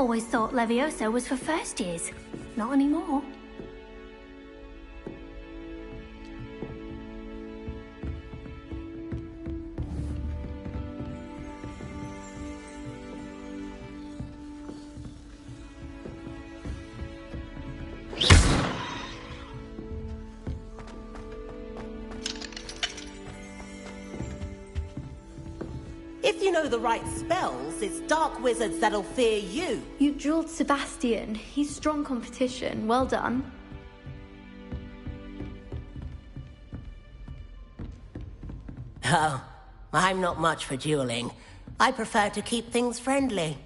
Always thought Levioso was for first years. Not anymore. If you know the right spells, it's dark wizards that'll fear you. You drilled Sebastian. He's strong competition. Well done. Oh, I'm not much for dueling. I prefer to keep things friendly.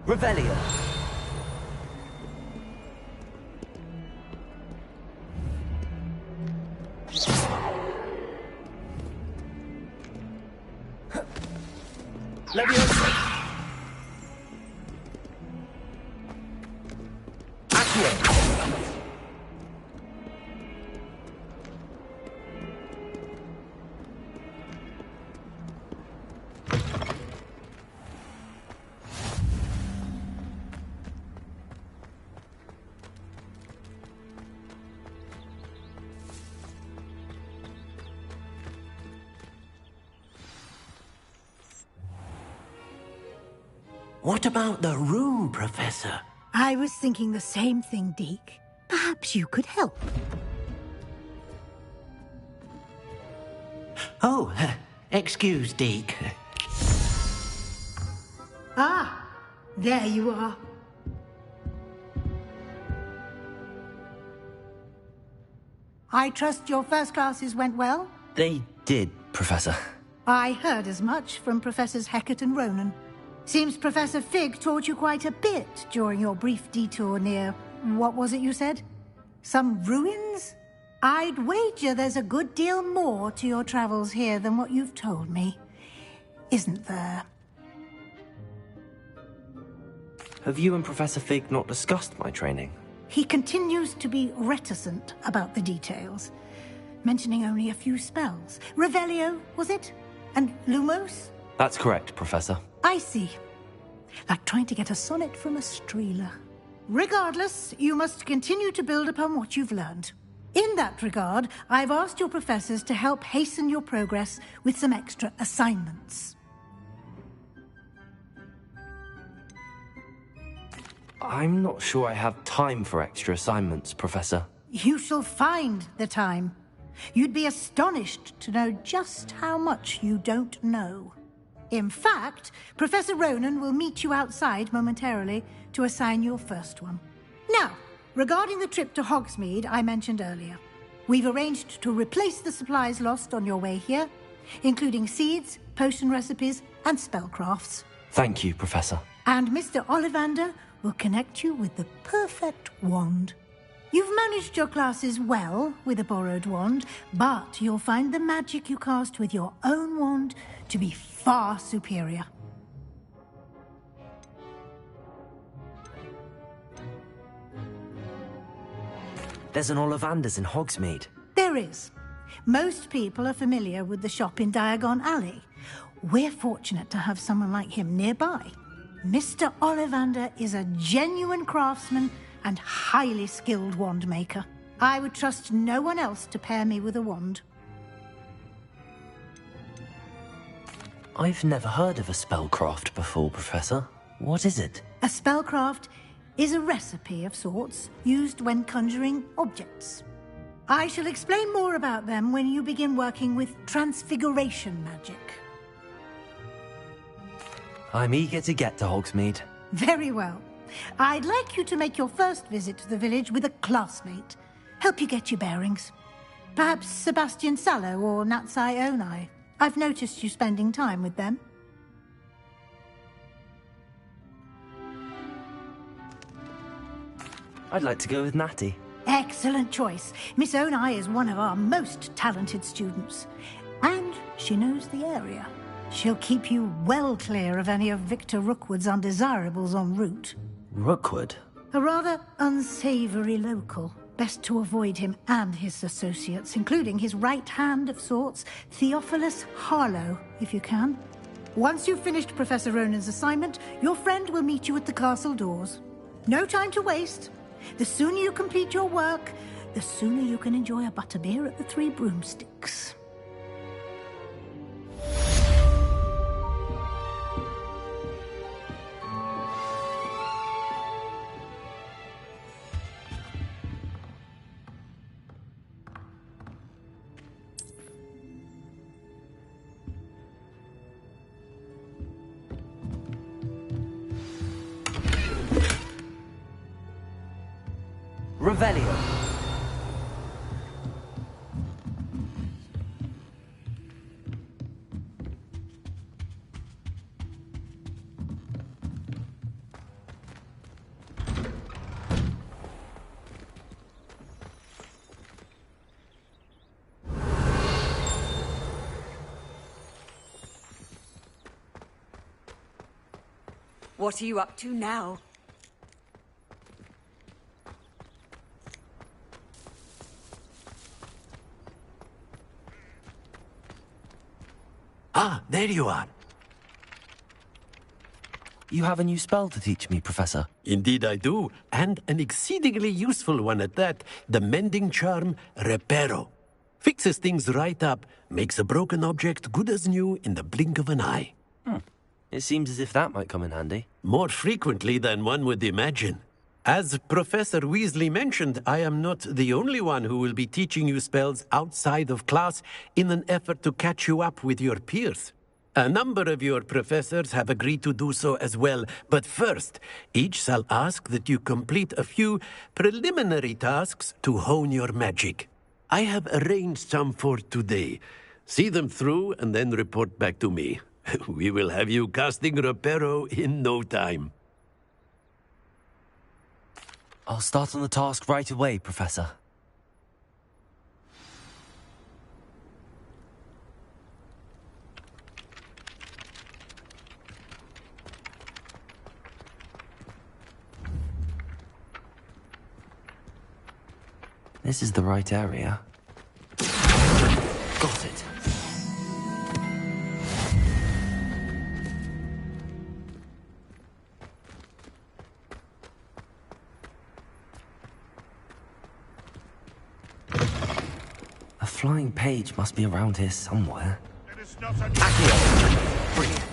Revelio. Leviosa. Accio. What about the room, Professor? I was thinking the same thing, Deke. Perhaps you could help. Oh, excuse, Deke. Ah, there you are. I trust your first classes went well? They did, Professor. I heard as much from Professors Hecat and Ronan. Seems Professor Fig taught you quite a bit during your brief detour near... what was it you said? Some ruins? I'd wager there's a good deal more to your travels here than what you've told me. Isn't there? Have you and Professor Fig not discussed my training? He continues to be reticent about the details, mentioning only a few spells. Revelio, was it? And Lumos? That's correct, Professor. I see. Like trying to get a sonnet from a streeler. Regardless, you must continue to build upon what you've learned. In that regard, I've asked your professors to help hasten your progress with some extra assignments. I'm not sure I have time for extra assignments, Professor. You shall find the time. You'd be astonished to know just how much you don't know. In fact, Professor Ronan will meet you outside momentarily to assign your first one. Now, regarding the trip to Hogsmeade I mentioned earlier, we've arranged to replace the supplies lost on your way here, including seeds, potion recipes, and spellcrafts. Thank you, Professor. And Mr. Ollivander will connect you with the perfect wand. You've managed your classes well with a borrowed wand, but you'll find the magic you cast with your own wand to be far superior. There's an Ollivander's in Hogsmeade. There is. Most people are familiar with the shop in Diagon Alley. We're fortunate to have someone like him nearby. Mr. Ollivander is a genuine craftsman and highly skilled wand maker. I would trust no one else to pair me with a wand. I've never heard of a spellcraft before, Professor. What is it? A spellcraft is a recipe of sorts used when conjuring objects. I shall explain more about them when you begin working with transfiguration magic. I'm eager to get to Hogsmeade. Very well. I'd like you to make your first visit to the village with a classmate. Help you get your bearings. Perhaps Sebastian Sallow or Natsai Onai. I've noticed you spending time with them. I'd like to go with Natty. Excellent choice. Miss Onai is one of our most talented students. And she knows the area. She'll keep you well clear of any of Victor Rookwood's undesirables en route. Rookwood? A rather unsavory local. Best to avoid him and his associates, including his right hand of sorts, Theophilus Harlow, if you can. Once you've finished Professor Ronan's assignment, your friend will meet you at the castle doors. No time to waste. The sooner you complete your work, the sooner you can enjoy a butterbeer at the Three Broomsticks. Revelio. What are you up to now? Ah, there you are. You have a new spell to teach me, Professor. Indeed I do, and an exceedingly useful one at that. The mending charm, Reparo. Fixes things right up, makes a broken object good as new in the blink of an eye. It seems as if that might come in handy. More frequently than one would imagine. As Professor Weasley mentioned, I am not the only one who will be teaching you spells outside of class in an effort to catch you up with your peers. A number of your professors have agreed to do so as well, but first, each shall ask that you complete a few preliminary tasks to hone your magic. I have arranged some for today. See them through and then report back to me. We will have you casting Reparo in no time. I'll start on the task right away, Professor. This is the right area. Got it. A flying page must be around here somewhere. Accio! Brilliant.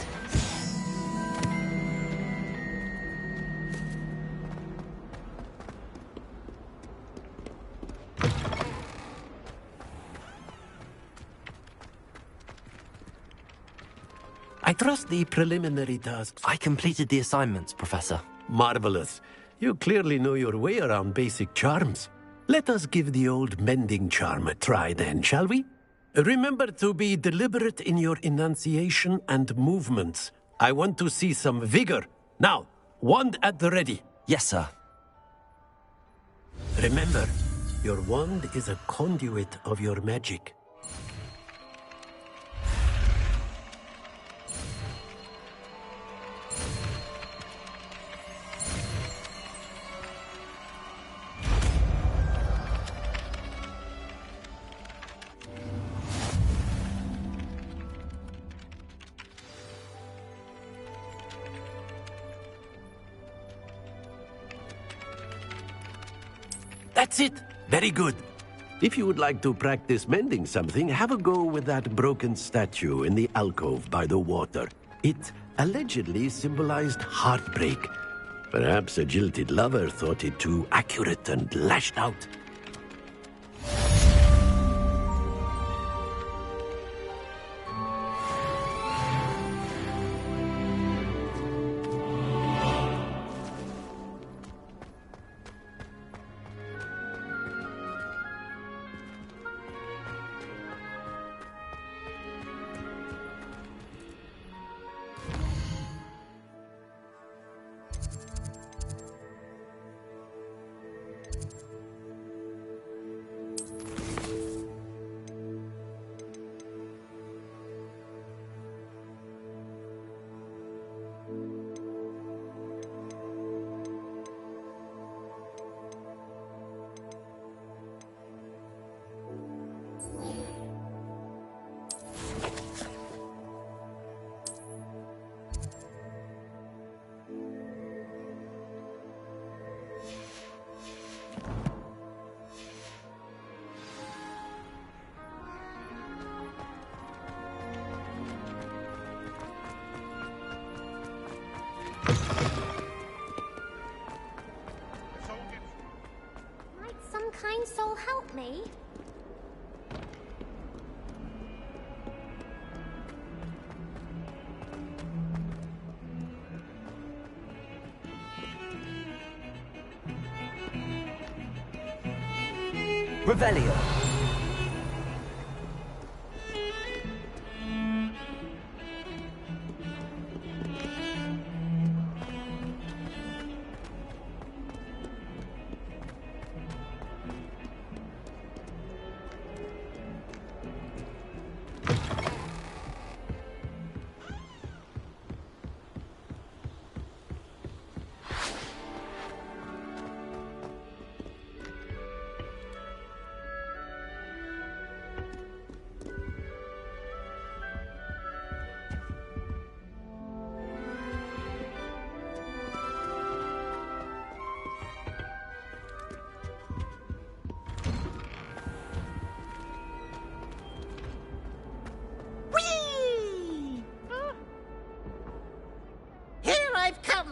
I trust the preliminary tasks. I completed the assignments, Professor. Marvelous. You clearly know your way around basic charms. Let us give the old mending charm a try then, shall we? Remember to be deliberate in your enunciation and movements. I want to see some vigor. Now, wand at the ready. Yes, sir. Remember, your wand is a conduit of your magic. That's it. Very good. If you would like to practice mending something, have a go with that broken statue in the alcove by the water. It allegedly symbolized heartbreak. Perhaps a jilted lover thought it too accurate and lashed out. kind soul help me? Revelio.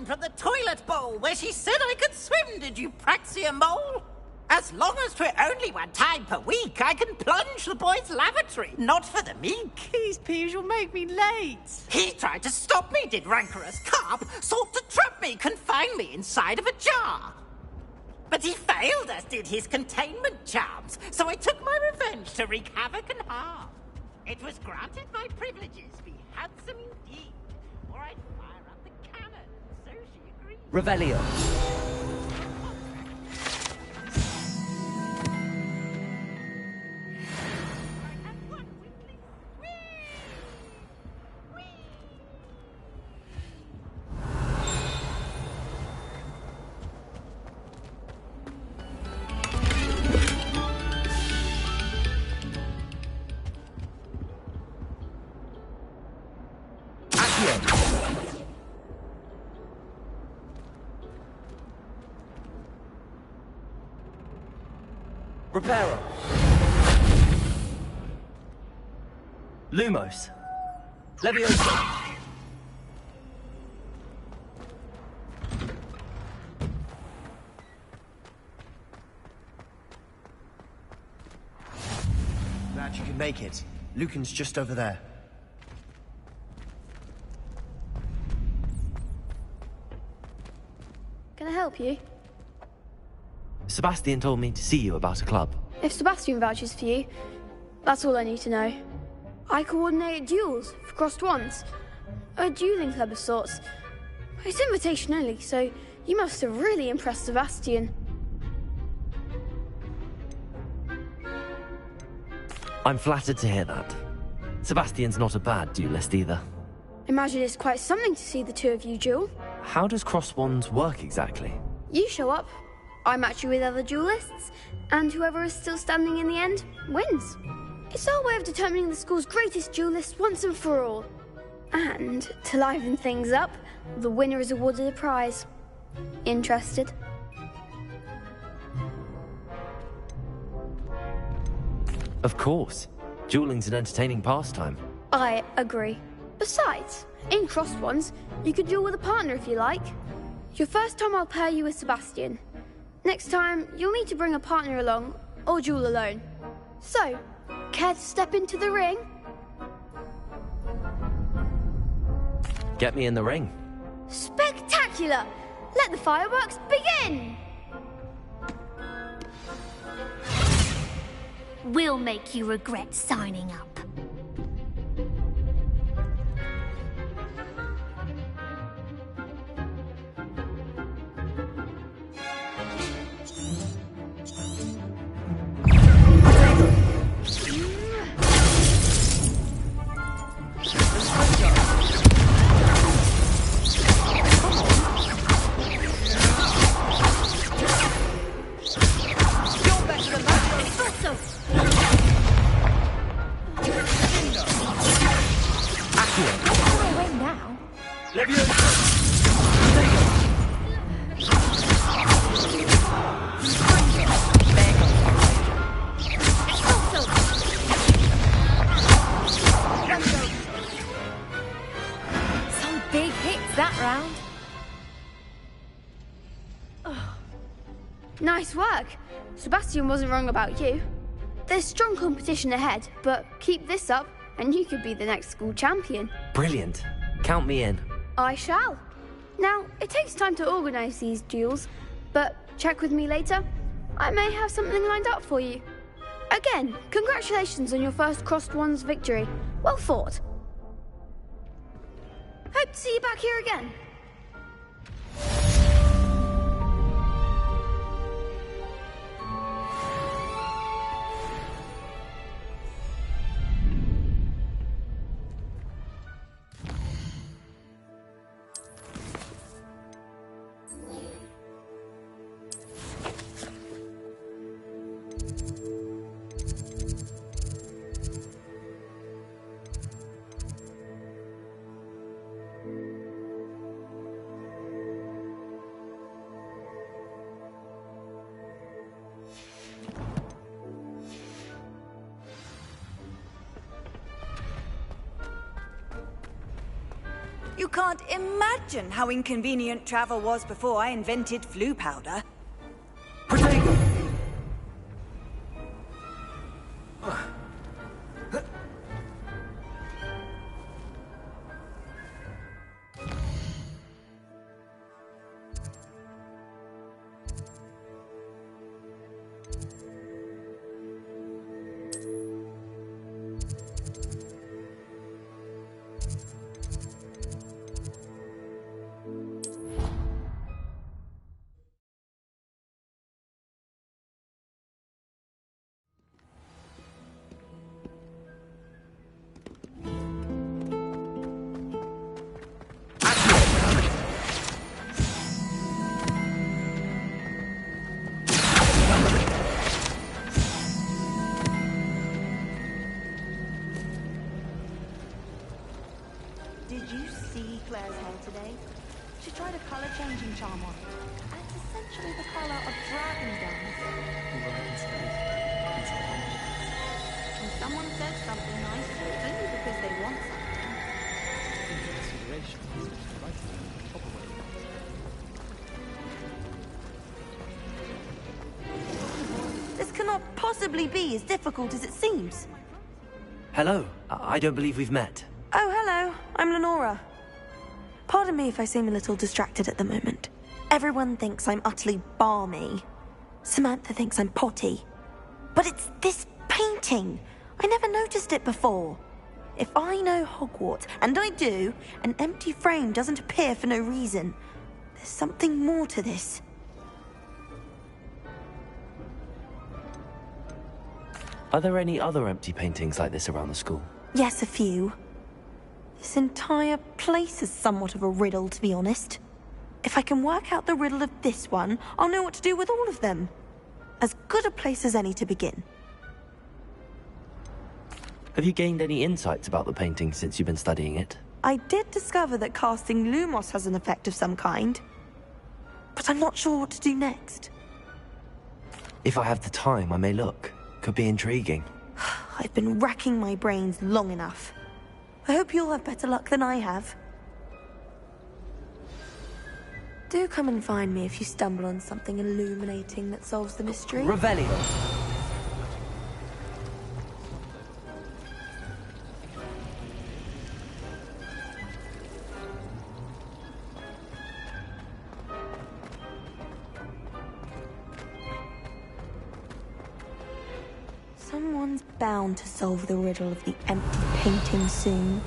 From the toilet bowl where she said I could swim, did you praxia mole? As long as 'twere only one time per week, I can plunge the boy's lavatory, not for the meek. Please, Peeves, you'll make me late. He tried to stop me, did rancorous carp, sought to trap me, confine me inside of a jar. But he failed, as did his containment charms, so I took my revenge to wreak havoc and harm. It was granted my privileges be handsome indeed, or I'd fire up the cannon, so she agreed. Revelio. Reparo. Lumos. Leviosa. Glad you can make it. Lucan's just over there. Can I help you? Sebastian told me to see you about a club. If Sebastian vouches for you, that's all I need to know. I coordinate duels for crossed wands. A dueling club of sorts. It's invitation only, so you must have really impressed Sebastian. I'm flattered to hear that. Sebastian's not a bad duelist either. Imagine it's quite something to see the two of you duel. How does cross wands work exactly? You show up, I match you with other duelists, and whoever is still standing in the end wins. It's our way of determining the school's greatest duelist once and for all. And to liven things up, the winner is awarded a prize. Interested? Of course. Dueling's an entertaining pastime. I agree. Besides, in crossed ones, you could duel with a partner if you like. Your first time I'll pair you with Sebastian. Next time, you'll need to bring a partner along, or duel alone. So, care to step into the ring? Get me in the ring. Spectacular! Let the fireworks begin! We'll make you regret signing up. Nice work. Sebastian wasn't wrong about you. There's strong competition ahead, but keep this up and you could be the next school champion. Brilliant. Count me in. I shall. Now, it takes time to organise these duels, but check with me later. I may have something lined up for you. Again, congratulations on your first Crossed Wands victory. Well fought. Hope to see you back here again. You can't imagine how inconvenient travel was before I invented flu powder. Did you see Claire's hair today? She tried a colour-changing charm on it. And it's essentially the colour of dragon dance. When someone says something nice, it's only because they want something. This cannot possibly be as difficult as it seems. Hello. I don't believe we've met. Oh, hello. I'm Lenora. Pardon me if I seem a little distracted at the moment. Everyone thinks I'm utterly balmy. Samantha thinks I'm potty. But it's this painting. I never noticed it before. If I know Hogwarts, and I do, an empty frame doesn't appear for no reason. There's something more to this. Are there any other empty paintings like this around the school? Yes, a few. This entire place is somewhat of a riddle, to be honest. If I can work out the riddle of this one, I'll know what to do with all of them. As good a place as any to begin. Have you gained any insights about the painting since you've been studying it? I did discover that casting Lumos has an effect of some kind. But I'm not sure what to do next. If I have the time, I may look. Could be intriguing. I've been racking my brains long enough. I hope you'll have better luck than I have. Do come and find me if you stumble on something illuminating that solves the mystery. Revelio. Someone's bound to solve the riddle of the empty painting soon.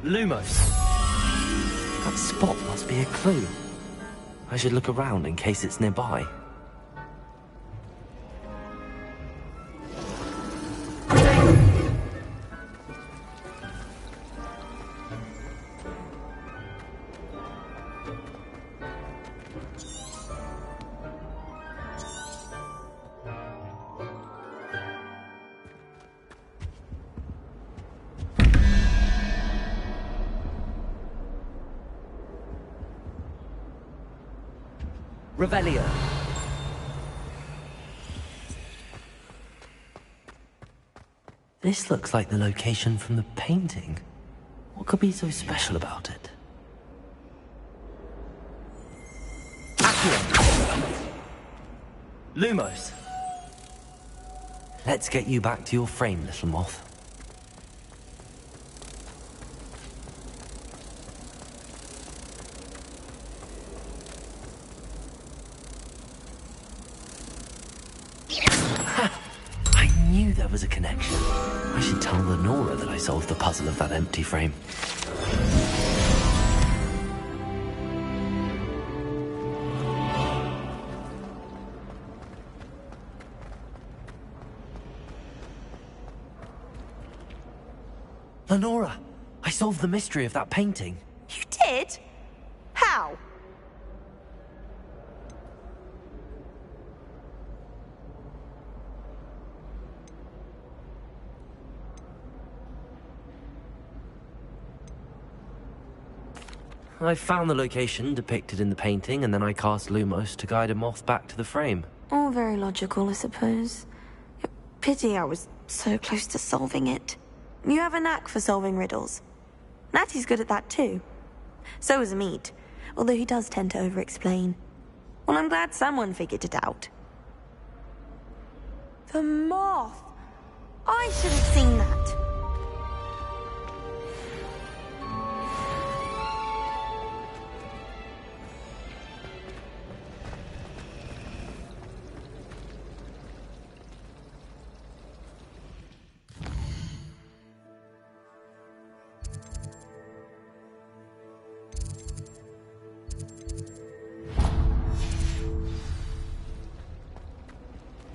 Lumos. That spot must be a clue. I should look around in case it's nearby. Revelio. This looks like the location from the painting. What could be so special about it? Accio! Lumos! Let's get you back to your frame, little moth. I knew there was a connection. I should tell Lenora that I solved the puzzle of that empty frame. Lenora, I solved the mystery of that painting. You did? How? I found the location depicted in the painting, and then I cast Lumos to guide a moth back to the frame. All very logical, I suppose. Pity I was so close to solving it. You have a knack for solving riddles. Natty's good at that too. So is Meat, although he does tend to over-explain. Well, I'm glad someone figured it out. The moth! I should have seen that.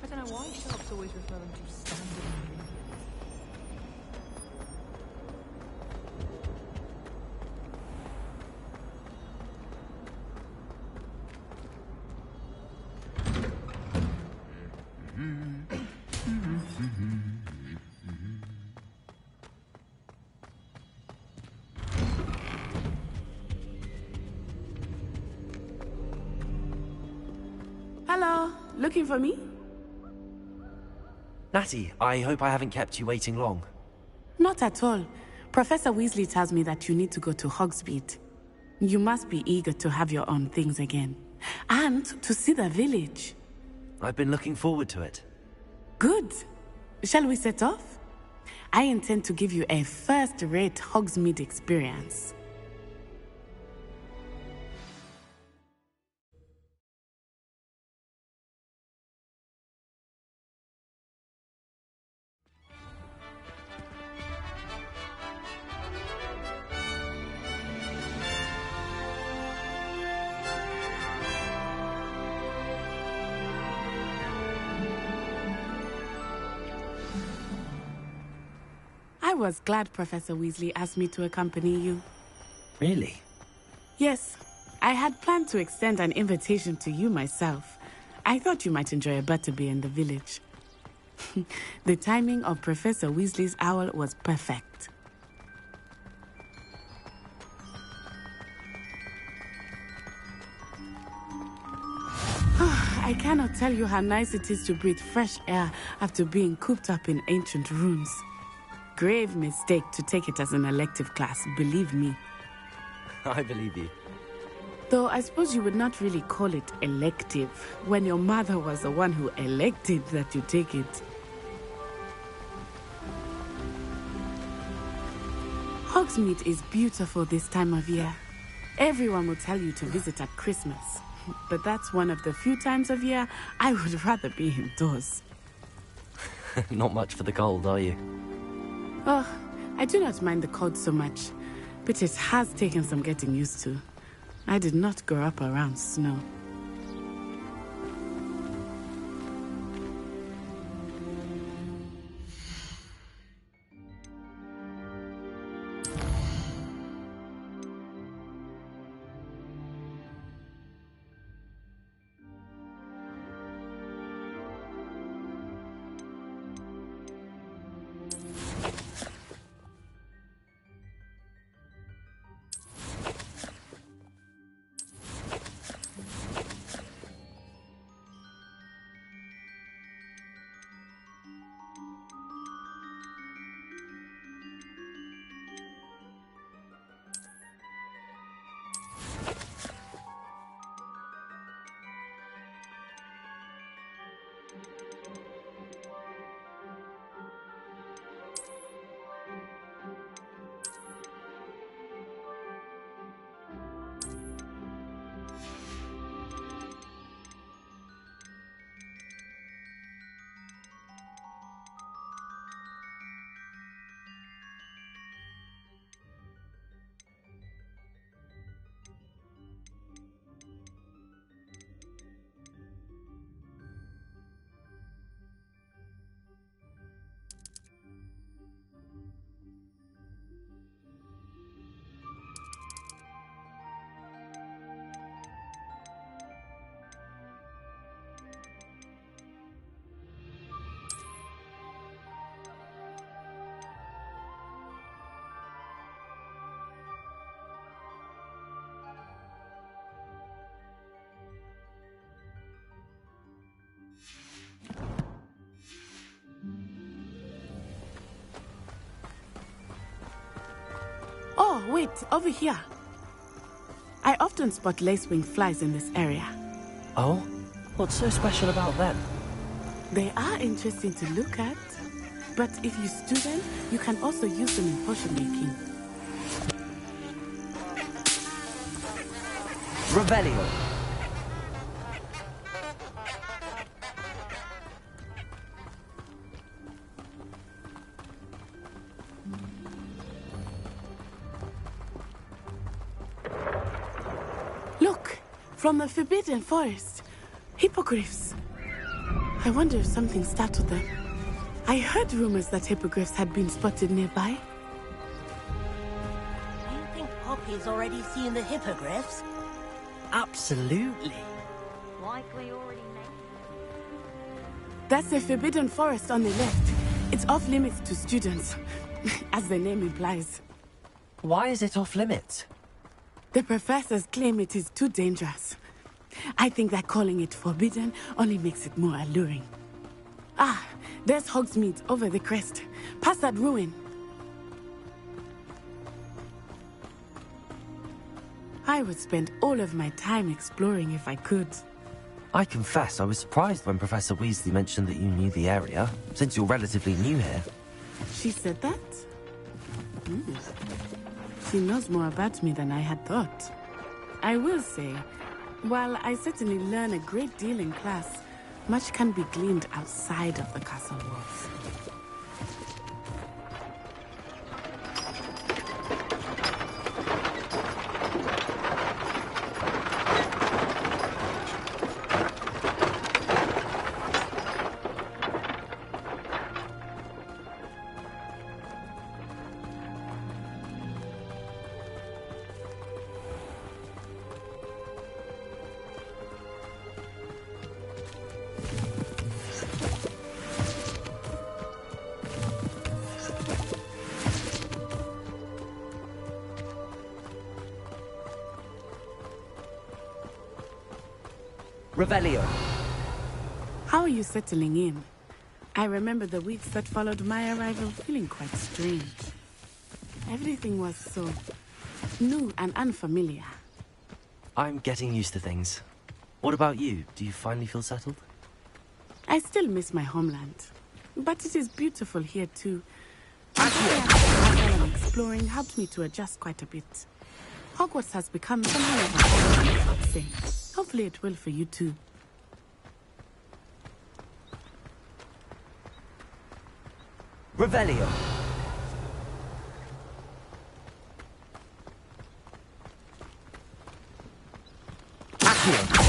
I don't know why shops always refer them to standard. Hello, looking for me? Natty, I hope I haven't kept you waiting long. Not at all. Professor Weasley tells me that you need to go to Hogsmeade. You must be eager to have your own things again. And to see the village. I've been looking forward to it. Good. Shall we set off? I intend to give you a first-rate Hogsmeade experience. I was glad Professor Weasley asked me to accompany you. Really? Yes, I had planned to extend an invitation to you myself. I thought you might enjoy a butterbeer in the village. The timing of Professor Weasley's owl was perfect. I cannot tell you how nice it is to breathe fresh air after being cooped up in ancient rooms. Grave mistake to take it as an elective class, believe me. I believe you. Though I suppose you would not really call it elective when your mother was the one who elected that you take it. Hogsmeade is beautiful this time of year. Everyone will tell you to visit at Christmas. But that's one of the few times of year I would rather be indoors. Not much for the cold, are you? Oh, I do not mind the cold so much, but it has taken some getting used to. I did not grow up around snow. wait, over here. I often spot lacewing flies in this area. Oh? What's so special about them? They are interesting to look at, but if you stew them, you can also use them in potion making. Revelio. Look, from the Forbidden Forest. Hippogriffs. I wonder if something startled them. I heard rumors that hippogriffs had been spotted nearby. Do you think Poppy's already seen the hippogriffs? Absolutely. Likely already met. That's the Forbidden Forest on the left. It's off limits to students, as the name implies. Why is it off limits? The professors claim it is too dangerous. I think that calling it forbidden only makes it more alluring. Ah, there's Hogsmeade over the crest. Past that ruin. I would spend all of my time exploring if I could. I confess I was surprised when Professor Weasley mentioned that you knew the area, since you're relatively new here. She said that? She knows more about me than I had thought. I will say, while I certainly learn a great deal in class, much can be gleaned outside of the castle walls. Revelio. How are you settling in? I remember the weeks that followed my arrival feeling quite strange. Everything was so new and unfamiliar. I'm getting used to things. What about you? Do you finally feel settled? I still miss my homeland, but it is beautiful here too. And exploring helped me to adjust quite a bit. Hogwarts has become something of a home, I'd say. Hopefully it will for you too. Revelio. Accio.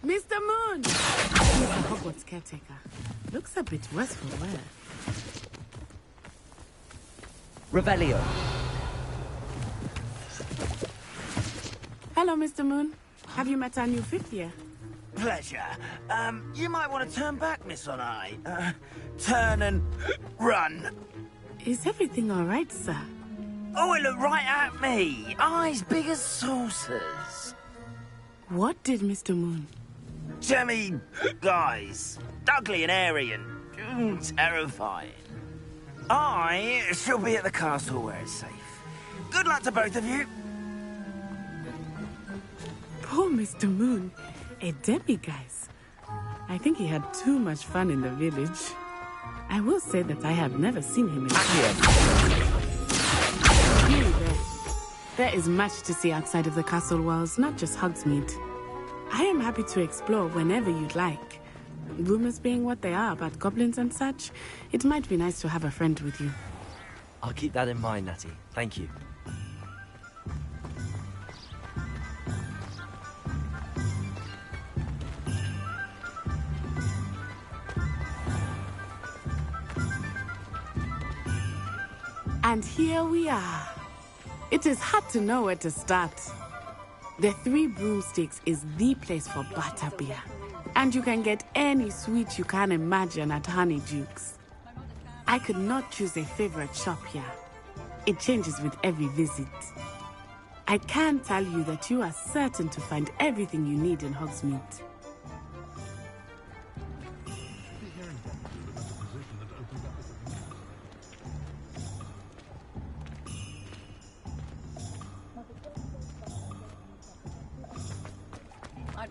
Mr. Moon! He's the Hogwarts caretaker. Looks a bit worse for wear. Revelio. Hello, Mr. Moon. Have you met our new fifth year? Pleasure. You might want to turn back, Miss Onai. Turn and run. Is everything all right, sir? Oh, it looked right at me. Eyes big as saucers. What did Mr. Moon? Jemmy guys. Ugly and airy and terrifying. I shall be at the castle where it's safe. Good luck to both of you. Poor Mr. Moon. A demiguise. I think he had too much fun in the village. I will say that I have never seen him in Nearly there. There is much to see outside of the castle walls, not just Hogsmeade. I am happy to explore whenever you'd like. Rumors being what they are about goblins and such, it might be nice to have a friend with you. I'll keep that in mind, Natty. Thank you. And here we are. It is hard to know where to start. The Three Broomsticks is the place for butterbeer. And you can get any sweet you can imagine at Honeyduke's. I could not choose a favorite shop here. It changes with every visit. I can tell you that you are certain to find everything you need in Hogsmeade.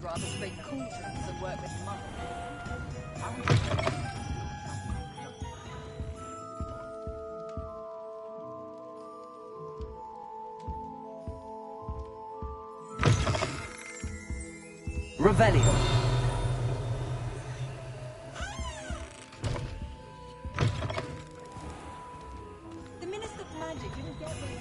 rather scrape cauldrons than work with mud. Revelio. The Minister of Magic didn't get what it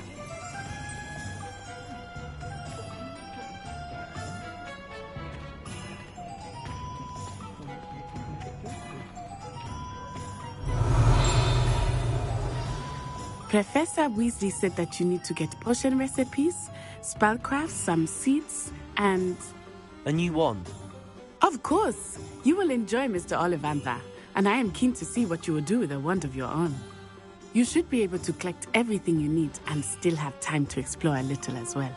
Professor Weasley said that you need to get potion recipes, spellcraft, some seeds, and... A new wand. Of course! You will enjoy Mr. Ollivander, and I am keen to see what you will do with a wand of your own. You should be able to collect everything you need and still have time to explore a little as well.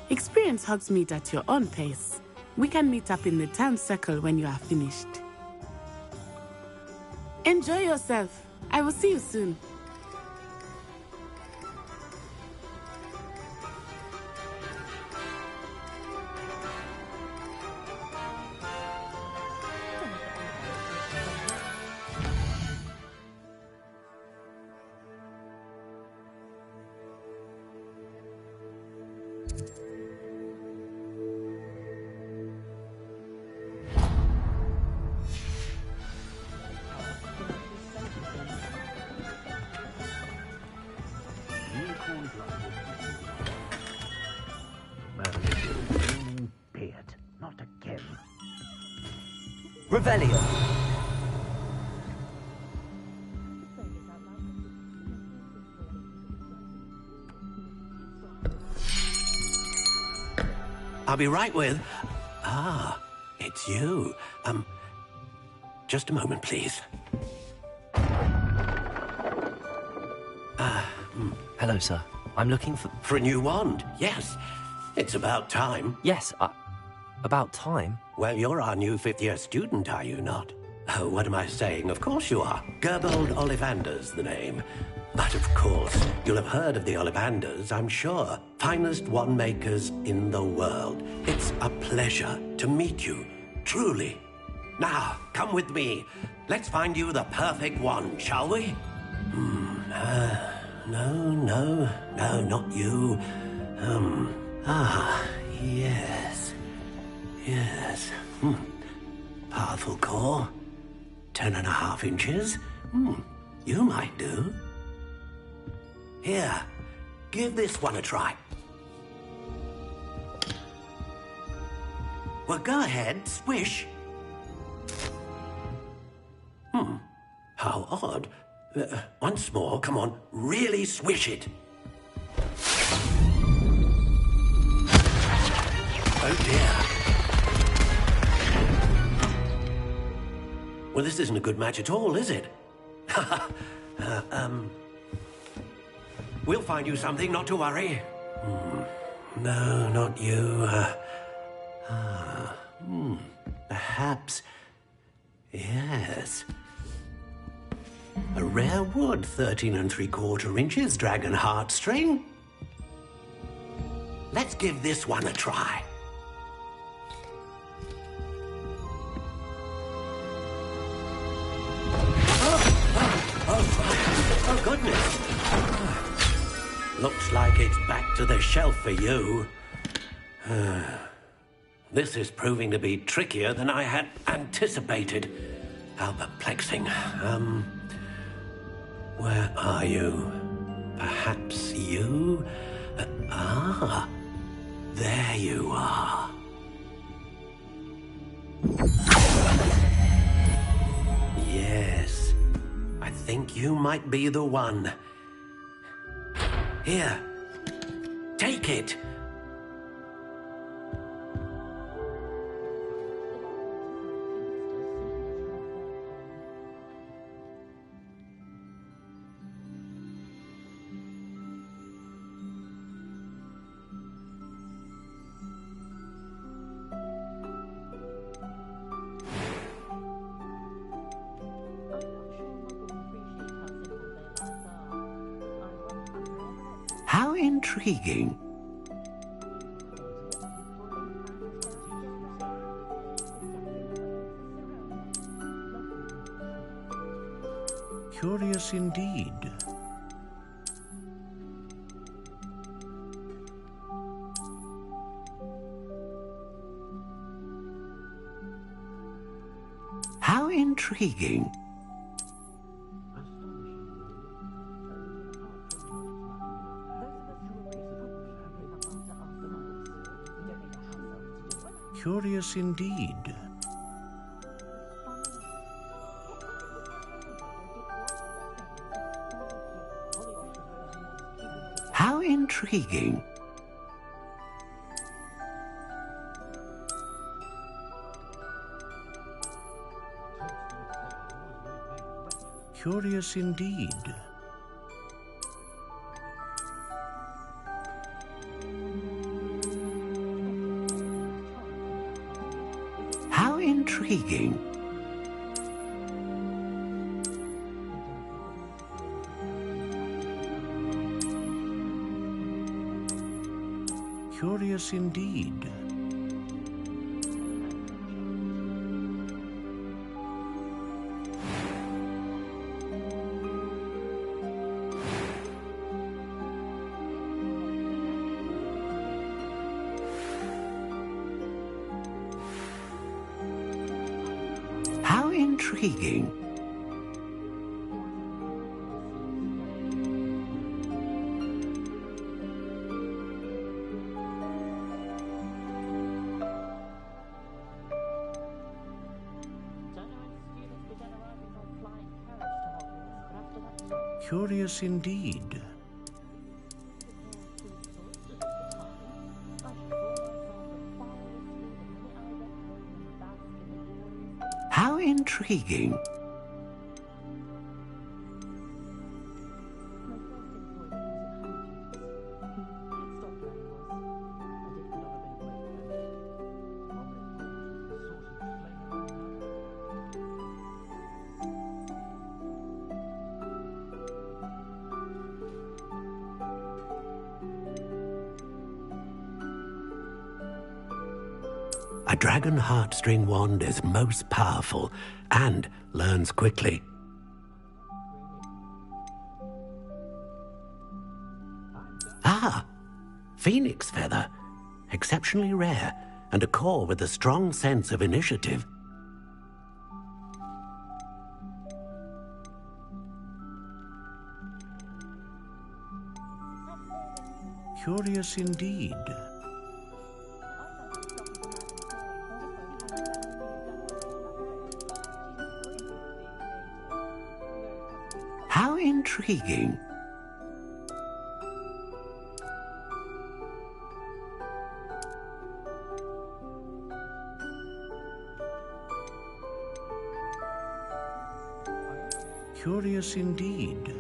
Experience Hogsmeade at your own pace. We can meet up in the town circle when you are finished. Enjoy yourself. I will see you soon. Not again. Revelio. I'll be right with... Ah, it's you. Just a moment, please. Hello, sir. I'm looking for... For a new wand, yes. It's about time. Yes, about time? Well, you're our new fifth-year student, are you not? Oh, what am I saying? Of course you are. Gerbold Ollivander's the name. But of course, you'll have heard of the Ollivanders, I'm sure. Finest wand makers in the world. It's a pleasure to meet you, truly. Now, come with me. Let's find you the perfect wand, shall we? No, not you. Yes. Powerful core. 10.5 inches. You might do. Here, give this one a try. Well, go ahead, swish. How odd. Once more, come on, really swish it. Oh dear. Well, this isn't a good match at all, is it? We'll find you something, not to worry. No, not you. Perhaps. Yes. A rare wood, 13 3/4 inches, dragon heartstring. Let's give this one a try. Oh, goodness. Looks like it's back to the shelf for you. This is proving to be trickier than I had anticipated. How perplexing. Where are you? Perhaps you? There you are. Yes, I think you might be the one. Here, take it. How intriguing. Curious indeed. How intriguing. Curious indeed. How intriguing. Curious indeed. How intriguing. Curious indeed. How intriguing. Curious indeed. How intriguing. A dragon heartstring wand is most powerful and learns quickly. Ah, phoenix feather. Exceptionally rare, and a core with a strong sense of initiative. Curious indeed. How intriguing. Curious indeed.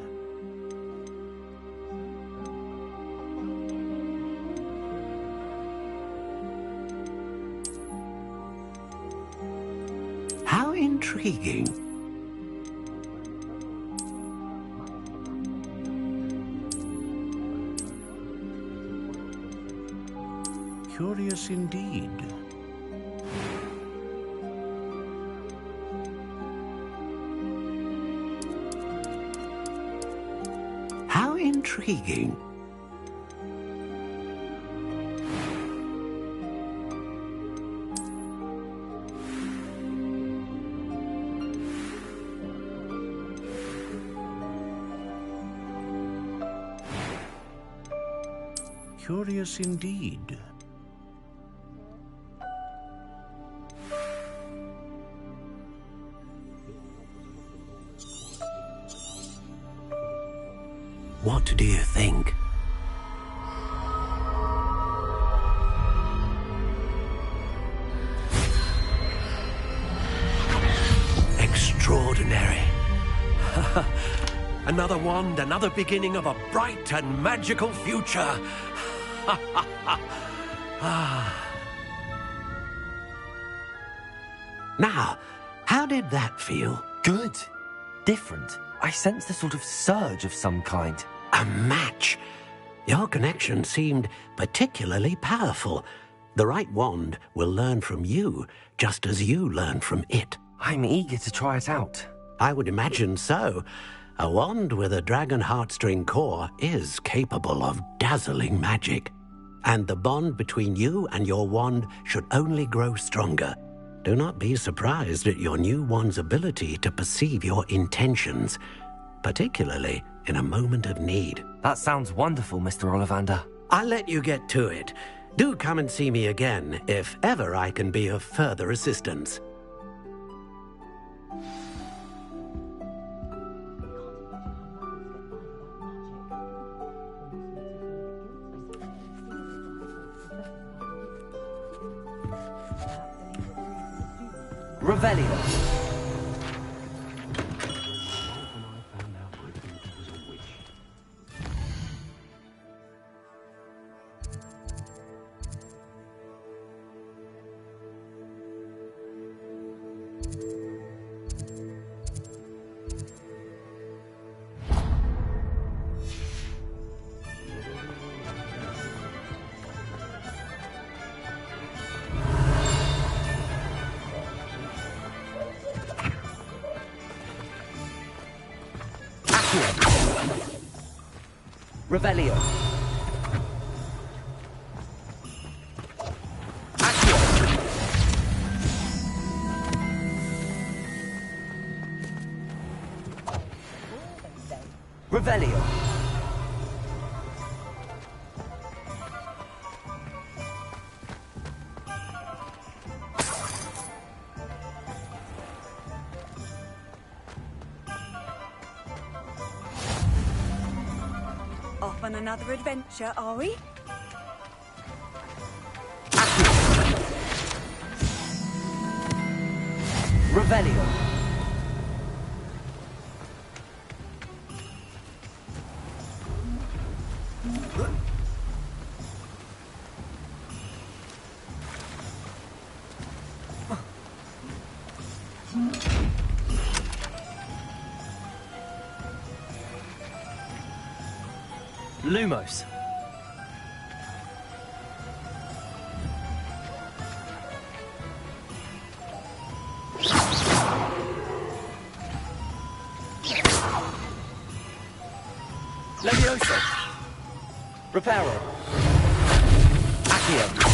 How intriguing. Curious indeed. How intriguing. Curious indeed. What do you think? Extraordinary. Another wand, another beginning of a bright and magical future. Now, how did that feel? Good. Different. I sensed a sort of surge of some kind. A match. Your connection seemed particularly powerful. The right wand will learn from you, just as you learn from it. I'm eager to try it out. I would imagine so. A wand with a dragon heartstring core is capable of dazzling magic. And the bond between you and your wand should only grow stronger. Do not be surprised at your new wand's ability to perceive your intentions, particularly in a moment of need. That sounds wonderful, Mr. Ollivander. I'll let you get to it. Do come and see me again if ever I can be of further assistance. Revelio. Revelio. Accio. Revelio. Off on another adventure, are we? Revelio. Lumos. Levioso. Reparo. Accio.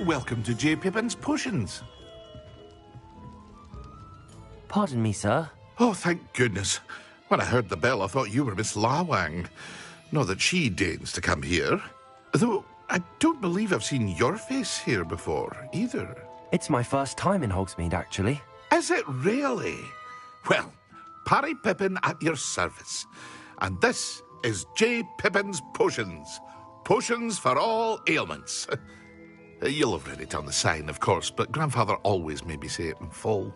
Welcome to J. Pippin's Potions. Pardon me, sir. Oh, thank goodness. When I heard the bell, I thought you were Miss Lawang. Not that she deigns to come here. Though I don't believe I've seen your face here before, either. It's my first time in Hogsmeade, actually. Is it really? Well, Parry Pippin at your service. And this is J. Pippin's Potions. Potions for all ailments. You'll have read it on the sign, of course, but Grandfather always made me say it in full.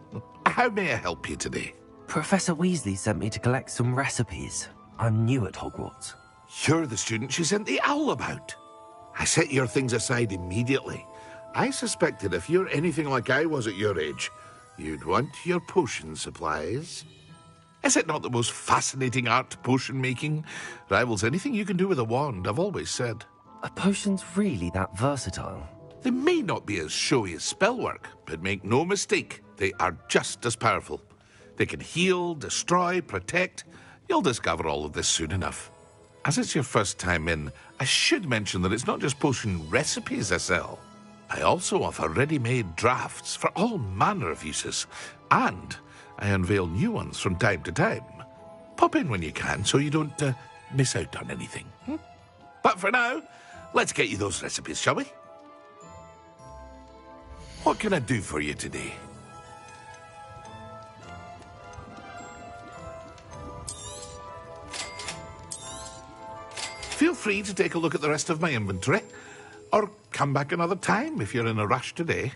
How may I help you today? Professor Weasley sent me to collect some recipes. I'm new at Hogwarts. You're the student she sent the owl about. I set your things aside immediately. I suspected if you're anything like I was at your age, you'd want your potion supplies. Is it not the most fascinating art, potion making? Rivals anything you can do with a wand, I've always said. Are potions really that versatile? They may not be as showy as spellwork, but make no mistake, they are just as powerful. They can heal, destroy, protect. You'll discover all of this soon enough. As it's your first time in, I should mention that it's not just potion recipes I sell. I also offer ready-made drafts for all manner of uses, and I unveil new ones from time to time. Pop in when you can so you don't miss out on anything. But for now, let's get you those recipes, shall we? What can I do for you today? Feel free to take a look at the rest of my inventory, or come back another time if you're in a rush today.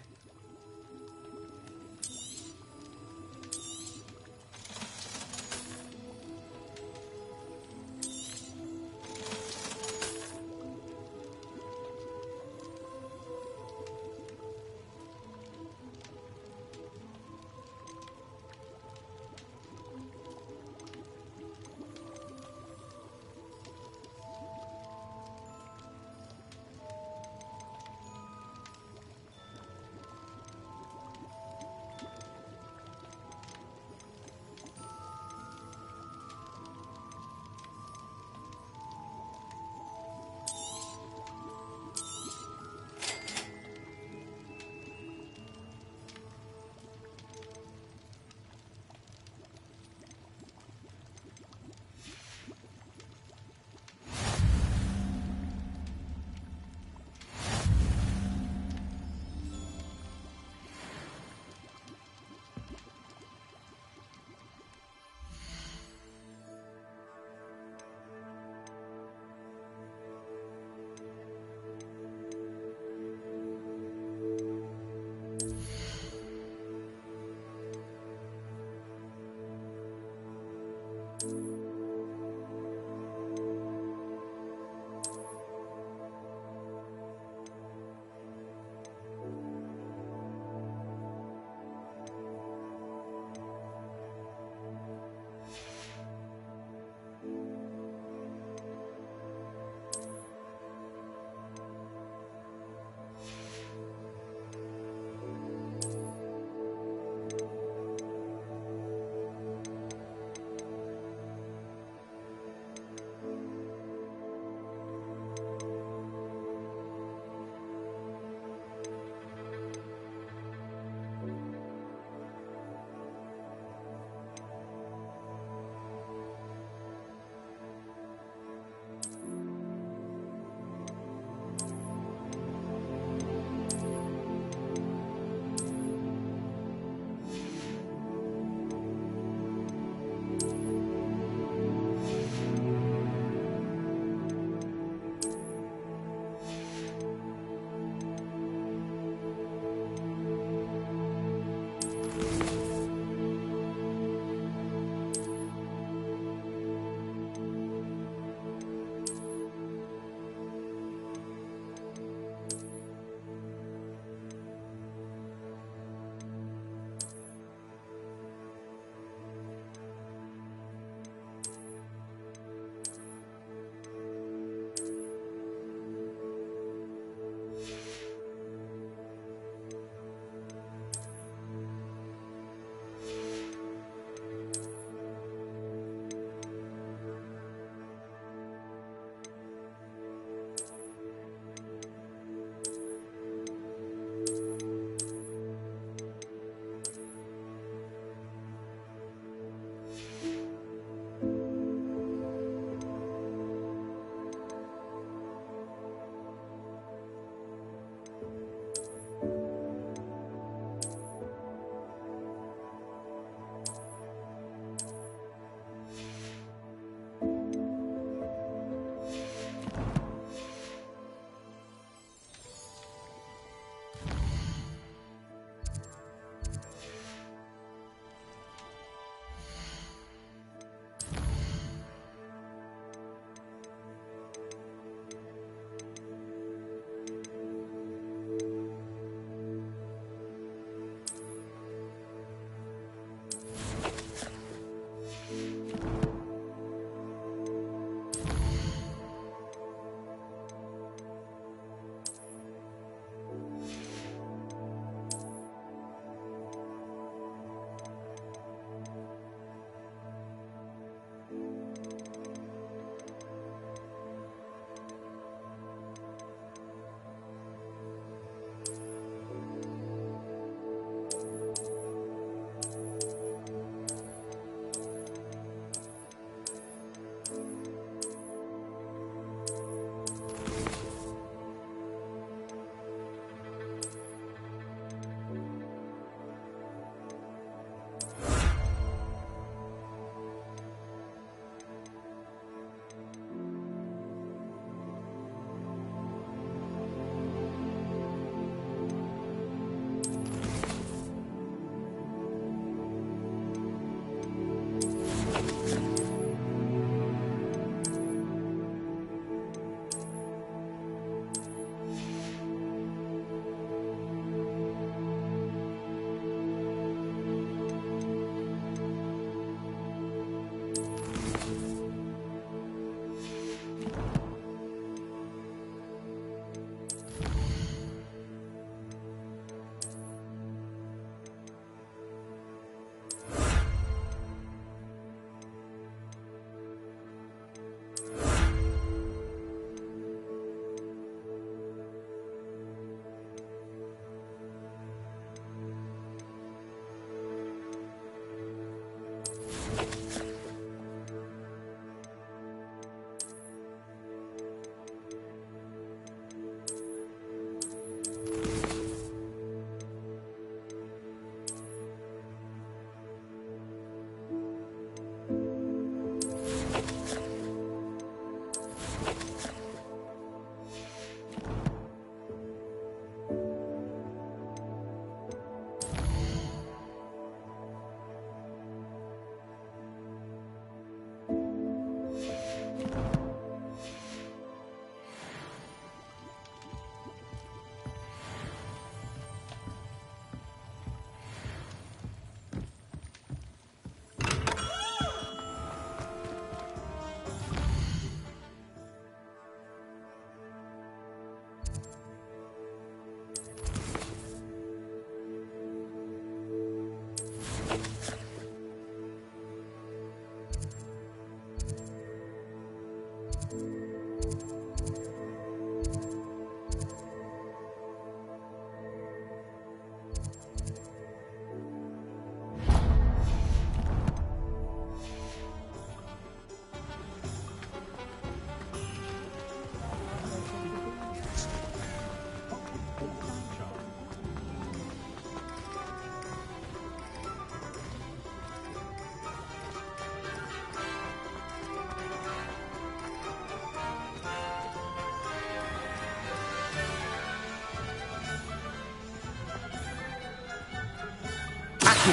I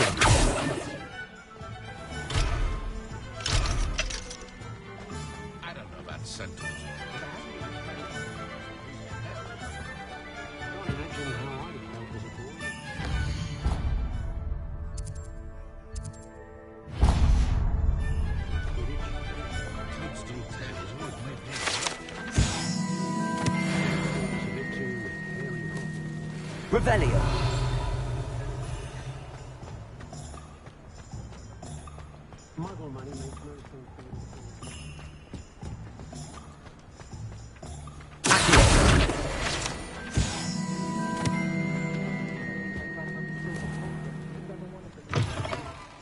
don't know about sentiment. Revelio.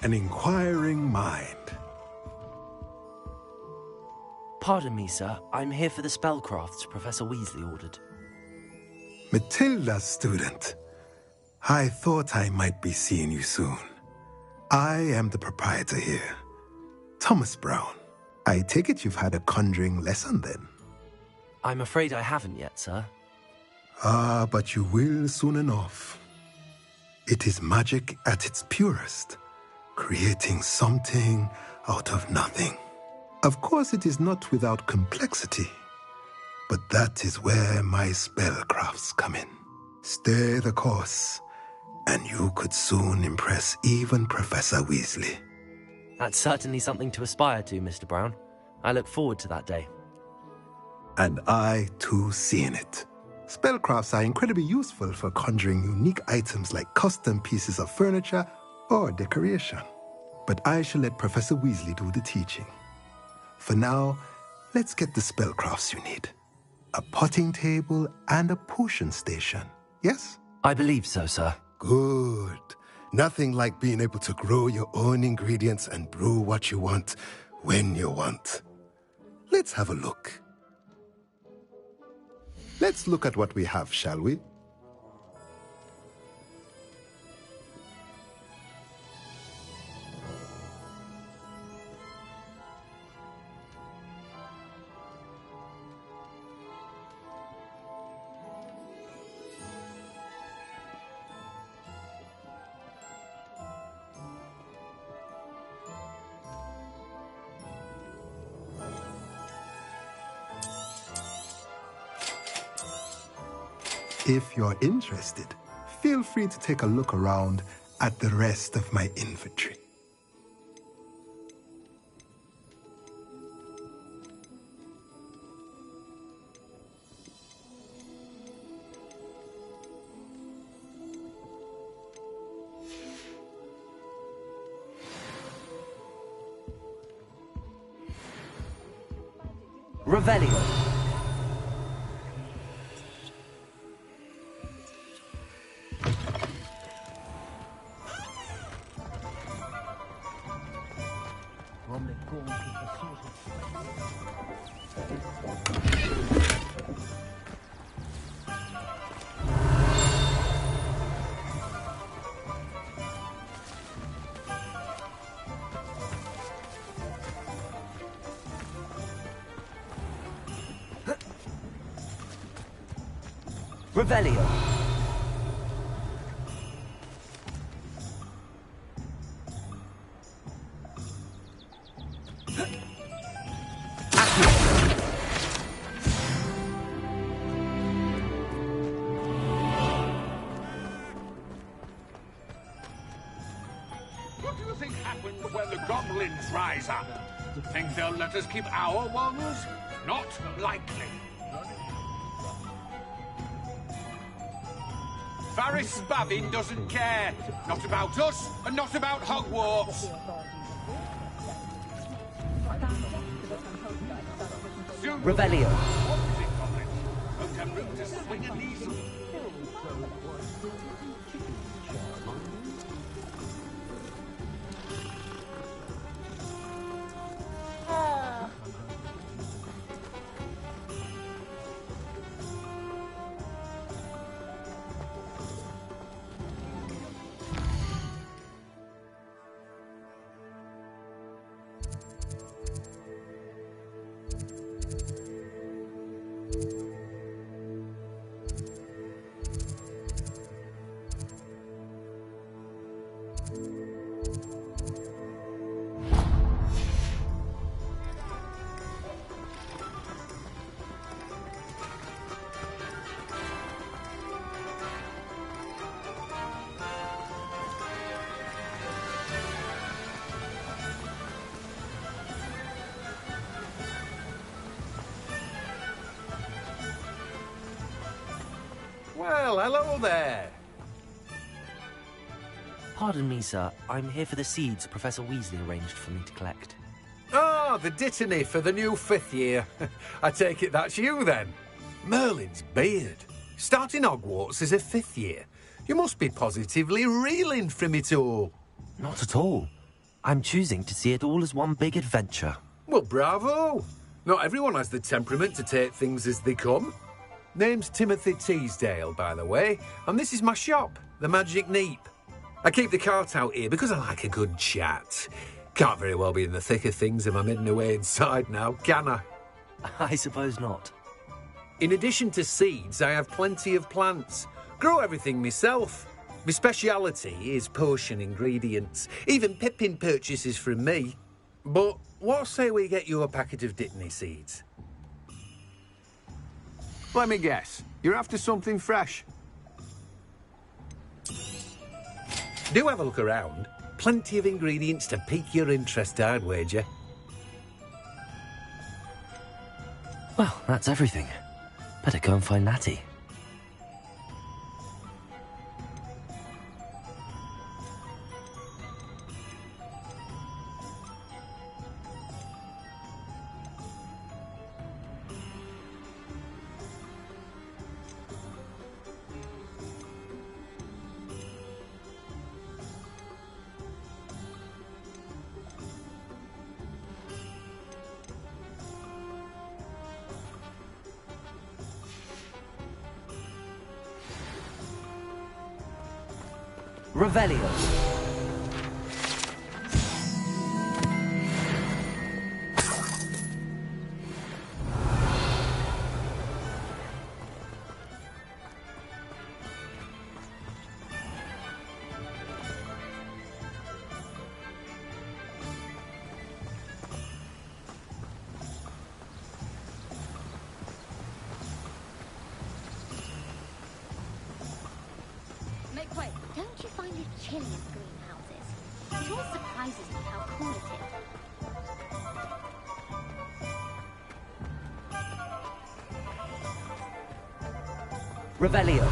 An inquiring mind. Pardon me, sir. I'm here for the spellcrafts Professor Weasley ordered. Matilda's student. I thought I might be seeing you soon. I am the proprietor here, Thomas Brown. I take it you've had a conjuring lesson then? I'm afraid I haven't yet, sir. Ah, but you will soon enough. It is magic at its purest, creating something out of nothing. Of course, it is not without complexity, but that is where my spellcrafts come in. Stay the course, and you could soon impress even Professor Weasley. That's certainly something to aspire to, Mr. Brown. I look forward to that day. And I, too, see in it. Spellcrafts are incredibly useful for conjuring unique items like custom pieces of furniture or decoration. But I shall let Professor Weasley do the teaching. For now, let's get the spellcrafts you need. A potting table and a potion station, yes? I believe so, sir. Good. Nothing like being able to grow your own ingredients and brew what you want when you want. Let's have a look. Let's look at what we have, shall we? If you're interested, feel free to take a look around at the rest of my inventory. Revelio. Revelio. What do you think happens when the goblins rise up? Think they'll let us keep our ones? Not likely. Varys Spavin doesn't care. Not about us, and not about Hogwarts. Revelio. Won't have room to swing a needle. Well, hello there. Pardon me, sir. I'm here for the seeds Professor Weasley arranged for me to collect. Ah, the dittany for the new 5th year. I take it that's you, then. Merlin's beard. Starting Hogwarts as a 5th year. You must be positively reeling from it all. Not at all. I'm choosing to see it all as one big adventure. Well, bravo. Not everyone has the temperament to take things as they come. Name's Timothy Teasdale, by the way, and this is my shop, the Magic Neep. I keep the cart out here because I like a good chat. Can't very well be in the thick of things if I'm hidden away inside now, can I? I suppose not. In addition to seeds, I have plenty of plants. Grow everything myself. My speciality is potion ingredients. Even Pippin purchases from me. But what say we get you a packet of Dittany seeds? Let me guess. You're after something fresh. Do have a look around. Plenty of ingredients to pique your interest, I'd wager. Well, that's everything. Better go and find Natty. Revelio. Make way. Don't you find it chilly in greenhouses? It always surprises me how cool it is. Revelio.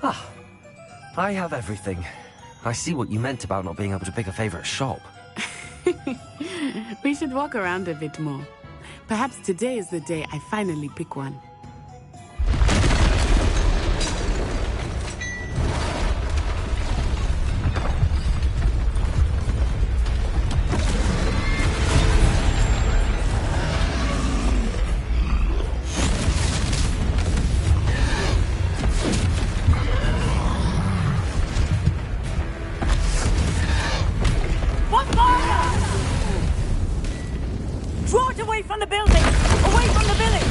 Ah, I have everything. I see what you meant about not being able to pick a favorite shop. We should walk around a bit more. Perhaps today is the day I finally pick one. Draw it away from the building! Away from the village!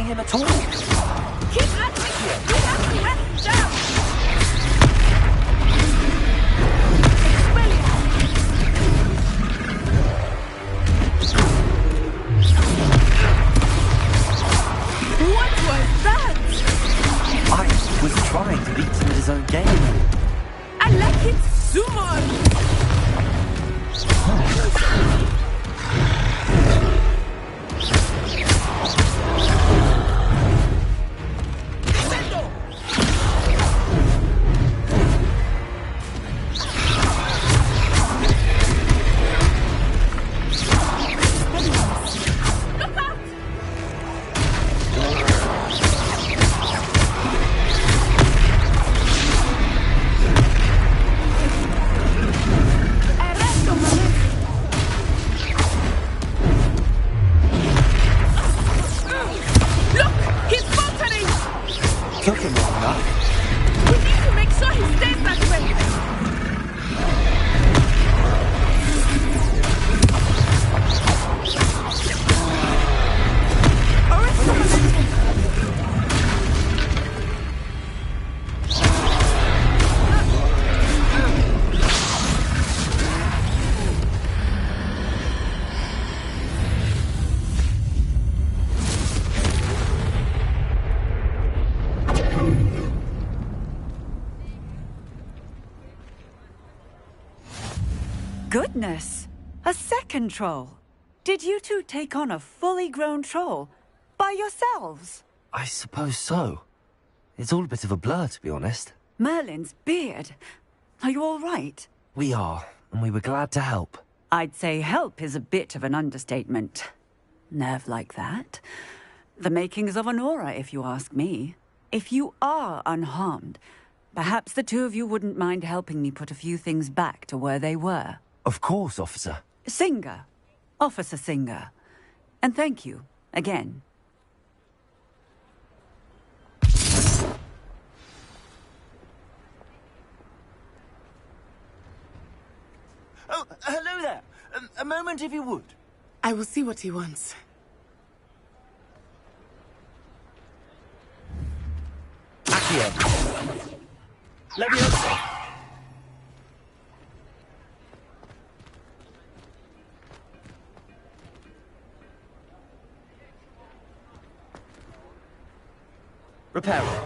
him at all. Keep at it! We have to let him down! What was that? I was trying to beat him at his own game. I like it, Summon! Took him long enough. We need to make sure he stays that way. Goodness! A second troll! Did you two take on a fully grown troll by yourselves? I suppose so. It's all a bit of a blur, to be honest. Merlin's beard. Are you all right? We are, and we were glad to help. I'd say help is a bit of an understatement. Nerve like that. The makings of an aura, if you ask me. If you are unharmed, perhaps the two of you wouldn't mind helping me put a few things back to where they were. Of course, officer. Singer. Officer Singer. And thank you, again. Oh, hello there. A moment, if you would. I will see what he wants. Accio. Leviosa. Reparo.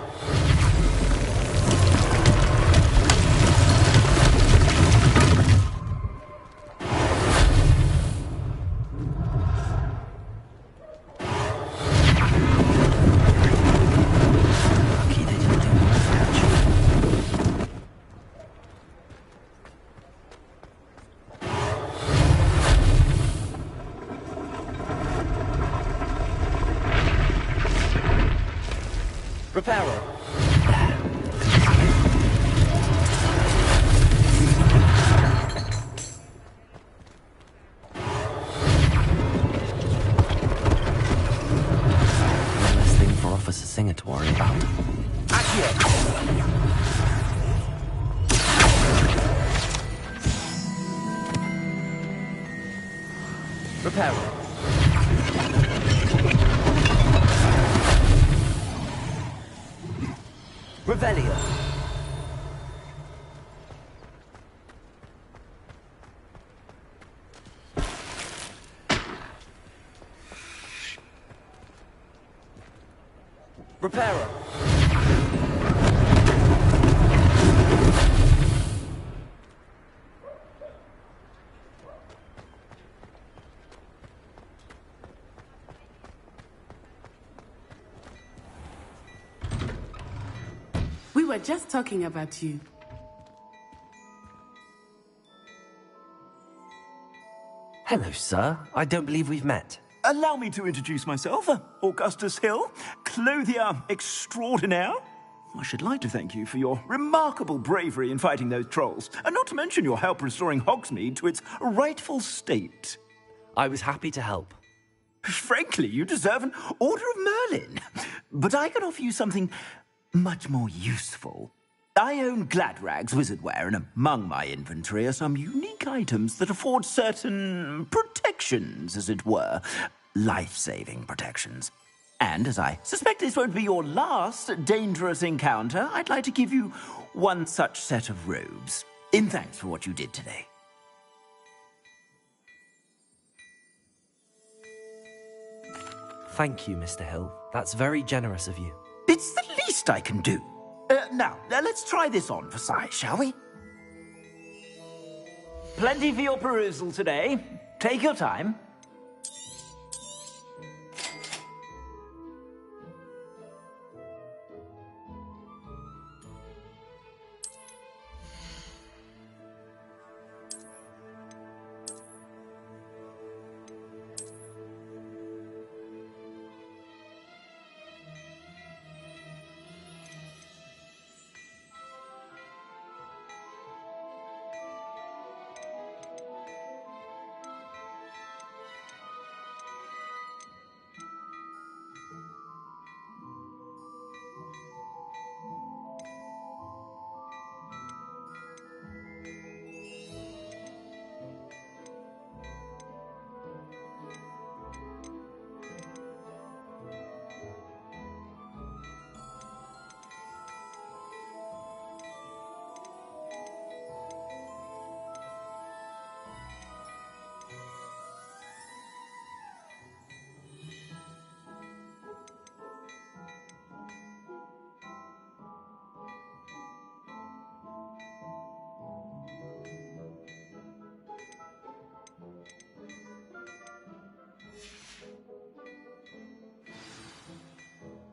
Reparo. One less thing for Officer Singer to worry about. Accio. Reparo. Revelio. Reparo. We were just talking about you. Hello, sir. I don't believe we've met. Allow me to introduce myself, Augustus Hill, clothier extraordinaire. I should like to thank you for your remarkable bravery in fighting those trolls, and not to mention your help restoring Hogsmeade to its rightful state. I was happy to help. Frankly, you deserve an Order of Merlin. But I can offer you something much more useful. I own Gladrag's wizardware, and among my inventory are some unique items that afford certain protections, as it were. Life-saving protections. And as I suspect this won't be your last dangerous encounter, I'd like to give you one such set of robes, in thanks for what you did today. Thank you, Mr. Hill. That's very generous of you. It's the least I can do. Now, let's try this on for size, shall we? Plenty for your perusal today. Take your time.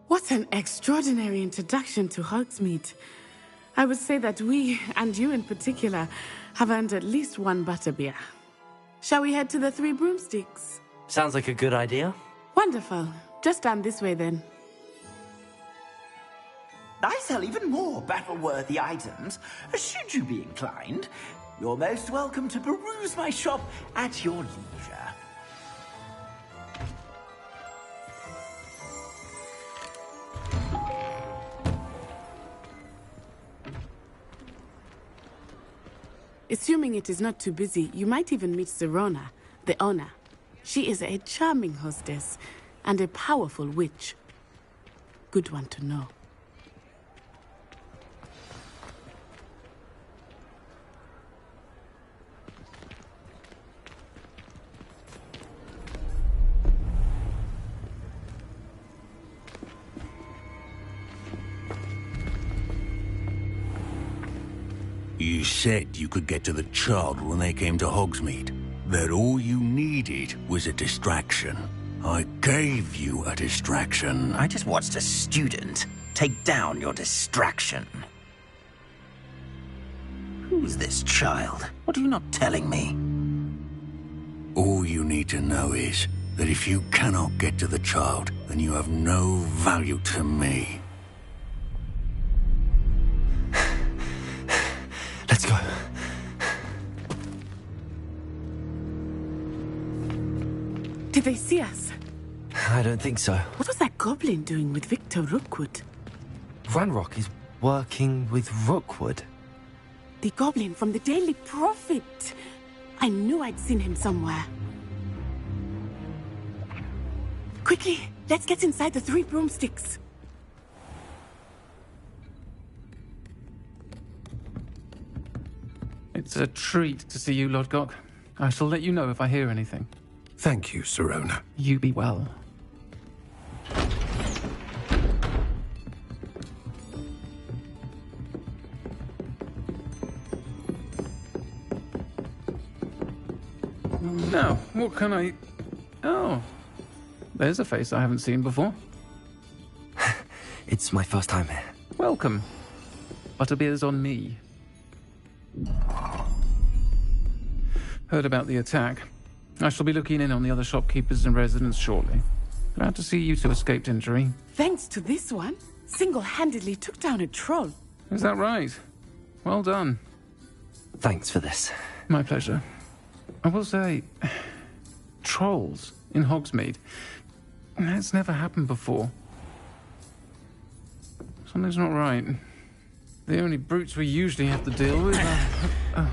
What an extraordinary introduction to Hogsmeade. I would say that we, and you in particular, have earned at least one butterbeer. Shall we head to the Three Broomsticks? Sounds like a good idea. Wonderful. Just stand this way then. I sell even more battle-worthy items. Should you be inclined, you're most welcome to peruse my shop at your leisure. Assuming it is not too busy, you might even meet Serona, the owner. She is a charming hostess and a powerful witch. Good one to know. You said you could get to the child when they came to Hogsmeade. That all you needed was a distraction. I gave you a distraction. I just watched a student take down your distraction. Who's this child? What are you not telling me? All you need to know is that if you cannot get to the child, then you have no value to me. Let's go. Did they see us? I don't think so. What was that goblin doing with Victor Rookwood? Ranrock is working with Rookwood. The goblin from the Daily Prophet. I knew I'd seen him somewhere. Quickly, let's get inside the Three Broomsticks. It's a treat to see you, Lodgok. I shall let you know if I hear anything. Thank you, Serona. You be well. Now, what can I... Oh, there's a face I haven't seen before. It's my first time here. Welcome. Butterbeer's on me. Heard about the attack. I shall be looking in on the other shopkeepers and residents shortly. Glad to see you two escaped injury. Thanks to this one, single-handedly took down a troll. Is that right? Well done. Thanks for this. My pleasure. I will say, trolls in Hogsmeade. That's never happened before. Something's not right. The only brutes we usually have to deal with are...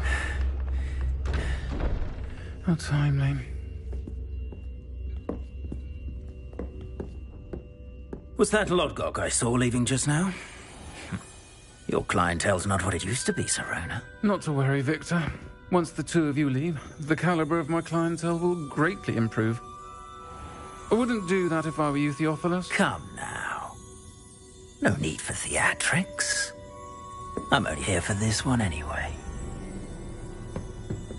How timely. Was that Lodgok I saw leaving just now? Your clientele's not what it used to be, Sirona. Not to worry, Victor. Once the two of you leave, the caliber of my clientele will greatly improve. I wouldn't do that if I were you, Theophilus. Come now. No need for theatrics. I'm only here for this one anyway.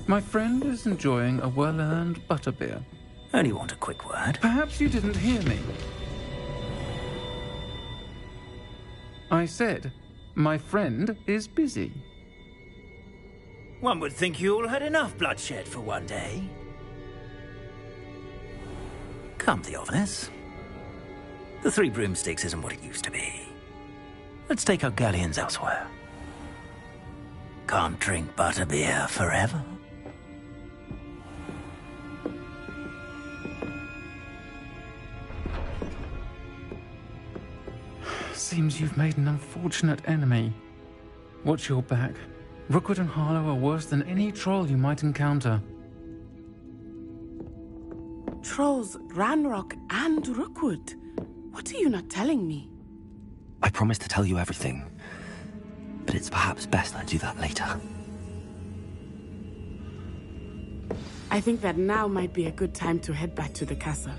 My friend is enjoying a well-earned butterbeer. Only want a quick word. Perhaps you didn't hear me. I said, my friend is busy. One would think you all had enough bloodshed for one day. Come, Theophilus. The Three Broomsticks isn't what it used to be. Let's take our galleons elsewhere. Can't drink butterbeer forever. Seems you've made an unfortunate enemy. Watch your back. Rookwood and Harlow are worse than any troll you might encounter. Trolls, Ranrock, and Rookwood. What are you not telling me? I promised to tell you everything, but it's perhaps best I do that later. I think that now might be a good time to head back to the castle.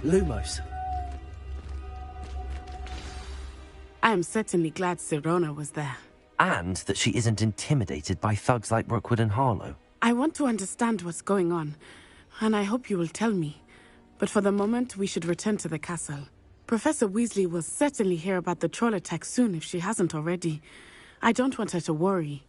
Lumos. I am certainly glad Sirona was there. And that she isn't intimidated by thugs like Rookwood and Harlow. I want to understand what's going on, and I hope you will tell me. But for the moment, we should return to the castle. Professor Weasley will certainly hear about the troll attack soon if she hasn't already. I don't want her to worry.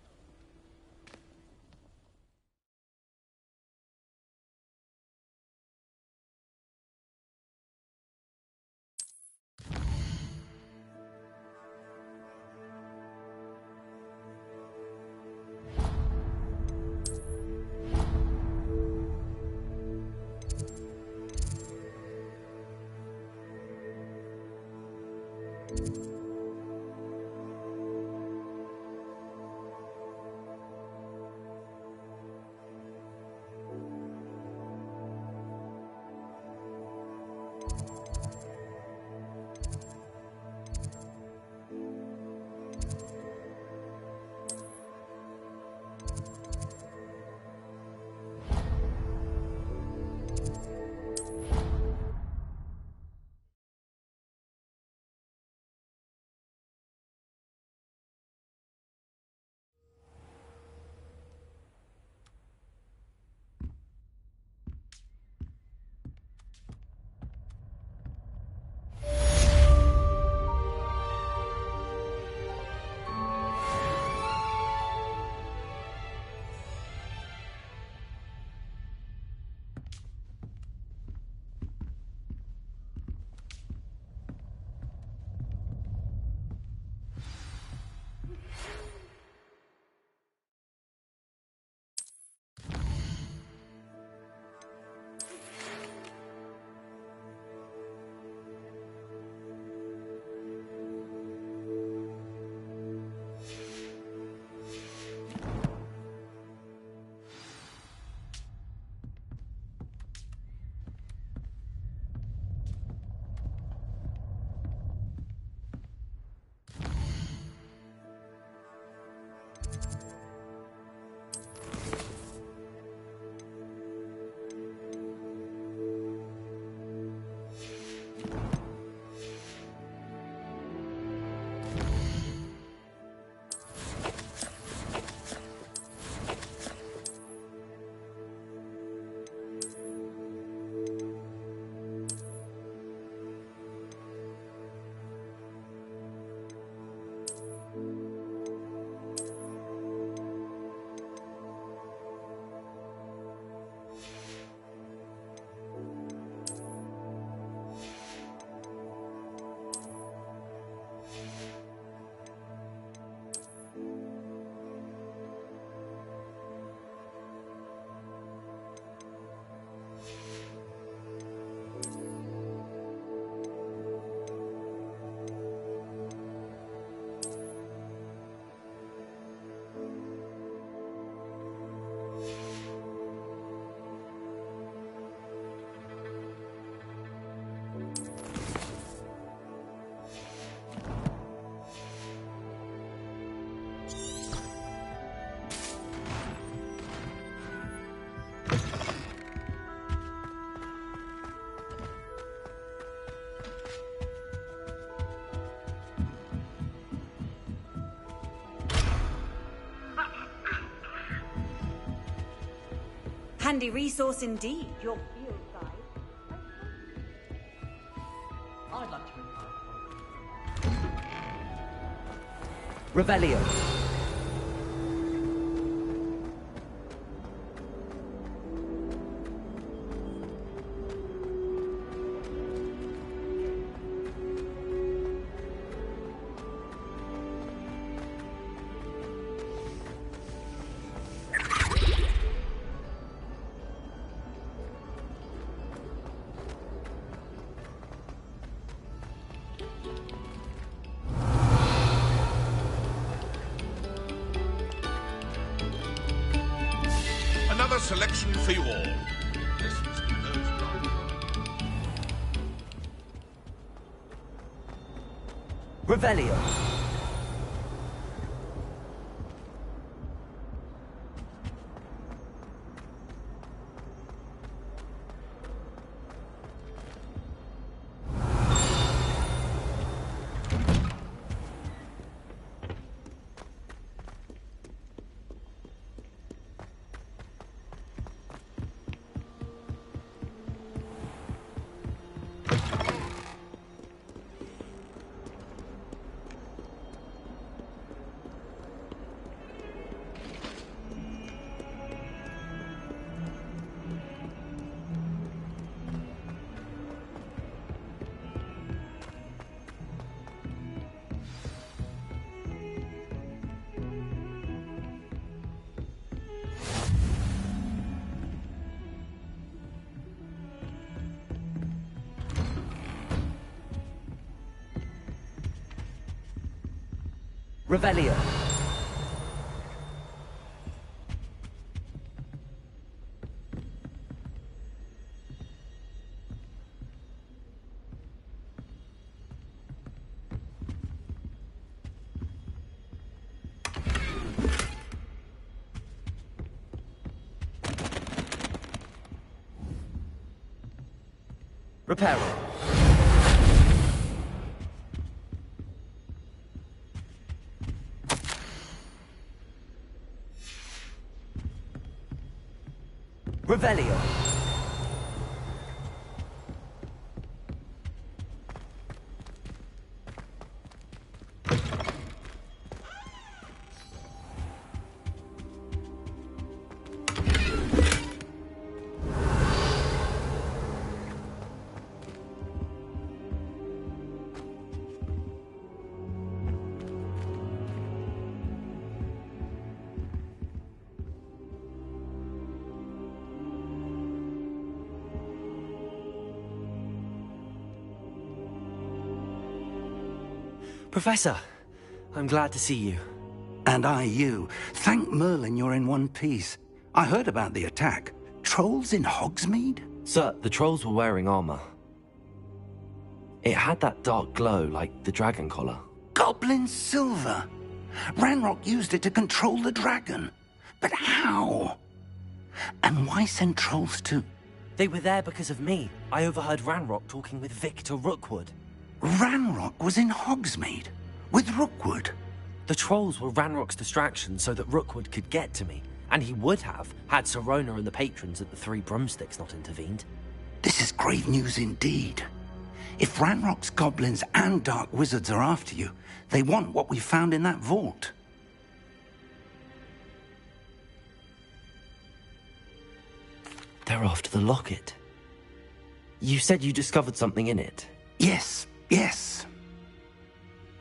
Handy resource indeed, your field guide. I'd like to Revelio. Another selection for you all. This is those dark. Revelio. Revelio. Reparo. Revelio. Professor, I'm glad to see you. And I you. Thank Merlin you're in one piece. I heard about the attack. Trolls in Hogsmeade? Sir, the trolls were wearing armor. It had that dark glow like the dragon collar. Goblin silver. Ranrock used it to control the dragon. But how? And why send trolls to... They were there because of me. I overheard Ranrock talking with Victor Rookwood. Ranrock was in Hogsmeade? With Rookwood? The trolls were Ranrock's distraction so that Rookwood could get to me. And he would have, had Sirona and the patrons at the Three Broomsticks not intervened. This is grave news indeed. If Ranrock's goblins and dark wizards are after you, they want what we found in that vault. They're after the locket. You said you discovered something in it. Yes.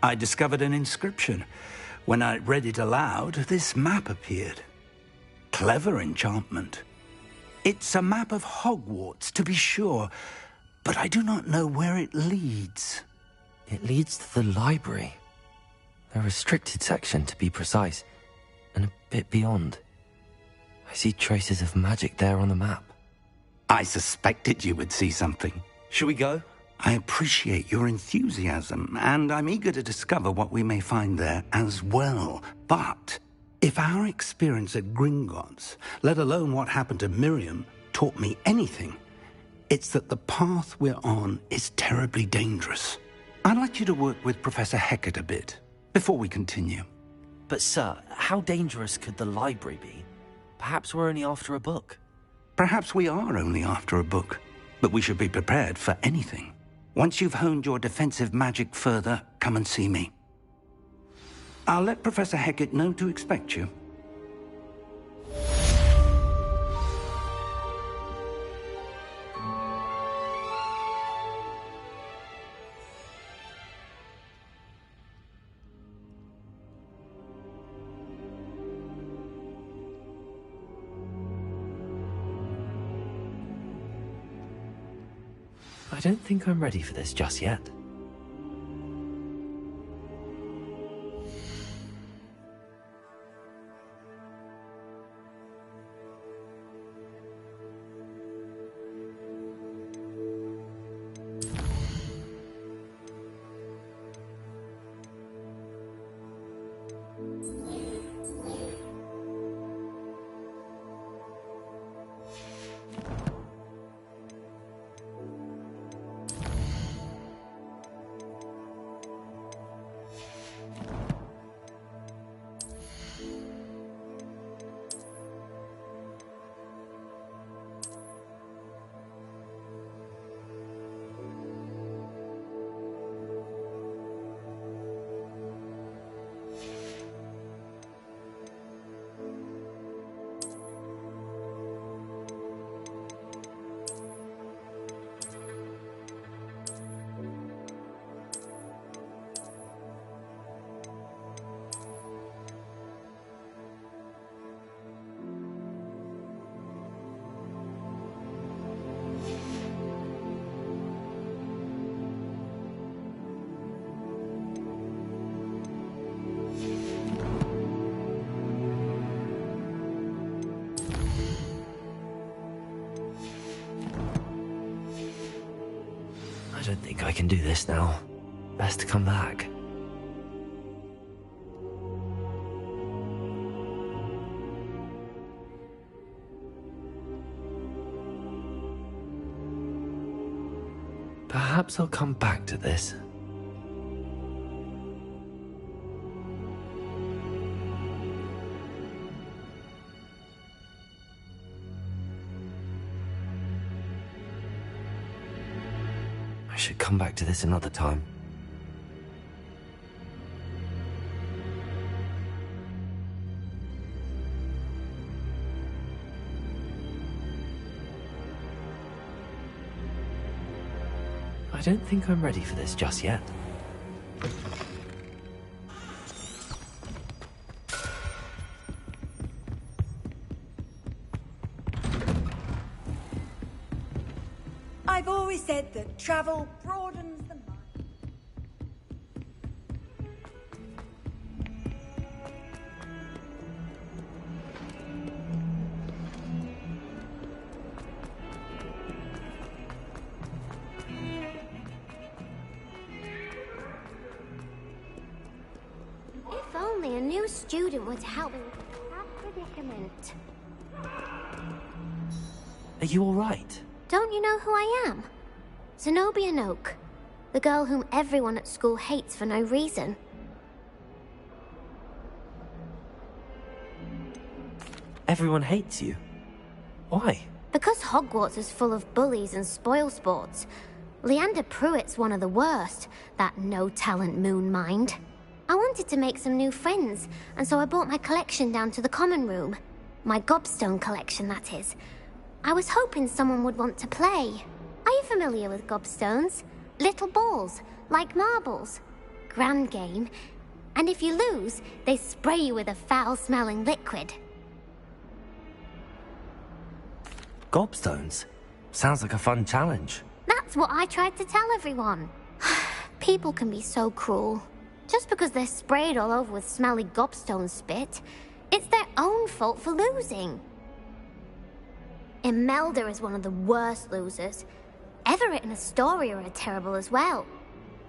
I discovered an inscription. When I read it aloud, this map appeared. Clever enchantment. It's a map of Hogwarts, to be sure, but I do not know where it leads. It leads to the library. A restricted section, to be precise, and a bit beyond. I see traces of magic there on the map. I suspected you would see something. Shall we go? I appreciate your enthusiasm, and I'm eager to discover what we may find there as well. But if our experience at Gringotts, let alone what happened to Miriam, taught me anything, it's that the path we're on is terribly dangerous. I'd like you to work with Professor Hecat a bit, before we continue. But sir, how dangerous could the library be? Perhaps we're only after a book. Perhaps we are only after a book, but we should be prepared for anything. Once you've honed your defensive magic further, come and see me. I'll let Professor Hecat know to expect you. I don't think I'm ready for this just yet. I don't think I can do this now. Best to come back. Perhaps I'll come back to this. I should come back to this another time. I don't think I'm ready for this just yet. I've always said that travel broadens the mind. If only a new student were to help me with that predicament. Are you all right? Don't you know who I am? Zenobia Noak, the girl whom everyone at school hates for no reason. Everyone hates you. Why? Because Hogwarts is full of bullies and spoilsports. Leander Pruitt's one of the worst, that no-talent moon mind. I wanted to make some new friends, and so I brought my collection down to the common room. My gobstone collection, that is. I was hoping someone would want to play. Are you familiar with gobstones? Little balls, like marbles. Grand game. And if you lose, they spray you with a foul-smelling liquid. Gobstones? Sounds like a fun challenge. That's what I tried to tell everyone. People can be so cruel. Just because they're sprayed all over with smelly gobstone spit, it's their own fault for losing. Imelda is one of the worst losers. Everett and Astoria are terrible as well.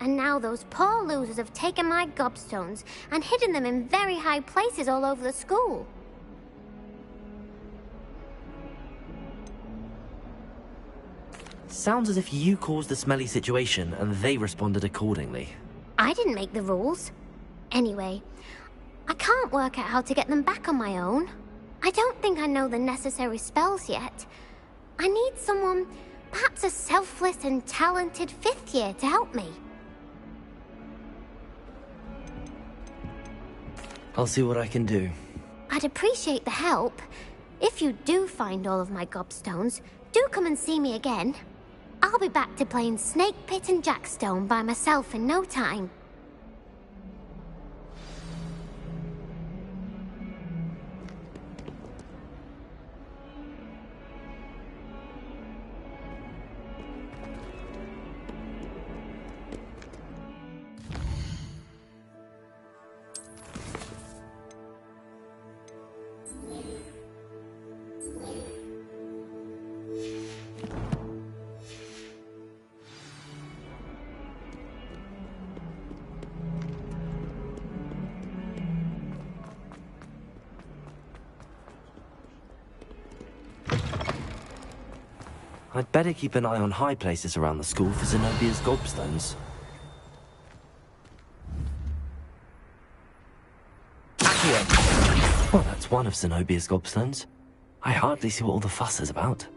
And now those poor losers have taken my gobstones and hidden them in very high places all over the school. Sounds as if you caused the smelly situation and they responded accordingly. I didn't make the rules. Anyway, I can't work out how to get them back on my own. I don't think I know the necessary spells yet. I need someone, perhaps a selfless and talented 5th year to help me. I'll see what I can do. I'd appreciate the help. If you do find all of my gobstones, do come and see me again. I'll be back to playing Snake Pit and Jackstone by myself in no time. I'd better keep an eye on high places around the school for Zenobia's gobstones. Accio! Well, that's one of Zenobia's gobstones. I hardly see what all the fuss is about.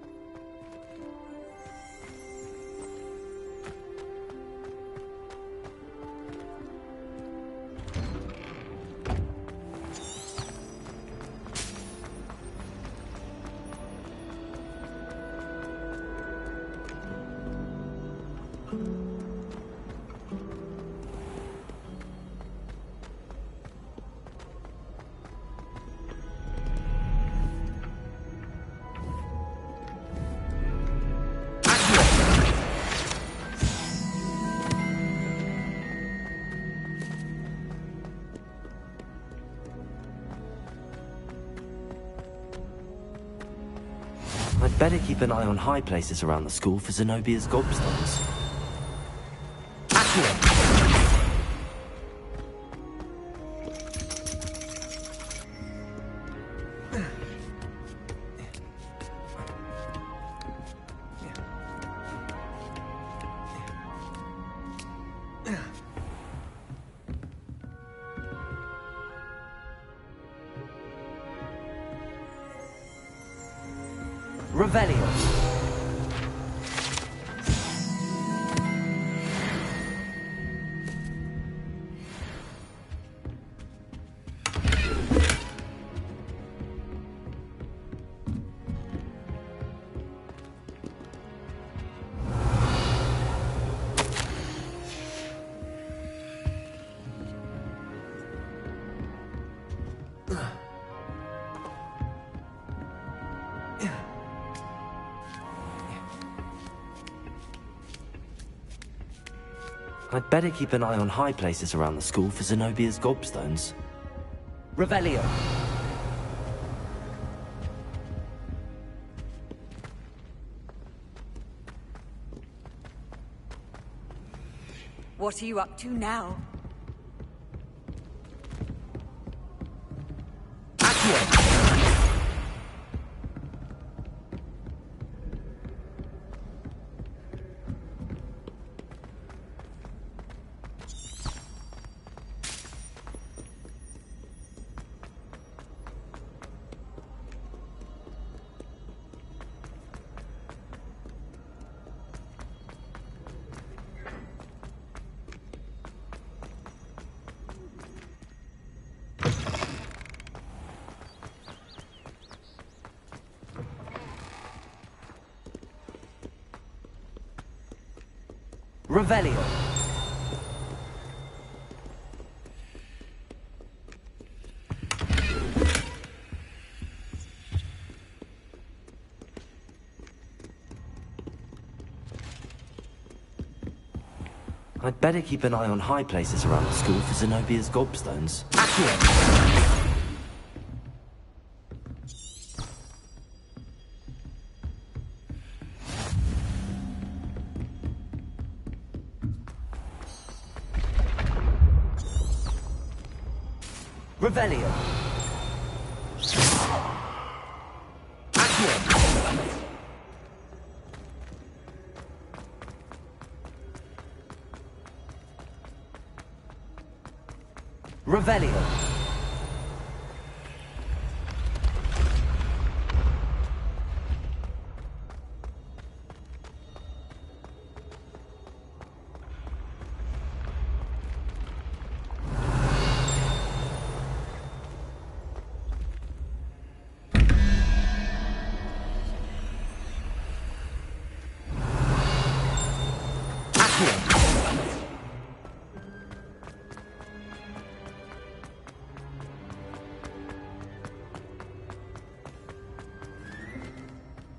I'd better keep an eye on high places around the school for Zenobia's gobstones. Accio! Revelio. I'd better keep an eye on high places around the school for Zenobia's gobstones. Revelio. What are you up to now? Revelio. I'd better keep an eye on high places around the school for Zenobia's gobstones. Accio! Revelio. Accio. Revelio.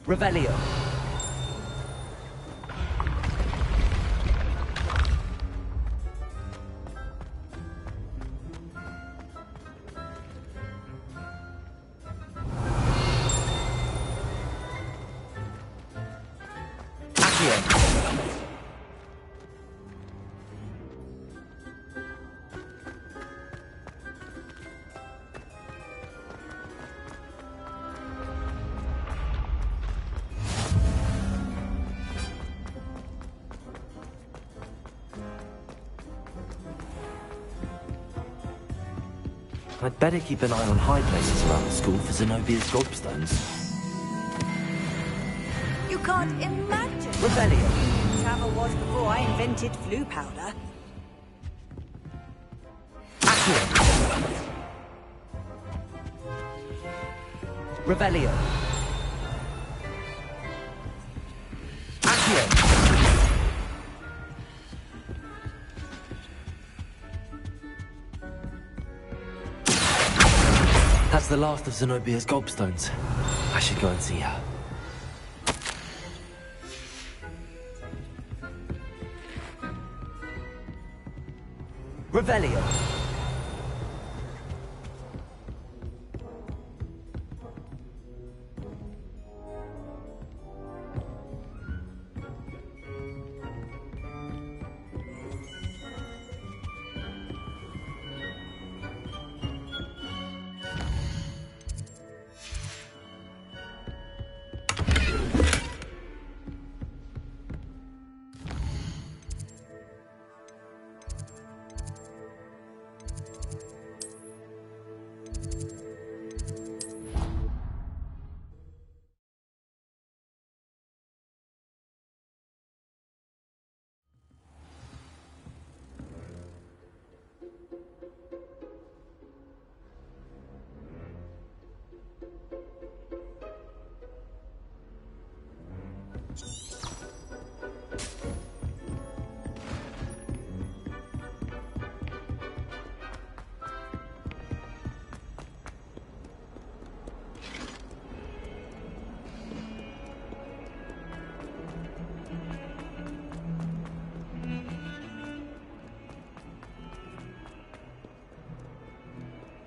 Revelio. I'd better keep an eye on high places around the school for Zenobia's gobstones. You can't imagine Revelio. travel was before I invented flu powder. Revelio. That's the last of Zenobia's gobstones. I should go and see her. Revelio.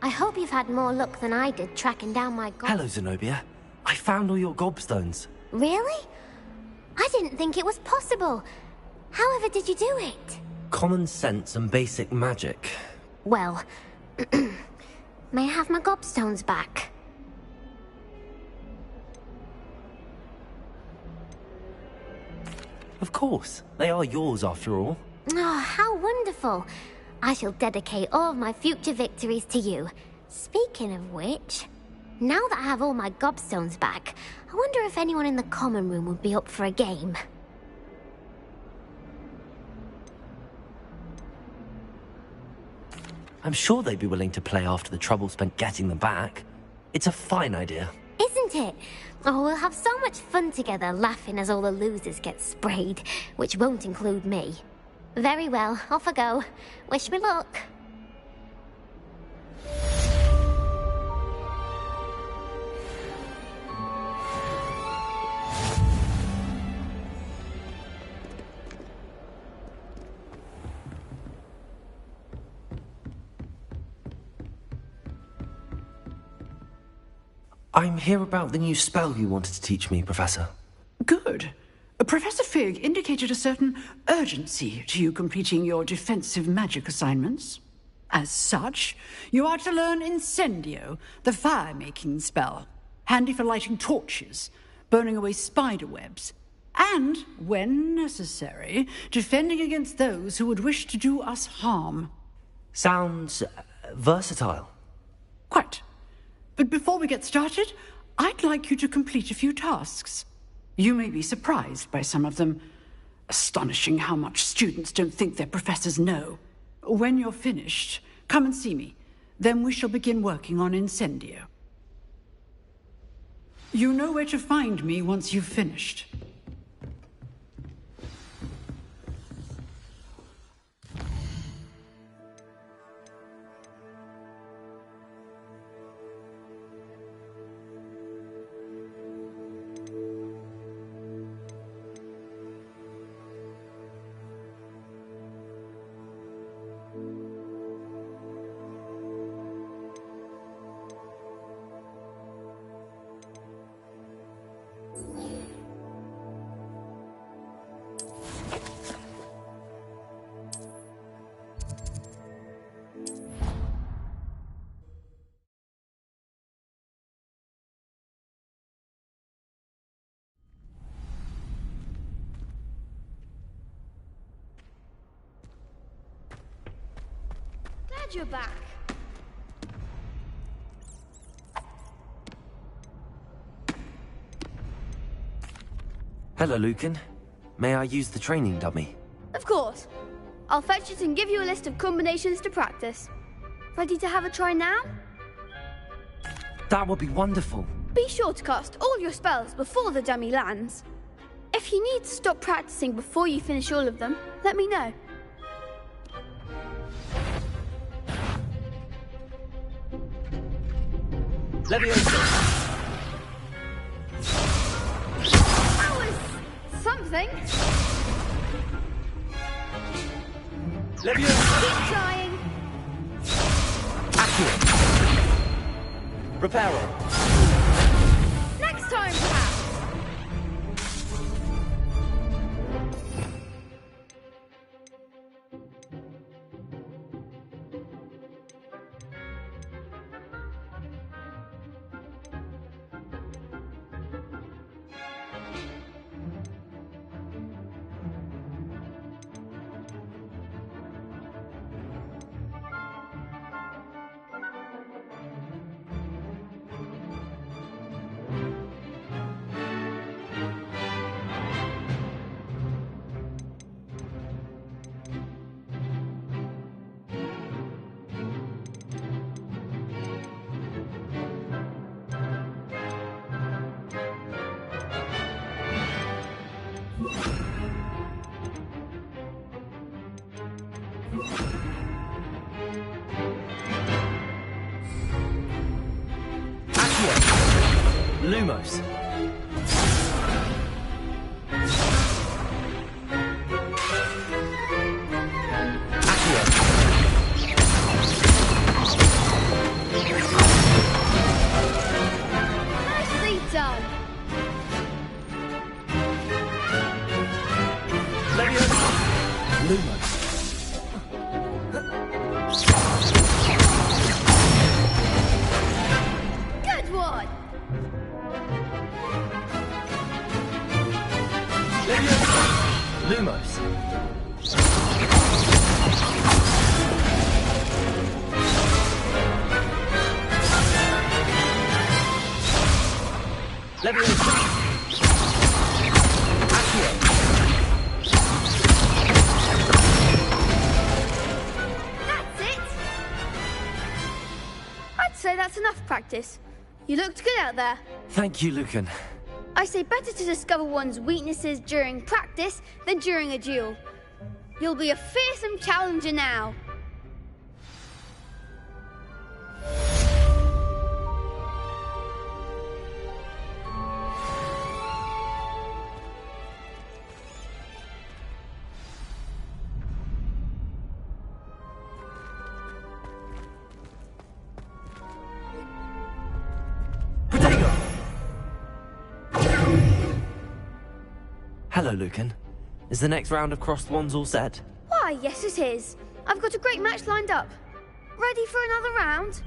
I hope you've had more luck than I did tracking down my Hello, Zenobia. I found all your gobstones. Really? I didn't think it was possible. However did you do it? Common sense and basic magic. Well, may I have my gobstones back? Of course. They are yours after all. Oh, how wonderful. I shall dedicate all of my future victories to you. Speaking of which, now that I have all my gobstones back, I wonder if anyone in the common room would be up for a game. I'm sure they'd be willing to play after the trouble spent getting them back. It's a fine idea. Isn't it? Oh, we'll have so much fun together laughing as all the losers get sprayed, which won't include me. Very well, off I go. Wish me luck. I'm here about the new spell you wanted to teach me, Professor. Good. Professor Fig indicated a certain urgency to you completing your defensive magic assignments. As such, you are to learn Incendio, the fire-making spell, handy for lighting torches, burning away spider webs, and, when necessary, defending against those who would wish to do us harm. Sounds versatile. Quite. But before we get started, I'd like you to complete a few tasks. You may be surprised by some of them. Astonishing how much students don't think their professors know. When you're finished, come and see me. Then we shall begin working on Incendio. You know where to find me once you've finished. Glad you're back. Hello, Lucan. May I use the training dummy? Of course. I'll fetch it and give you a list of combinations to practice. Ready to have a try now? That would be wonderful. Be sure to cast all your spells before the dummy lands. If you need to stop practicing before you finish all of them, let me know. Leviosa! That was something. Leviosa! Keep trying. Accurate! Reparo! Next time, perhaps. Lumos. Nicely done. Leviosa. Lumos. Good one. Lumos. Leviosa. Accio. That's it. I'd say that's enough practice. You looked good out there. Thank you, Lucan. I say better to discover one's weaknesses during practice than during a duel. You'll be a fearsome challenger now. Hello, Lucan. Is the next round of crossed wands all set? Why, yes it is. I've got a great match lined up. Ready for another round?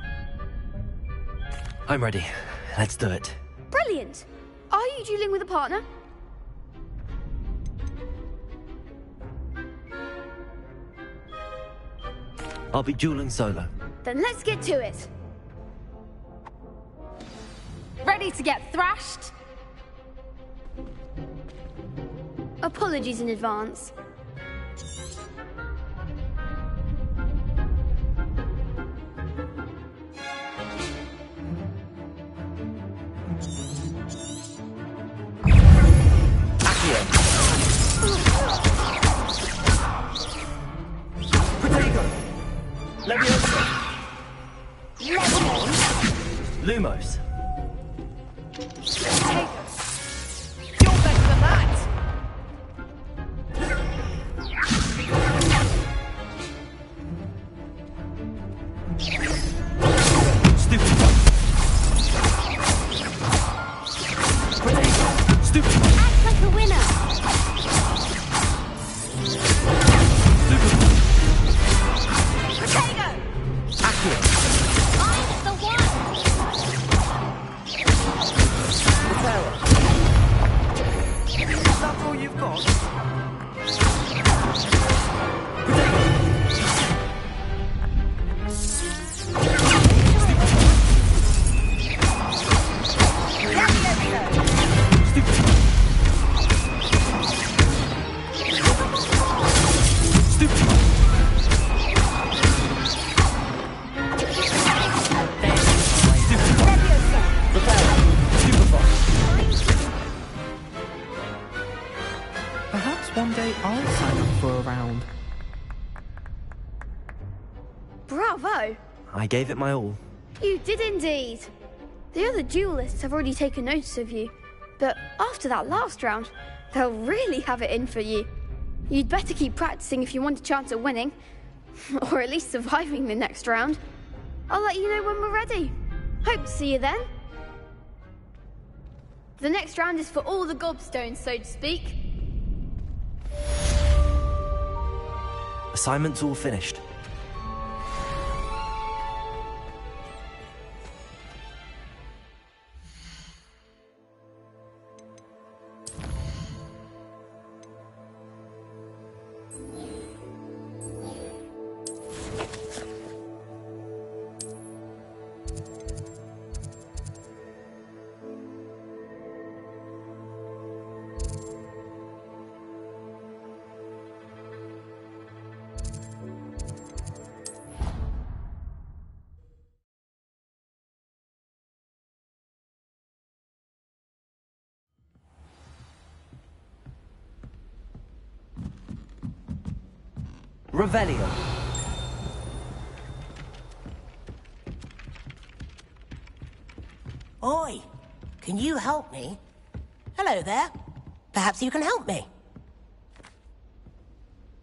I'm ready. Let's do it. Brilliant. Are you dueling with a partner? I'll be dueling solo. Then let's get to it. Ready to get thrashed? Apologies in advance. Leviosa. Lumos. You're better than that! Act like a winner. Potato! I'm the one. Is that all you've got? go around. Bravo! I gave it my all. You did indeed. The other duelists have already taken notice of you, but after that last round, they'll really have it in for you. You'd better keep practicing if you want a chance at winning, or at least surviving the next round. I'll let you know when we're ready. Hope to see you then. The next round is for all the gobstones, so to speak. Assignment's all finished. Revelio. Oi, can you help me? Hello there. Perhaps you can help me.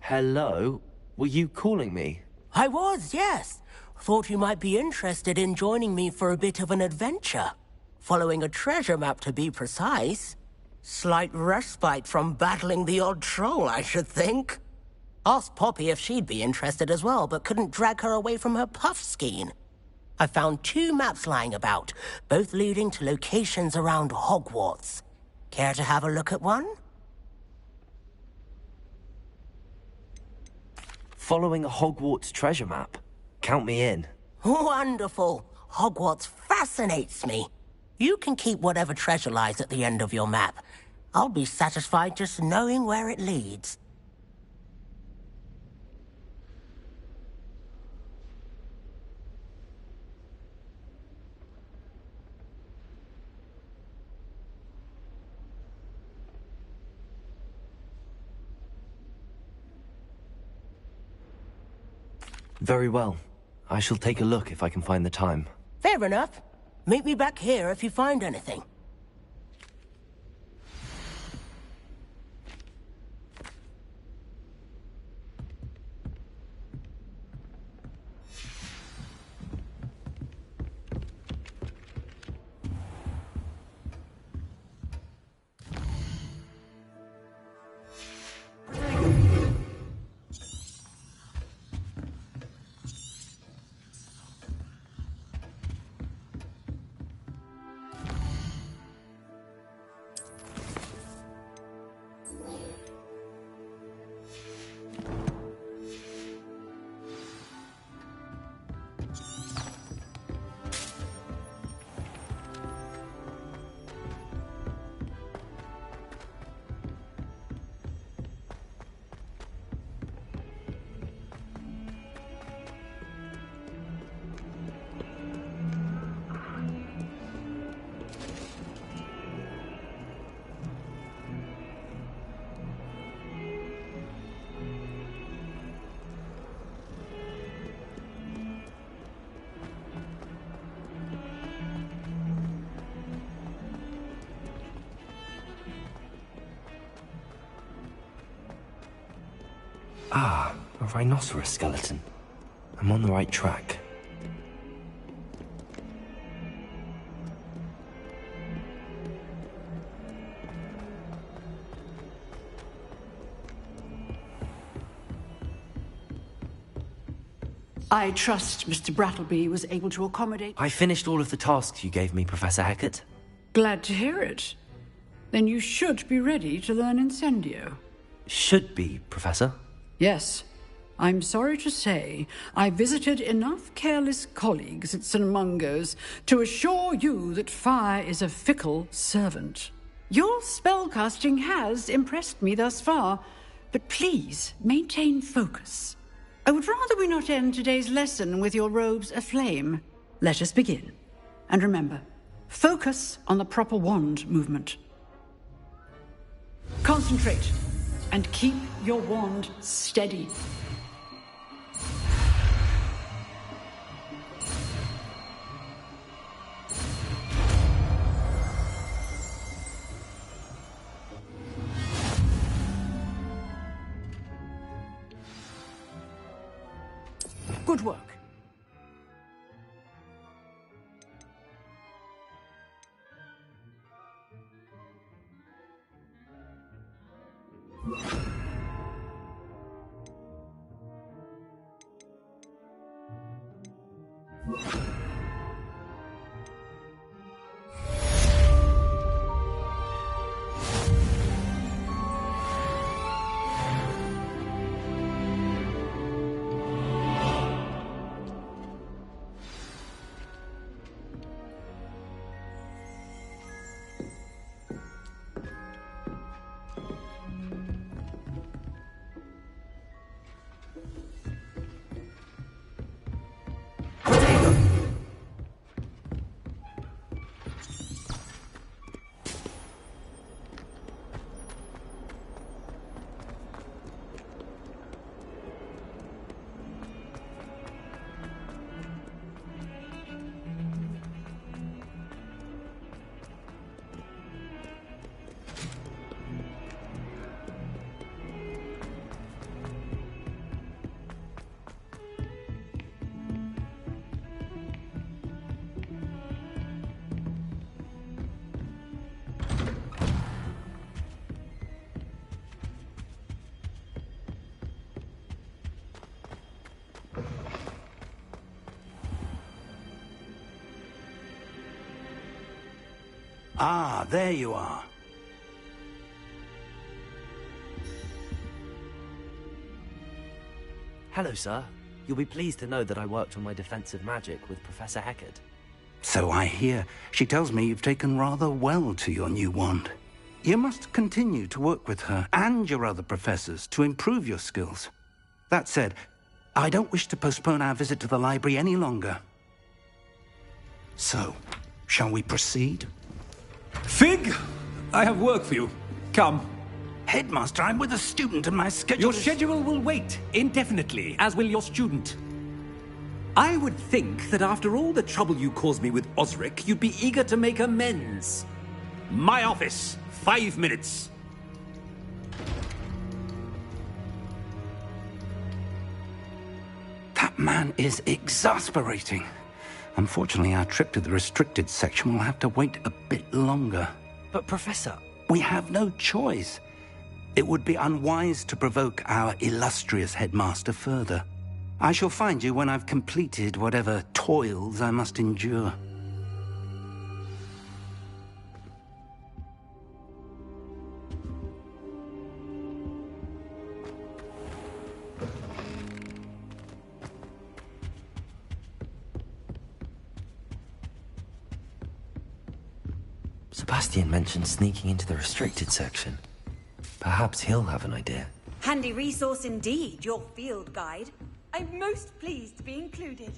Hello? Were you calling me? I was, yes. Thought you might be interested in joining me for a bit of an adventure. Following a treasure map, to be precise. Slight respite from battling the odd troll, I should think. Asked Poppy if she'd be interested as well, but couldn't drag her away from her puff-skein. I found 2 maps lying about, both leading to locations around Hogwarts. Care to have a look at one? Following a Hogwarts treasure map? Count me in. Wonderful. Hogwarts fascinates me. You can keep whatever treasure lies at the end of your map. I'll be satisfied just knowing where it leads. Very well. I shall take a look if I can find the time. Fair enough. Meet me back here if you find anything. Ah, a rhinoceros skeleton. I'm on the right track. I trust Mr. Brattleby was able to accommodate... I finished all of the tasks you gave me, Professor Hecat. Glad to hear it. Then you should be ready to learn Incendio. Should be, Professor. Yes. I'm sorry to say, I visited enough careless colleagues at St. Mungo's to assure you that fire is a fickle servant. Your spellcasting has impressed me thus far, but please maintain focus. I would rather we not end today's lesson with your robes aflame. Let us begin. And remember, focus on the proper wand movement. Concentrate and keep your wand steady. Good work. Ah, there you are. Hello, sir. You'll be pleased to know that I worked on my defensive magic with Professor Heckard. So I hear. She tells me you've taken rather well to your new wand. You must continue to work with her and your other professors to improve your skills. That said, I don't wish to postpone our visit to the library any longer. So, shall we proceed? Fig, I have work for you. Come. Headmaster, I'm with a student and my schedule Your schedule will wait indefinitely, as will your student. I would think that after all the trouble you caused me with Osric, you'd be eager to make amends. My office, 5 minutes. That man is exasperating. Unfortunately, our trip to the restricted section will have to wait a bit longer. But, Professor... We have no choice. It would be unwise to provoke our illustrious headmaster further. I shall find you when I've completed whatever toils I must endure. Sebastian mentioned sneaking into the restricted section. Perhaps he'll have an idea. Handy resource indeed, your field guide. I'm most pleased to be included.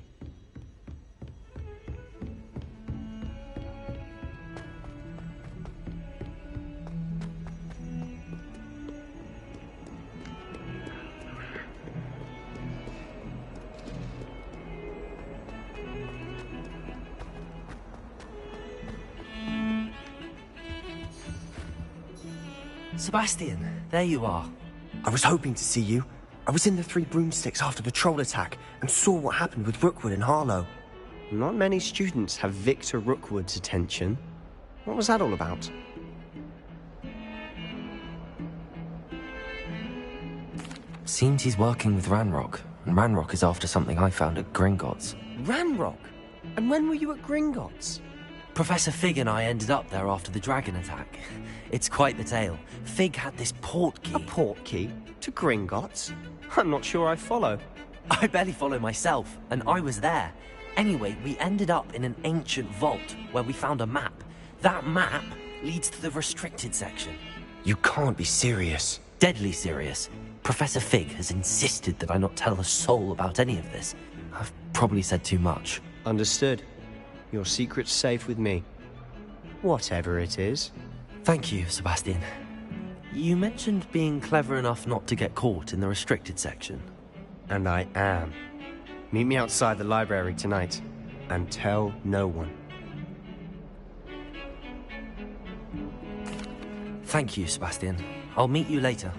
Sebastian, there you are. I was hoping to see you. I was in the Three Broomsticks after the troll attack and saw what happened with Rookwood and Harlow. Not many students have Victor Rookwood's attention. What was that all about? Seems he's working with Ranrock, and Ranrock is after something I found at Gringotts. Ranrock? And when were you at Gringotts? Professor Fig and I ended up there after the dragon attack. It's quite the tale. Fig had this port key. A port key? To Gringotts? I'm not sure I follow. I barely follow myself, and I was there. Anyway, we ended up in an ancient vault where we found a map. That map leads to the restricted section. You can't be serious. Deadly serious. Professor Fig has insisted that I not tell a soul about any of this. I've probably said too much. Understood. Your secret's safe with me. Whatever it is. Thank you, Sebastian. You mentioned being clever enough not to get caught in the restricted section. And I am. Meet me outside the library tonight, and tell no one. Thank you, Sebastian. I'll meet you later.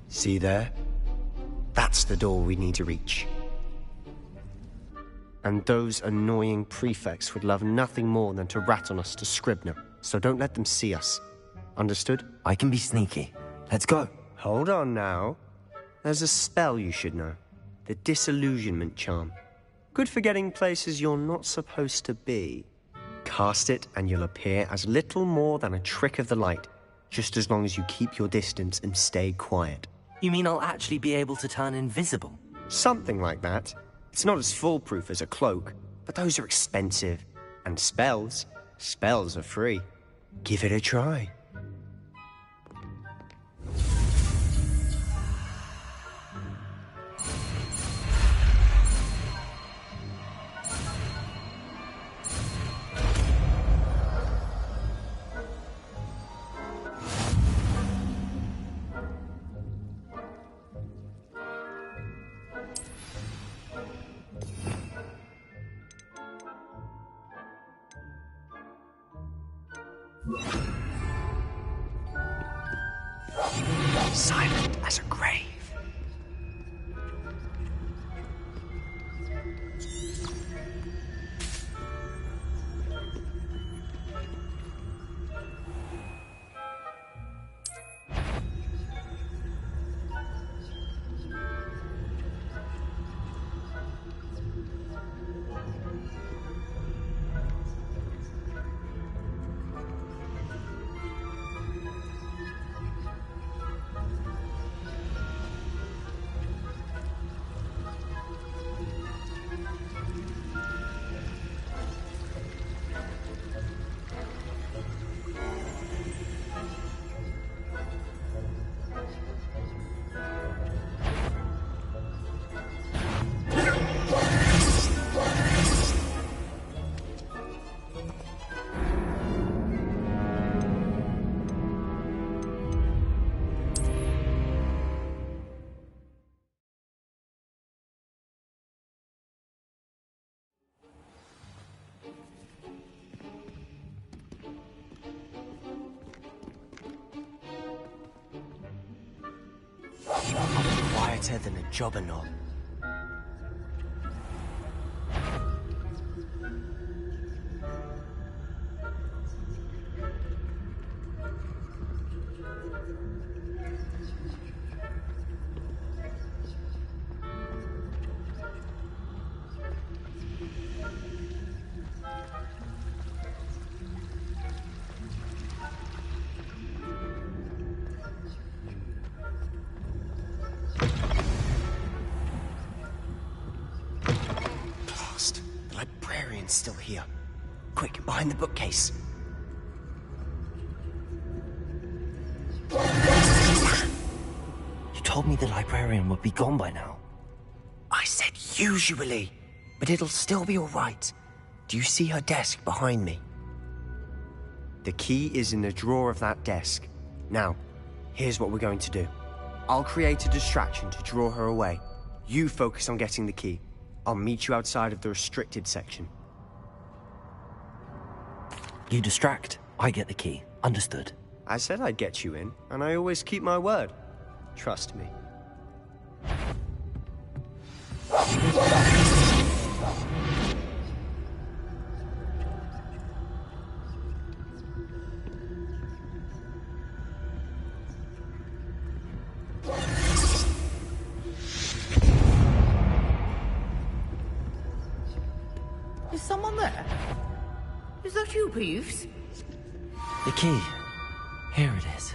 See there? That's the door we need to reach. And those annoying prefects would love nothing more than to rat on us to Scribner, so don't let them see us. Understood? I can be sneaky. Let's go. Hold on now. There's a spell you should know. The Disillusionment Charm. Good for getting places you're not supposed to be. Cast it and you'll appear as little more than a trick of the light, just as long as you keep your distance and stay quiet. You mean I'll actually be able to turn invisible? Something like that. It's not as foolproof as a cloak, but those are expensive. And spells are free. Give it a try. Silent as a grave. Quieter than a jobber knob. Still here. Quick, behind the bookcase. You told me the librarian would be gone by now. I said usually, but it'll still be all right. Do you see her desk behind me? The key is in the drawer of that desk. Now, here's what we're going to do. I'll create a distraction to draw her away. You focus on getting the key. I'll meet you outside of the restricted section. You distract, I get the key. Understood. I said I'd get you in, and I always keep my word. Trust me. Is someone there? Is that you, Peeves? The key. Here it is.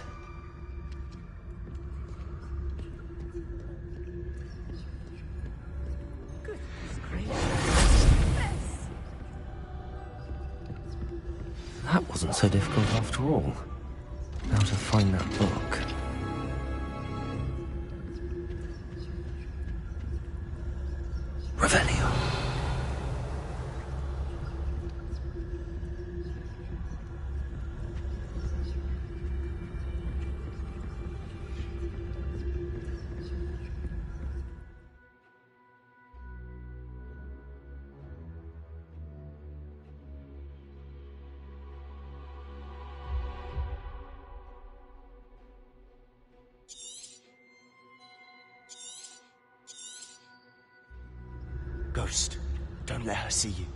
Goodness gracious. difficult after all. Now to find that book. Revelio. Ghost, don't let her see you.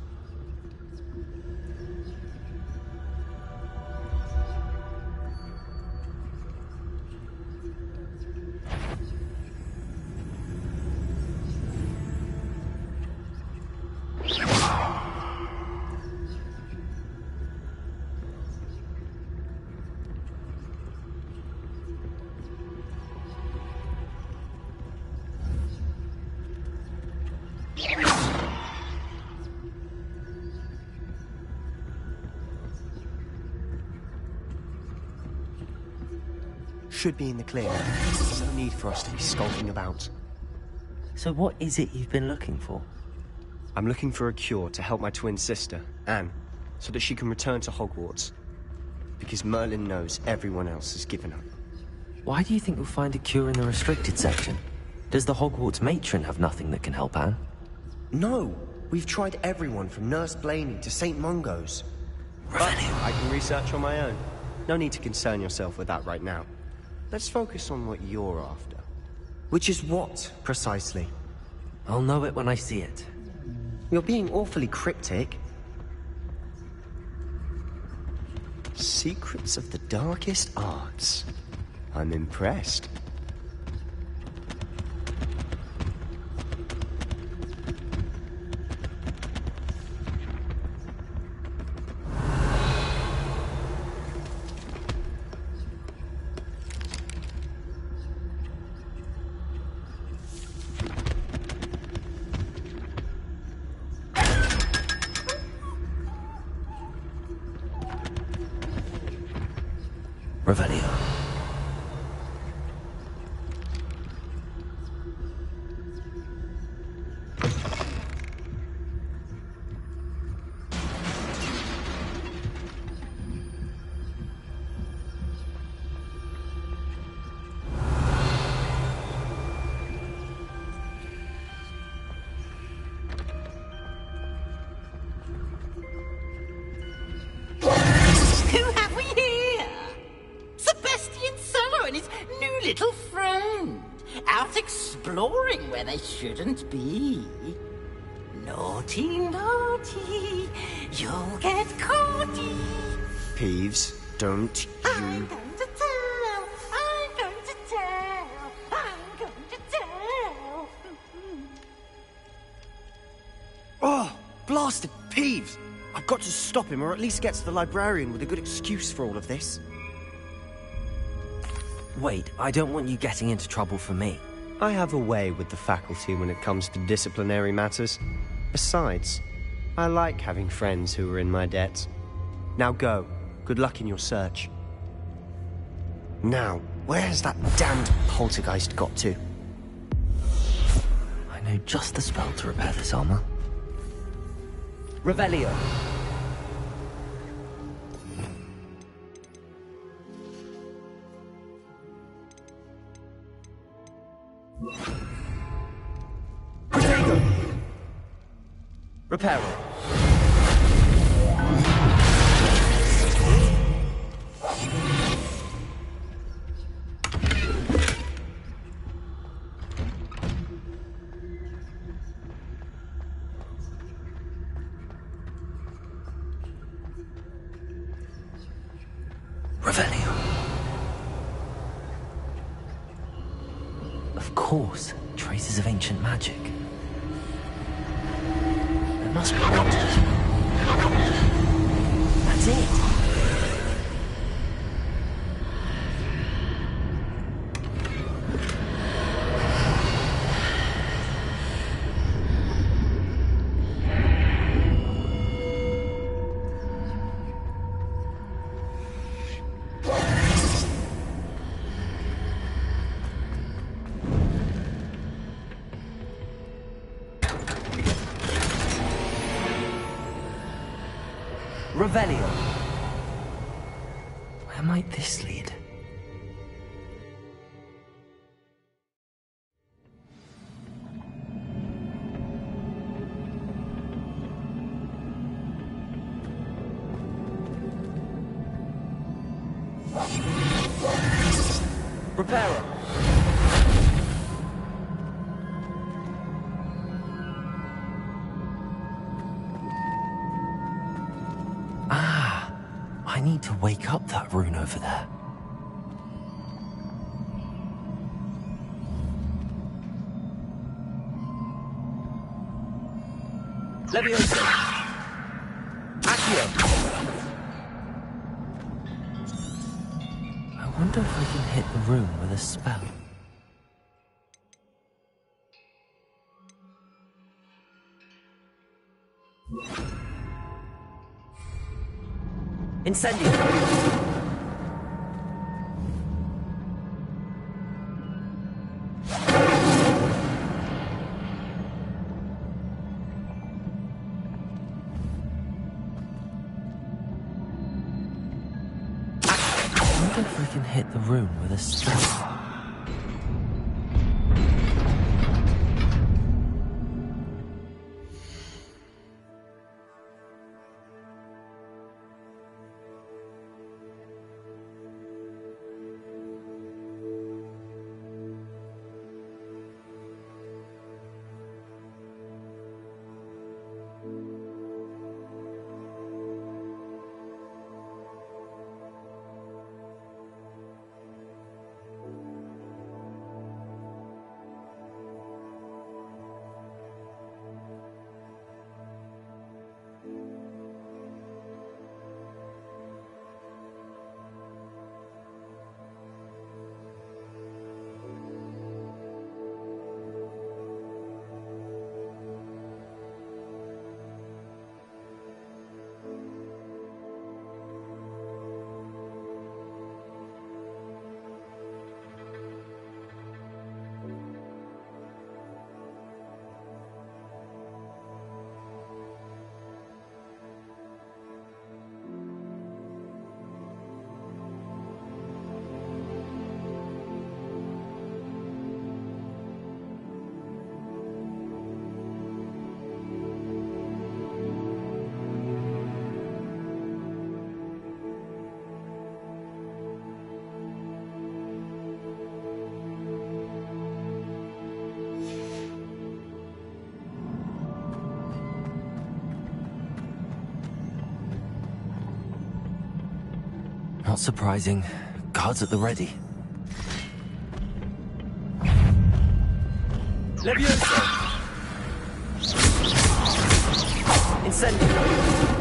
Should be in the clear. There's no need for us to be skulking about. So what is it you've been looking for? I'm looking for a cure to help my twin sister, Anne, so that she can return to Hogwarts. Because Merlin knows everyone else has given up. Why do you think you'll find a cure in the restricted section? Does the Hogwarts matron have nothing that can help Anne? No! We've tried everyone from Nurse Blaney to St. Mungo's. But I can research on my own. No need to concern yourself with that right now. Let's focus on what you're after. Which is what, precisely? I'll know it when I see it. You're being awfully cryptic. Secrets of the darkest arts. I'm impressed. Revelio. Who have we here? Sebastian Cello and his new little friend. Out exploring where they shouldn't be. Naughty, naughty. You'll get caughty. Peeves, don't you... I'm going to tell. I'm going to tell. I'm going to tell. Oh, blasted Peeves! I've got to stop him, or at least get to the librarian with a good excuse for all of this. Wait, I don't want you getting into trouble for me. I have a way with the faculty when it comes to disciplinary matters. Besides, I like having friends who are in my debt. Now go. Good luck in your search. Now, where has that damned poltergeist got to? I know just the spell to repair this armor. Revelio. Protego. Reparo. Revelio. Of course, traces of ancient magic. There must be more to this. That's it. Revelio. Where might this lead? Reparo. I need to wake up that rune over there. Leviosa. Accio. I wonder if I can hit the rune with a spell. Incendio. I wonder if I can hit the room with a spell. Not surprising. Guards at the ready. Leviosa! Incendio!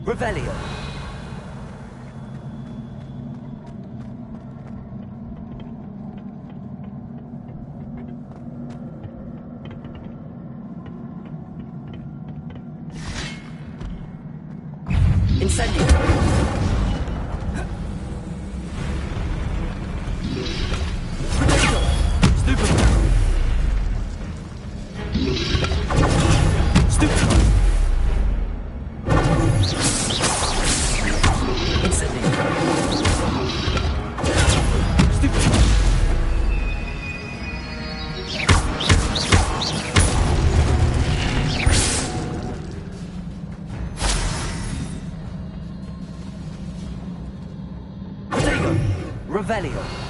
Revelio. Incendio. Revelio.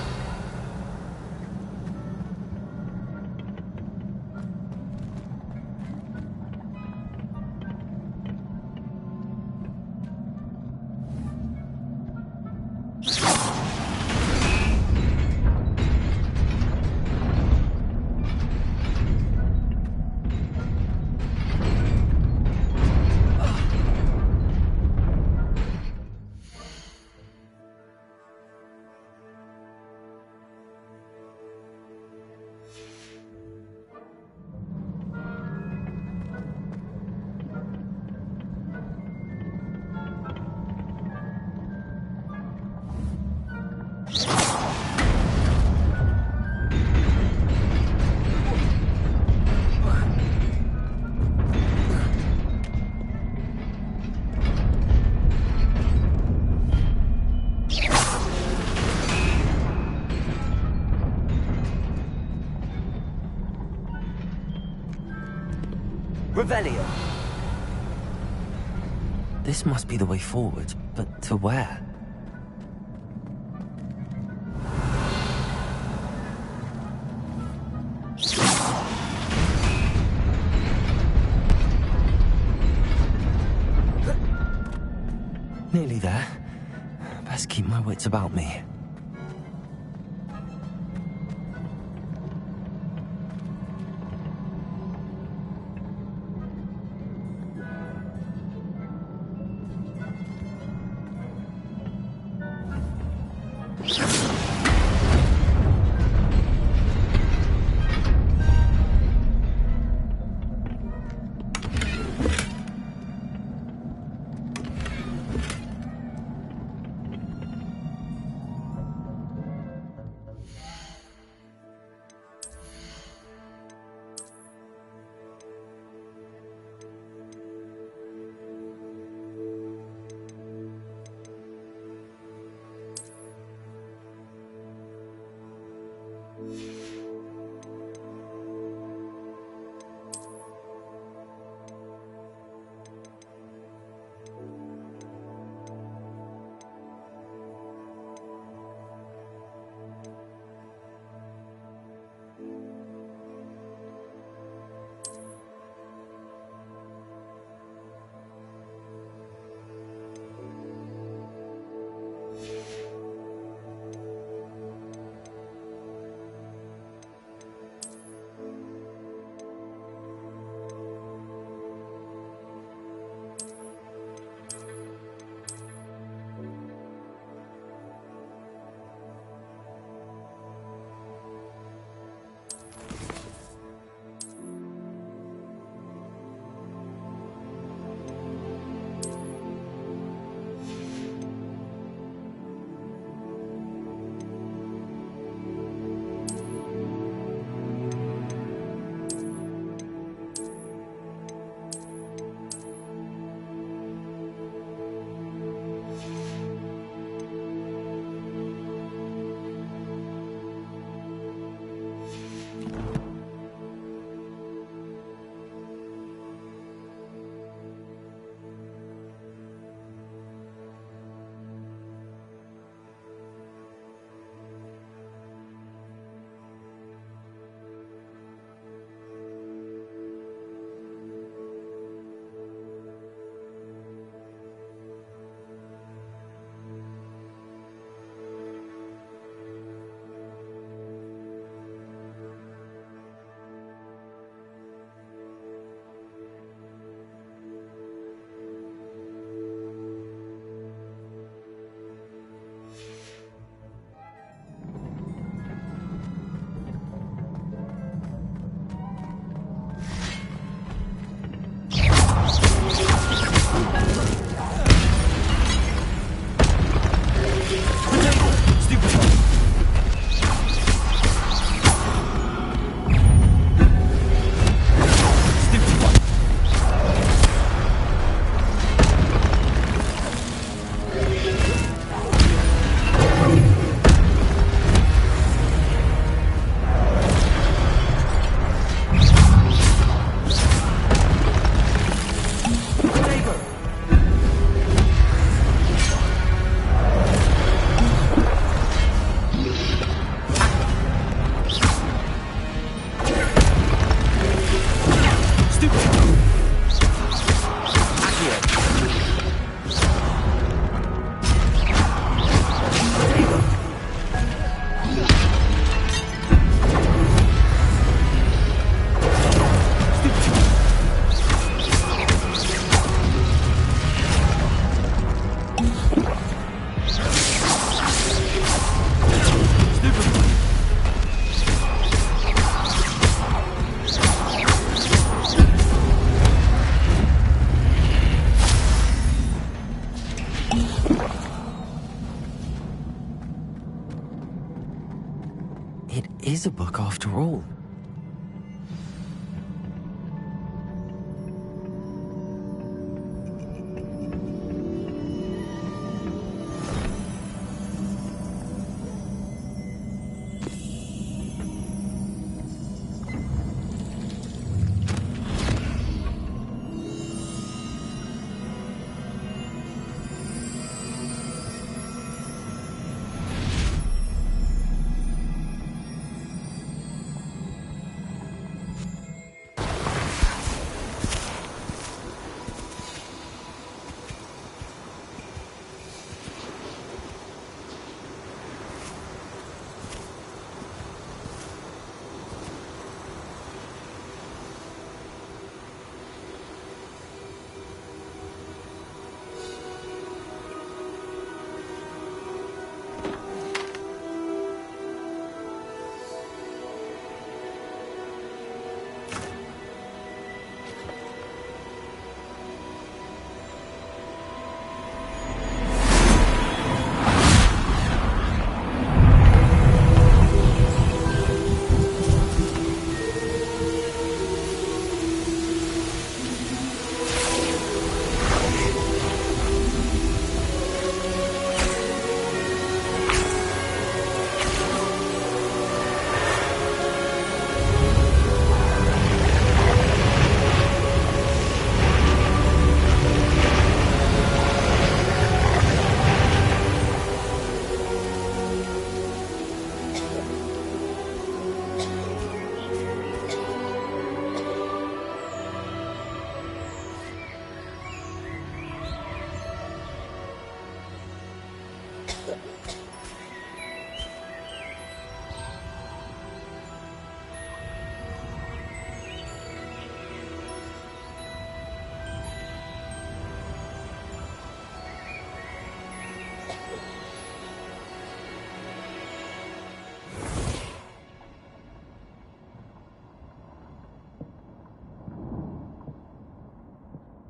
Revelio. This must be the way forward, but to where? Nearly there. Best keep my wits about me. It is a book after all.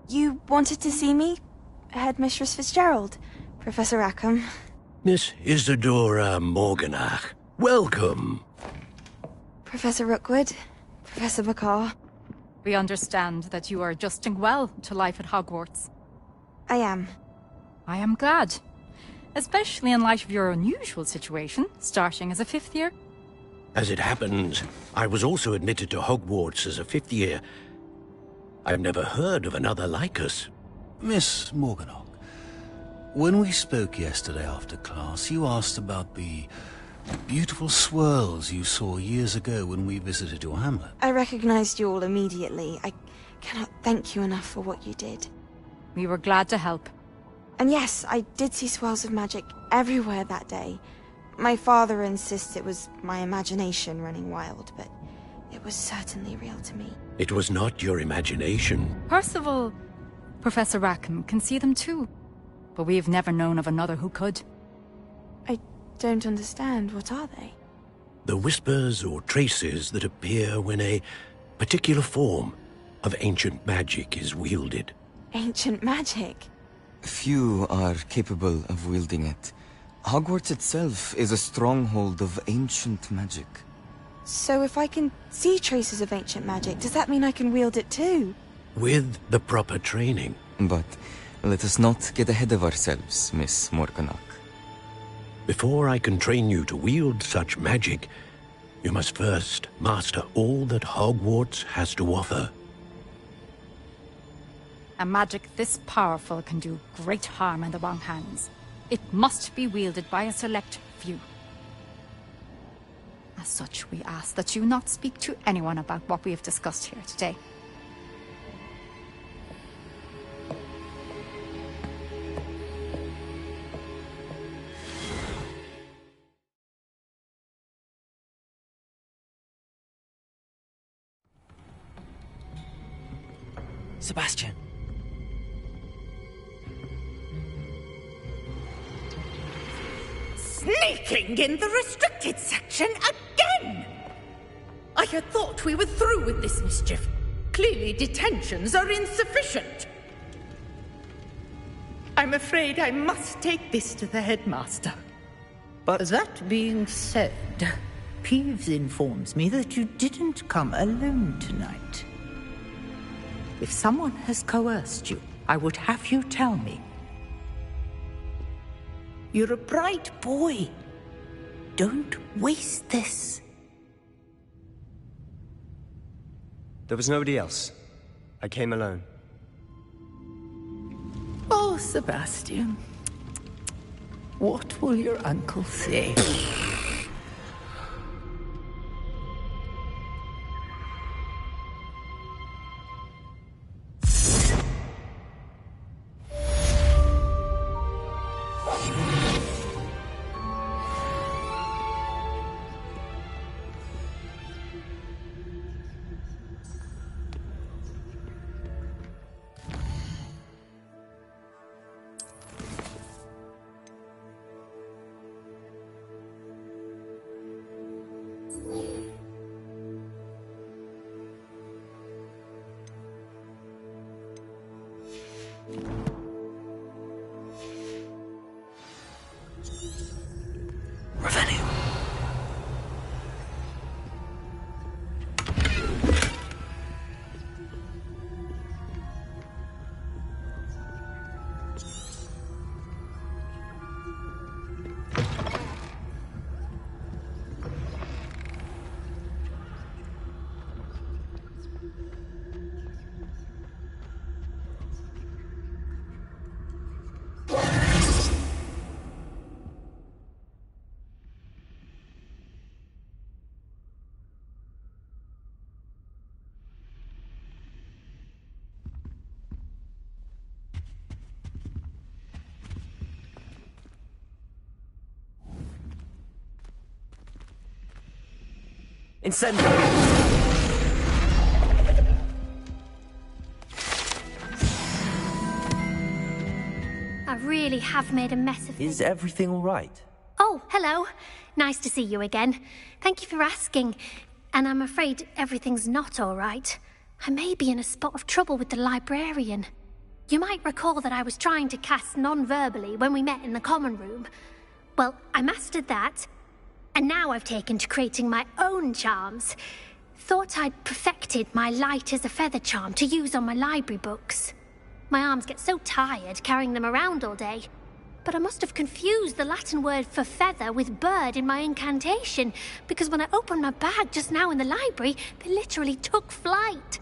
You wanted to see me? Headmistress Fitzgerald? Professor Rackham? Miss Isadora Morganach, welcome. Professor Rookwood? Professor McCaw? We understand that you are adjusting well to life at Hogwarts. I am. I am glad. Especially in light of your unusual situation, starting as a fifth year. As it happens, I was also admitted to Hogwarts as a fifth year. I've never heard of another like us. Miss Morganach, when we spoke yesterday after class, you asked about the beautiful swirls you saw years ago when we visited your hamlet. I recognized you all immediately. I cannot thank you enough for what you did. We were glad to help. And yes, I did see swirls of magic everywhere that day. My father insists it was my imagination running wild, but it was certainly real to me. It was not your imagination. Percival, Professor Rackham can see them too. But we've never known of another who could. I don't understand. What are they? The whispers or traces that appear when a particular form of ancient magic is wielded. Ancient magic? Few are capable of wielding it. Hogwarts itself is a stronghold of ancient magic. So if I can see traces of ancient magic, does that mean I can wield it too? With the proper training. But let us not get ahead of ourselves, Miss Morganach. Before I can train you to wield such magic, you must first master all that Hogwarts has to offer. A magic this powerful can do great harm in the wrong hands. It must be wielded by a select few. As such, we ask that you not speak to anyone about what we have discussed here today. Sebastian. Sneaking in the restricted section again! I had thought we were through with this mischief. Clearly detentions are insufficient. I'm afraid I must take this to the headmaster. But that being said, Peeves informs me that you didn't come alone tonight. If someone has coerced you, I would have you tell me. You're a bright boy. Don't waste this. There was nobody else. I came alone. Oh, Sebastian. What will your uncle say? Incendio! I really have made a mess of things. Is everything all right? Oh, hello. Nice to see you again. Thank you for asking. And I'm afraid everything's not all right. I may be in a spot of trouble with the librarian. You might recall that I was trying to cast non-verbally when we met in the common room. Well, I mastered that. And now I've taken to creating my own charms. Thought I'd perfected my light as a feather charm to use on my library books. My arms get so tired carrying them around all day. But I must have confused the Latin word for feather with bird in my incantation, because when I opened my bag just now in the library, they literally took flight.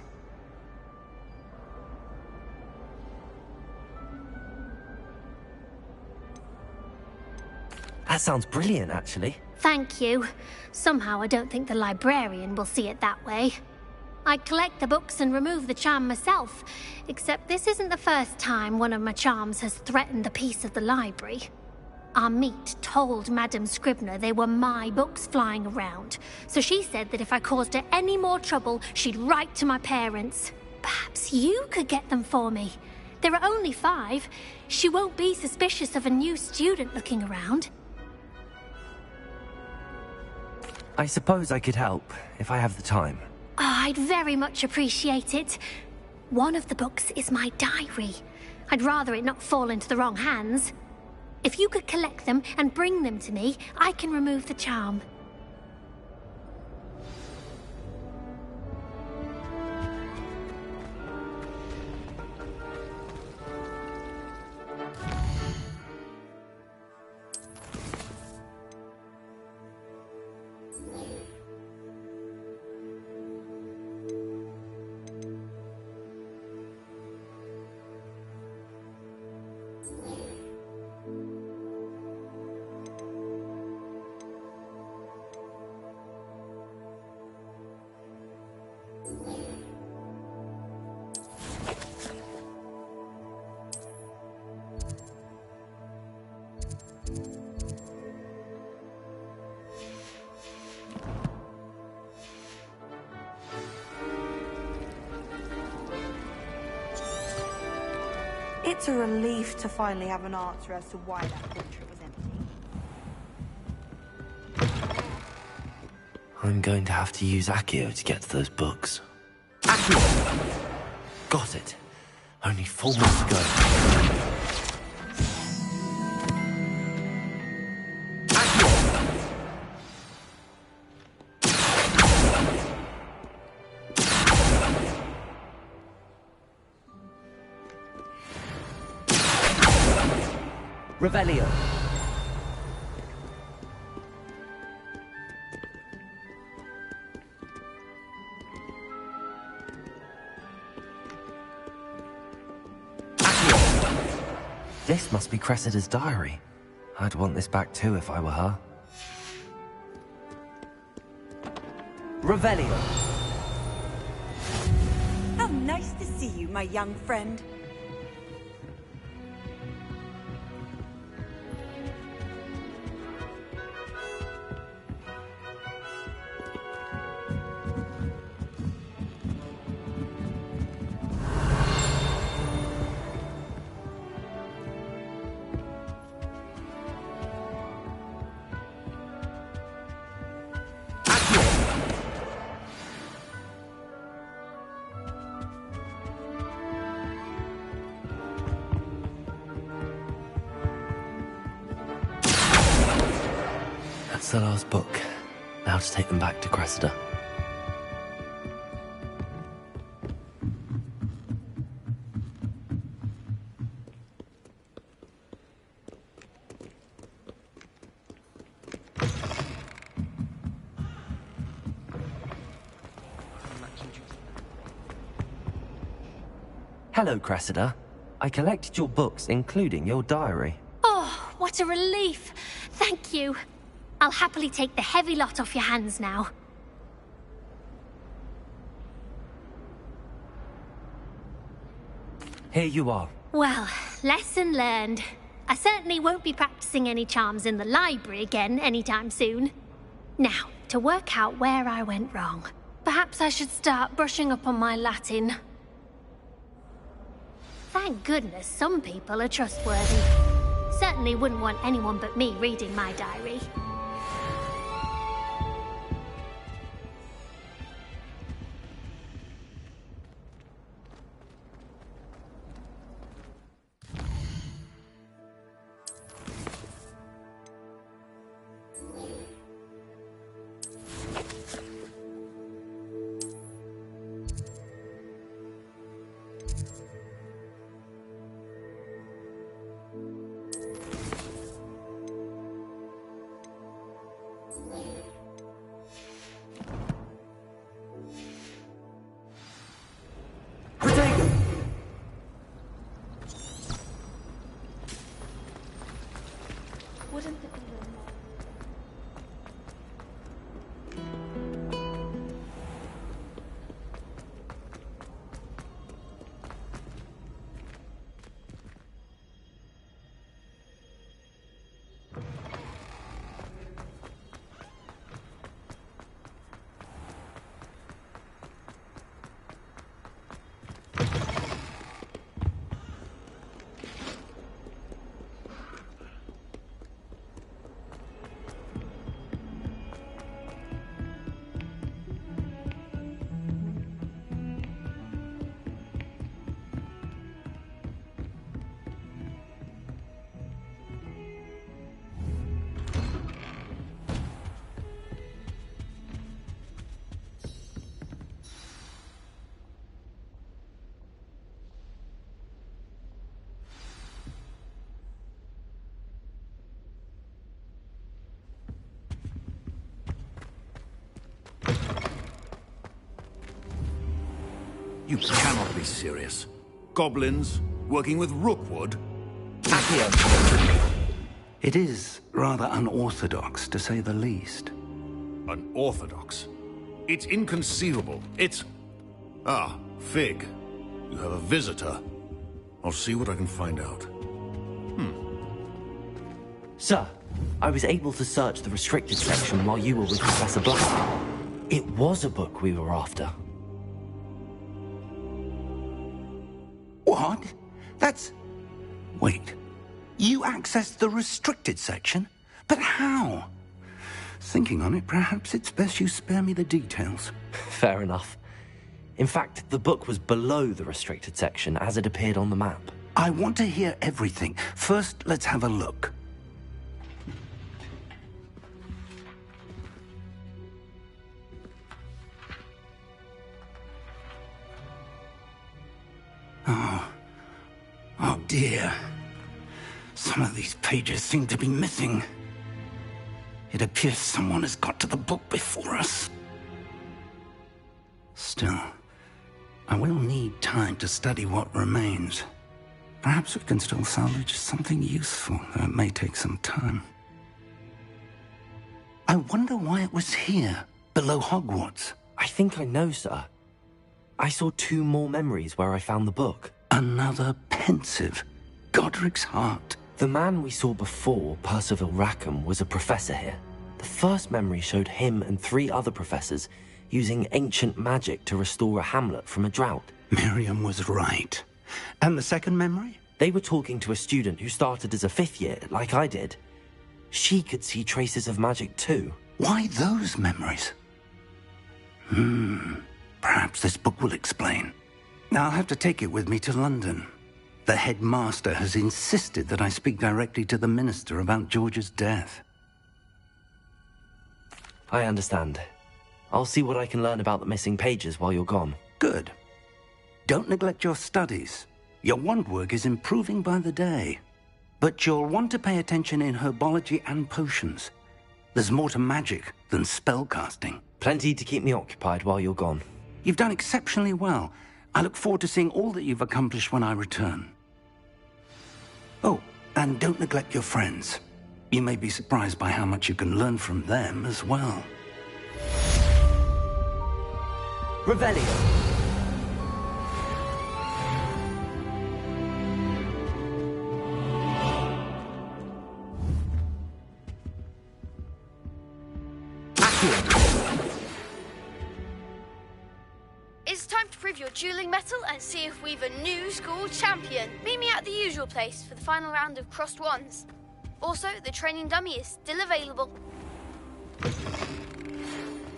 That sounds brilliant, actually. Thank you. Somehow I don't think the librarian will see it that way. I'd collect the books and remove the charm myself, except this isn't the first time one of my charms has threatened the peace of the library. Our meet told Madame Scribner they were my books flying around, so she said that if I caused her any more trouble, she'd write to my parents. Perhaps you could get them for me. There are only 5. She won't be suspicious of a new student looking around. I suppose I could help, if I have the time. Oh, I'd very much appreciate it. One of the books is my diary. I'd rather it not fall into the wrong hands. If you could collect them and bring them to me, I can remove the charm. It's a relief to finally have an answer as to why that portrait was empty. I'm going to have to use Accio to get to those books. Accio! Got it. Only 4 more to go. Revelio. This must be Cressida's diary. I'd want this back too if I were her. Revelio. How nice to see you, my young friend. That's the last book. Now to take them back to Cressida. Hello, Cressida. I collected your books, including your diary. Oh, what a relief. Thank you. I'll happily take the heavy lot off your hands now. Here you are. Well, lesson learned. I certainly won't be practicing any charms in the library again anytime soon. Now, to work out where I went wrong. Perhaps I should start brushing up on my Latin. Thank goodness some people are trustworthy. Certainly wouldn't want anyone but me reading my diary. You cannot be serious. Goblins working with Rookwood? It is rather unorthodox, to say the least. Unorthodox? It's inconceivable. It's... Ah, Fig. You have a visitor. I'll see what I can find out. Sir, I was able to search the restricted section while you were with Professor Black. It was a book we were after. What? That's... Wait. You accessed the restricted section? But how? Thinking on it, perhaps it's best you spare me the details. Fair enough. In fact, the book was below the restricted section as it appeared on the map. I want to hear everything. First, let's have a look. Oh dear. Some of these pages seem to be missing. It appears someone has got to the book before us. Still, I will need time to study what remains. Perhaps we can still salvage something useful, though it may take some time. I wonder why it was here, below Hogwarts. I think I know, sir. I saw 2 more memories where I found the book. Another pensive. Godric's heart. The man we saw before, Percival Rackham, was a professor here. The first memory showed him and 3 other professors using ancient magic to restore a hamlet from a drought. Miriam was right. And the second memory? They were talking to a student who started as a 5th year, like I did. She could see traces of magic too. Why those memories? Perhaps this book will explain. I'll have to take it with me to London. The headmaster has insisted that I speak directly to the minister about George's death. I understand. I'll see what I can learn about the missing pages while you're gone. Good. Don't neglect your studies. Your wand work is improving by the day. But you'll want to pay attention in herbology and potions. There's more to magic than spellcasting. Plenty to keep me occupied while you're gone. You've done exceptionally well. I look forward to seeing all that you've accomplished when I return. Oh, and don't neglect your friends. You may be surprised by how much you can learn from them as well. Revelio. It's time to prove your dueling mettle and see if we've a new school champion. Meet me at the usual place for the final round of crossed wands. Also, the training dummy is still available.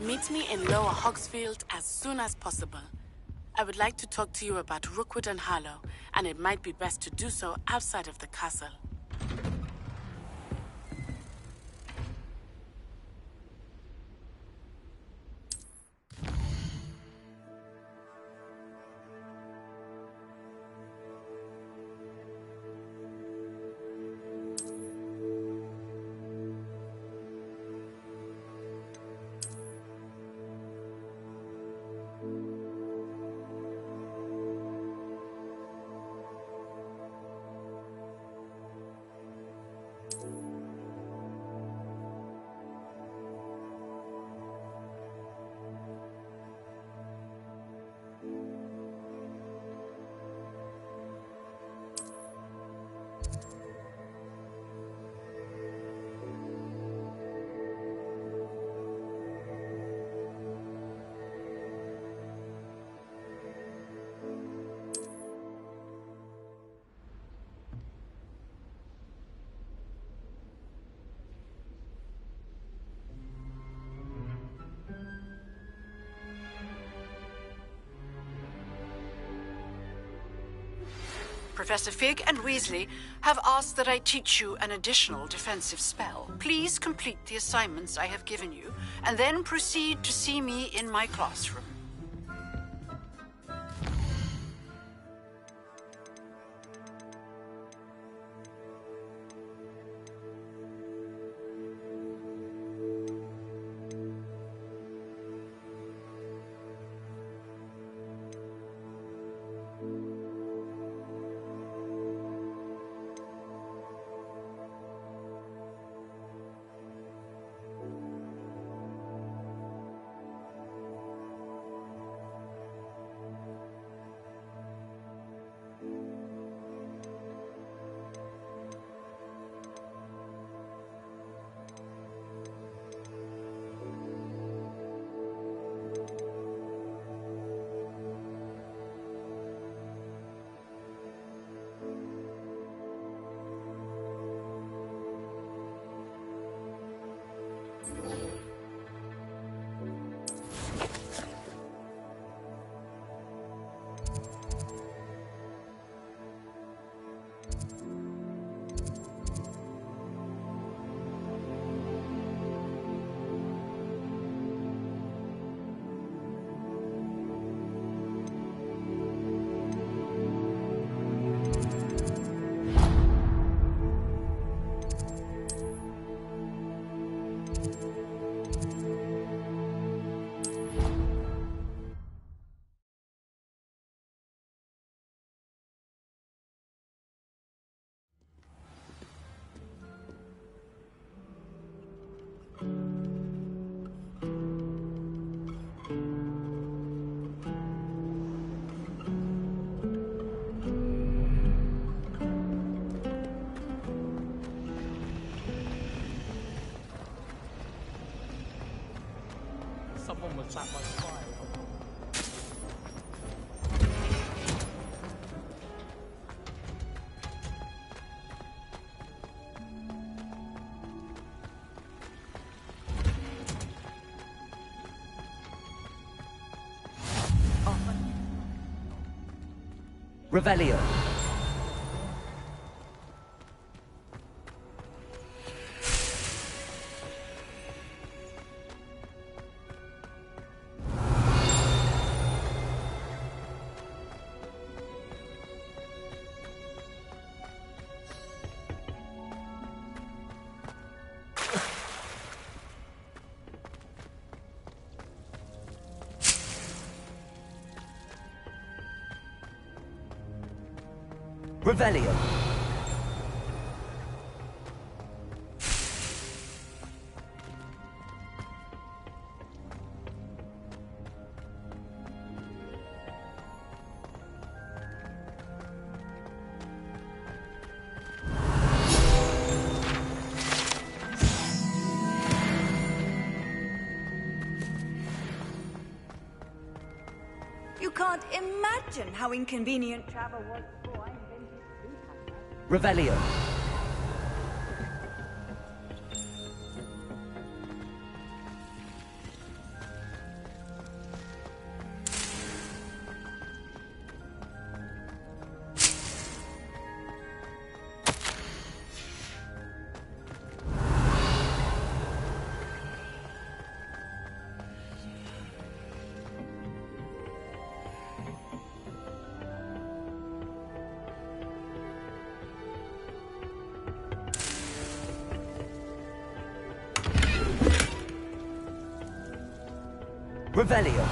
Meet me in Lower Hogsfield as soon as possible. I would like to talk to you about Rookwood and Harlow, and it might be best to do so outside of the castle. Professor Fig and Weasley have asked that I teach you an additional defensive spell. Please complete the assignments I have given you, and then proceed to see me in my classroom. Someone was sat by the fire. Revelio. Revelio. You can't imagine how inconvenient travel was before I invented Revelio. Revelio.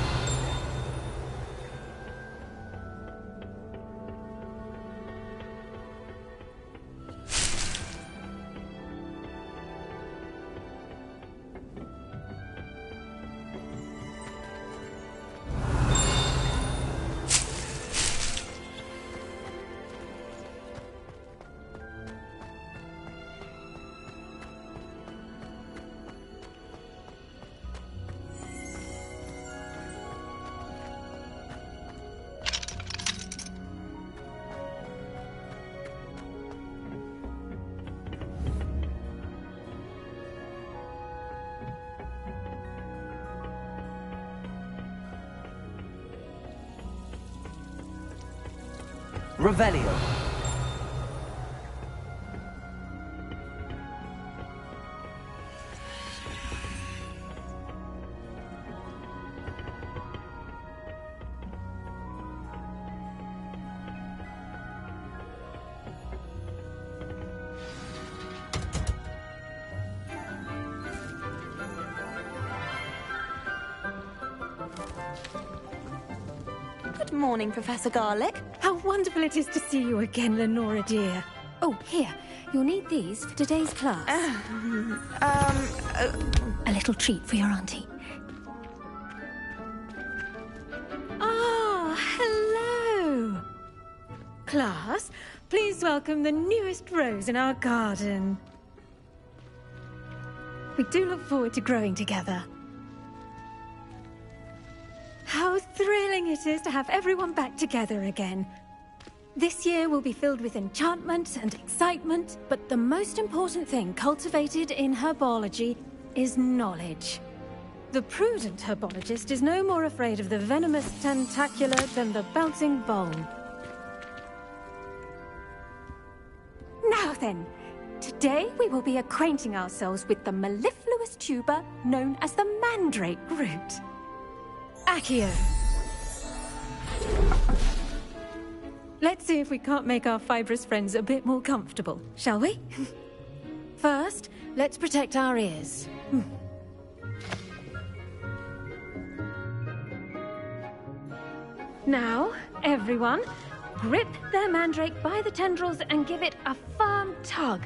Revelio. Good morning, Professor Garlick. How wonderful it is to see you again, Lenora dear. Oh, here. You'll need these for today's class. A little treat for your auntie. Ah, hello. Class, please welcome the newest rose in our garden. We do look forward to growing together. How thrilling it is to have everyone back together again. This year will be filled with enchantment and excitement, but the most important thing cultivated in herbology is knowledge. The prudent herbologist is no more afraid of the venomous tentacular than the bouncing bone. Now then, today we will be acquainting ourselves with the mellifluous tuber known as the mandrake root. Accio. Let's see if we can't make our fibrous friends a bit more comfortable, shall we? First, let's protect our ears. Now, everyone, grip their mandrake by the tendrils and give it a firm tug.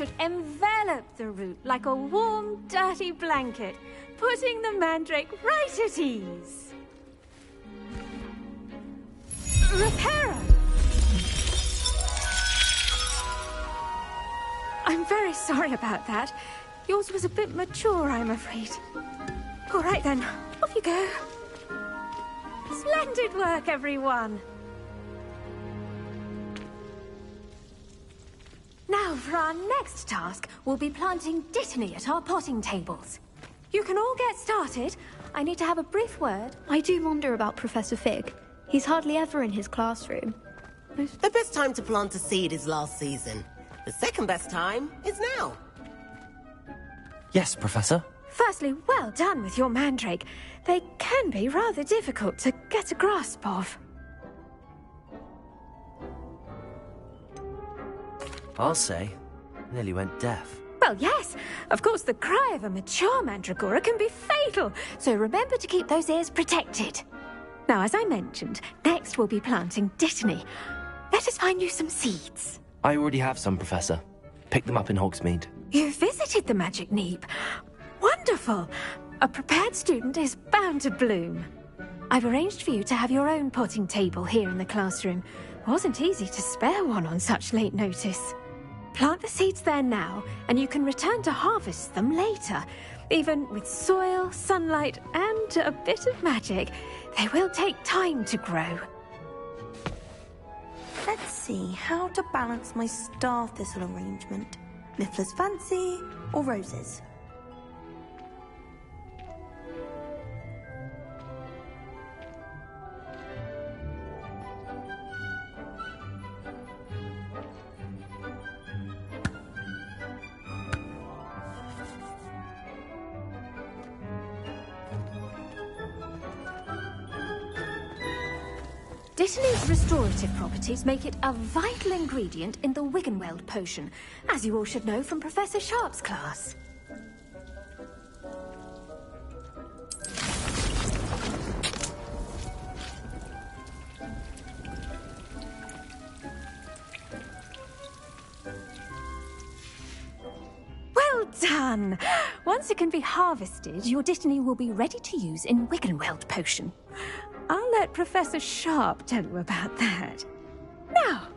should envelop the root like a warm, dirty blanket, putting the mandrake right at ease. Reparo! I'm very sorry about that. Yours was a bit mature, I'm afraid. All right then, off you go. Splendid work, everyone! Now, for our next task, we'll be planting Dittany at our potting tables. You can all get started. I need to have a brief word. I do wonder about Professor Fig. He's hardly ever in his classroom. The best time to plant a seed is last season. The second best time is now. Yes, Professor. Firstly, well done with your mandrake. They can be rather difficult to get a grasp of. I'll say, nearly went deaf. Well, yes. Of course, the cry of a mature mandragora can be fatal, so remember to keep those ears protected. Now, as I mentioned, next we'll be planting Dittany. Let us find you some seeds. I already have some, Professor. Picked them up in Hogsmeade. You visited the Magic Neep. Wonderful. A prepared student is bound to bloom. I've arranged for you to have your own potting table here in the classroom. Wasn't easy to spare one on such late notice. Plant the seeds there now, and you can return to harvest them later. Even with soil, sunlight, and a bit of magic, they will take time to grow. Let's see how to balance my star thistle arrangement. Niffler's fancy or roses? Dittany's restorative properties make it a vital ingredient in the Wiggenweld potion, as you all should know from Professor Sharp's class. Well done! Once it can be harvested, your Dittany will be ready to use in Wiggenweld potion. I'll let Professor Sharp tell you about that. Now,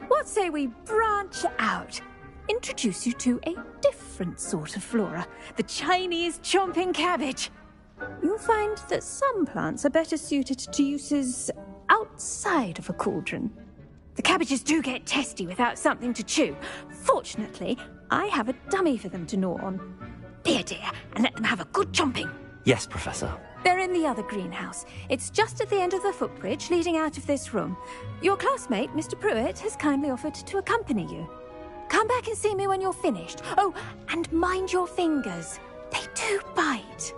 what say we branch out? Introduce you to a different sort of flora, the Chinese chomping cabbage. You'll find that some plants are better suited to uses outside of a cauldron. The cabbages do get testy without something to chew. Fortunately, I have a dummy for them to gnaw on. Dear, and let them have a good chomping. Yes, Professor. They're in the other greenhouse. It's just at the end of the footbridge leading out of this room. Your classmate, Mr. Pruitt, has kindly offered to accompany you. Come back and see me when you're finished. Oh, and mind your fingers. They do bite.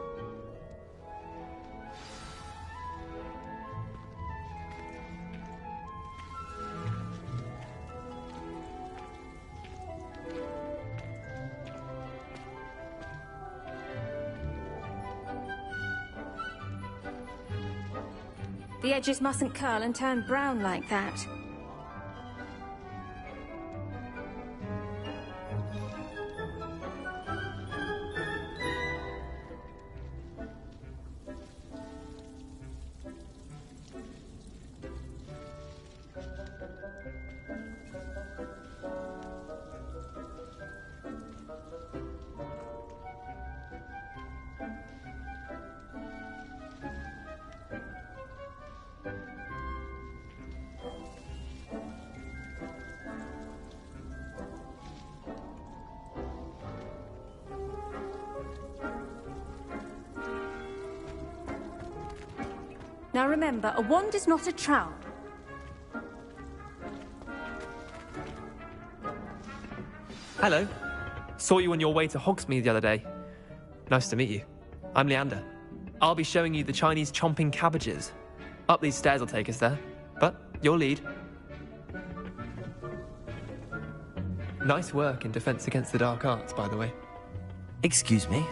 The edges mustn't curl and turn brown like that. Now remember, a wand is not a trowel. Hello. Saw you on your way to Hogsmeade the other day. Nice to meet you. I'm Leander. I'll be showing you the Chinese chomping cabbages. Up these stairs will take us there, but you'll lead. Nice work in Defense Against the Dark Arts, by the way. Excuse me?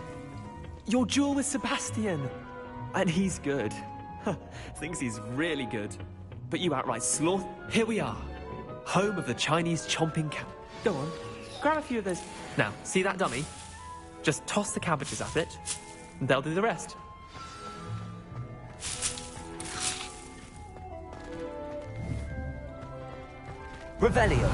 Your duel with Sebastian! And he's good. Thinks he's really good. But you outright sloth. Here we are. Home of the Chinese chomping cab. Go on, grab grab a few of those. Now, see that dummy? Just toss the cabbages at it, and they'll do the rest. Revelio.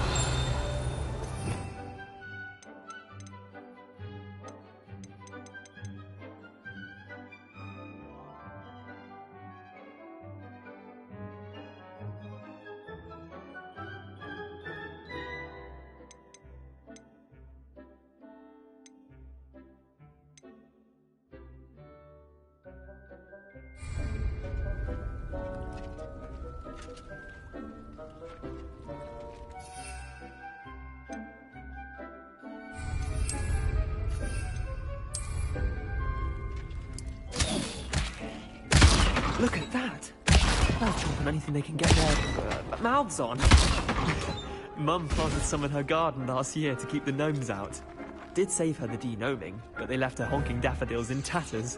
Look at that! They'll chomp on anything they can get their mouths on. Mum planted some in her garden last year to keep the gnomes out. Did save her the de-gnoming, but they left her honking daffodils in tatters.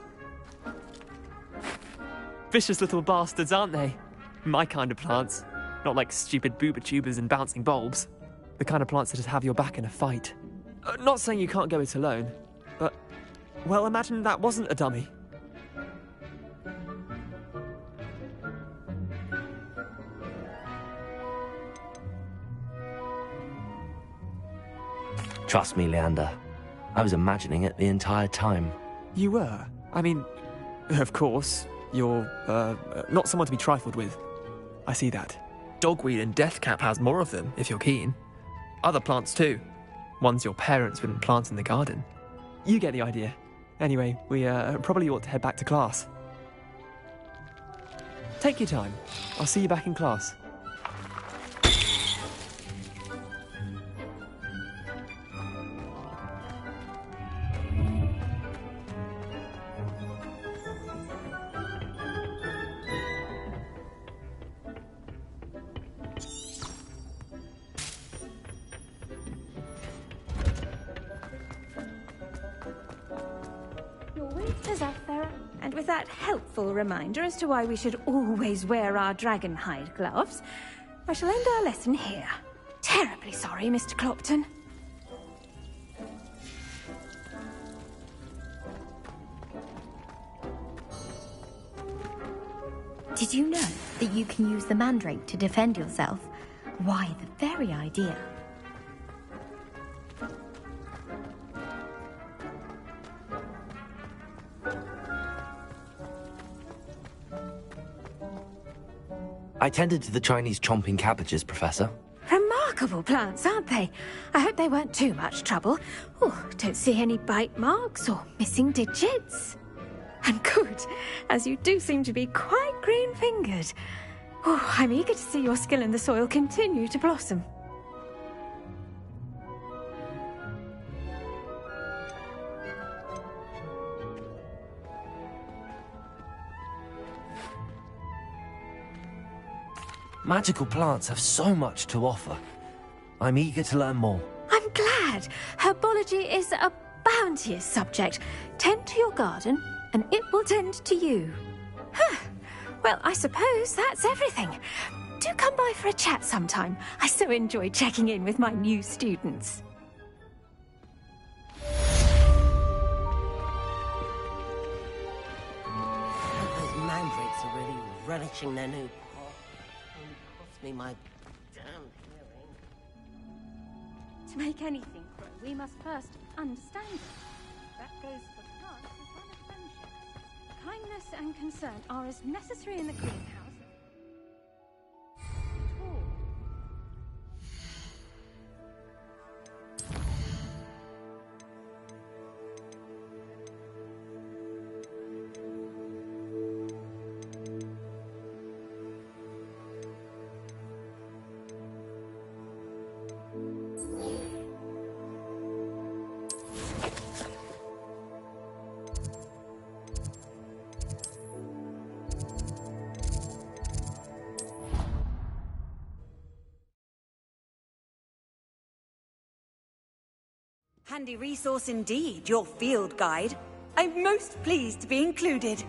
Vicious little bastards, aren't they? My kind of plants. Not like stupid booba tubers and bouncing bulbs. The kind of plants that just have your back in a fight. Not saying you can't go it alone, but... well, imagine that wasn't a dummy. Trust me, Leander. I was imagining it the entire time. You were? I mean, of course, you're, not someone to be trifled with. I see that. Dogweed and deathcap has more of them, if you're keen. Other plants too. Ones your parents wouldn't plant in the garden. You get the idea. Anyway, we, probably ought to head back to class. Take your time. I'll see you back in class. And with that helpful reminder as to why we should always wear our dragon hide gloves, I shall end our lesson here. Terribly sorry, Mr. Clopton. Did you know that you can use the mandrake to defend yourself? Why, the very idea. I tended to the Chinese chomping cabbages, Professor. Remarkable plants, aren't they? I hope they weren't too much trouble. Oh, don't see any bite marks or missing digits. And good, as you do seem to be quite green-fingered. Oh, I'm eager to see your skill in the soil continue to blossom. Magical plants have so much to offer. I'm eager to learn more. I'm glad. Herbology is a bounteous subject. Tend to your garden, and it will tend to you. Well, I suppose that's everything. Do come by for a chat sometime. I so enjoy checking in with my new students. Those mandrakes are really relishing their new pot. Cost me my damn hearing. To make anything grow, we must first understand it. That goes for plants as well as friendships. Kindness and concern are as necessary in the greenhouse. Handy resource indeed, your field guide. I'm most pleased to be included.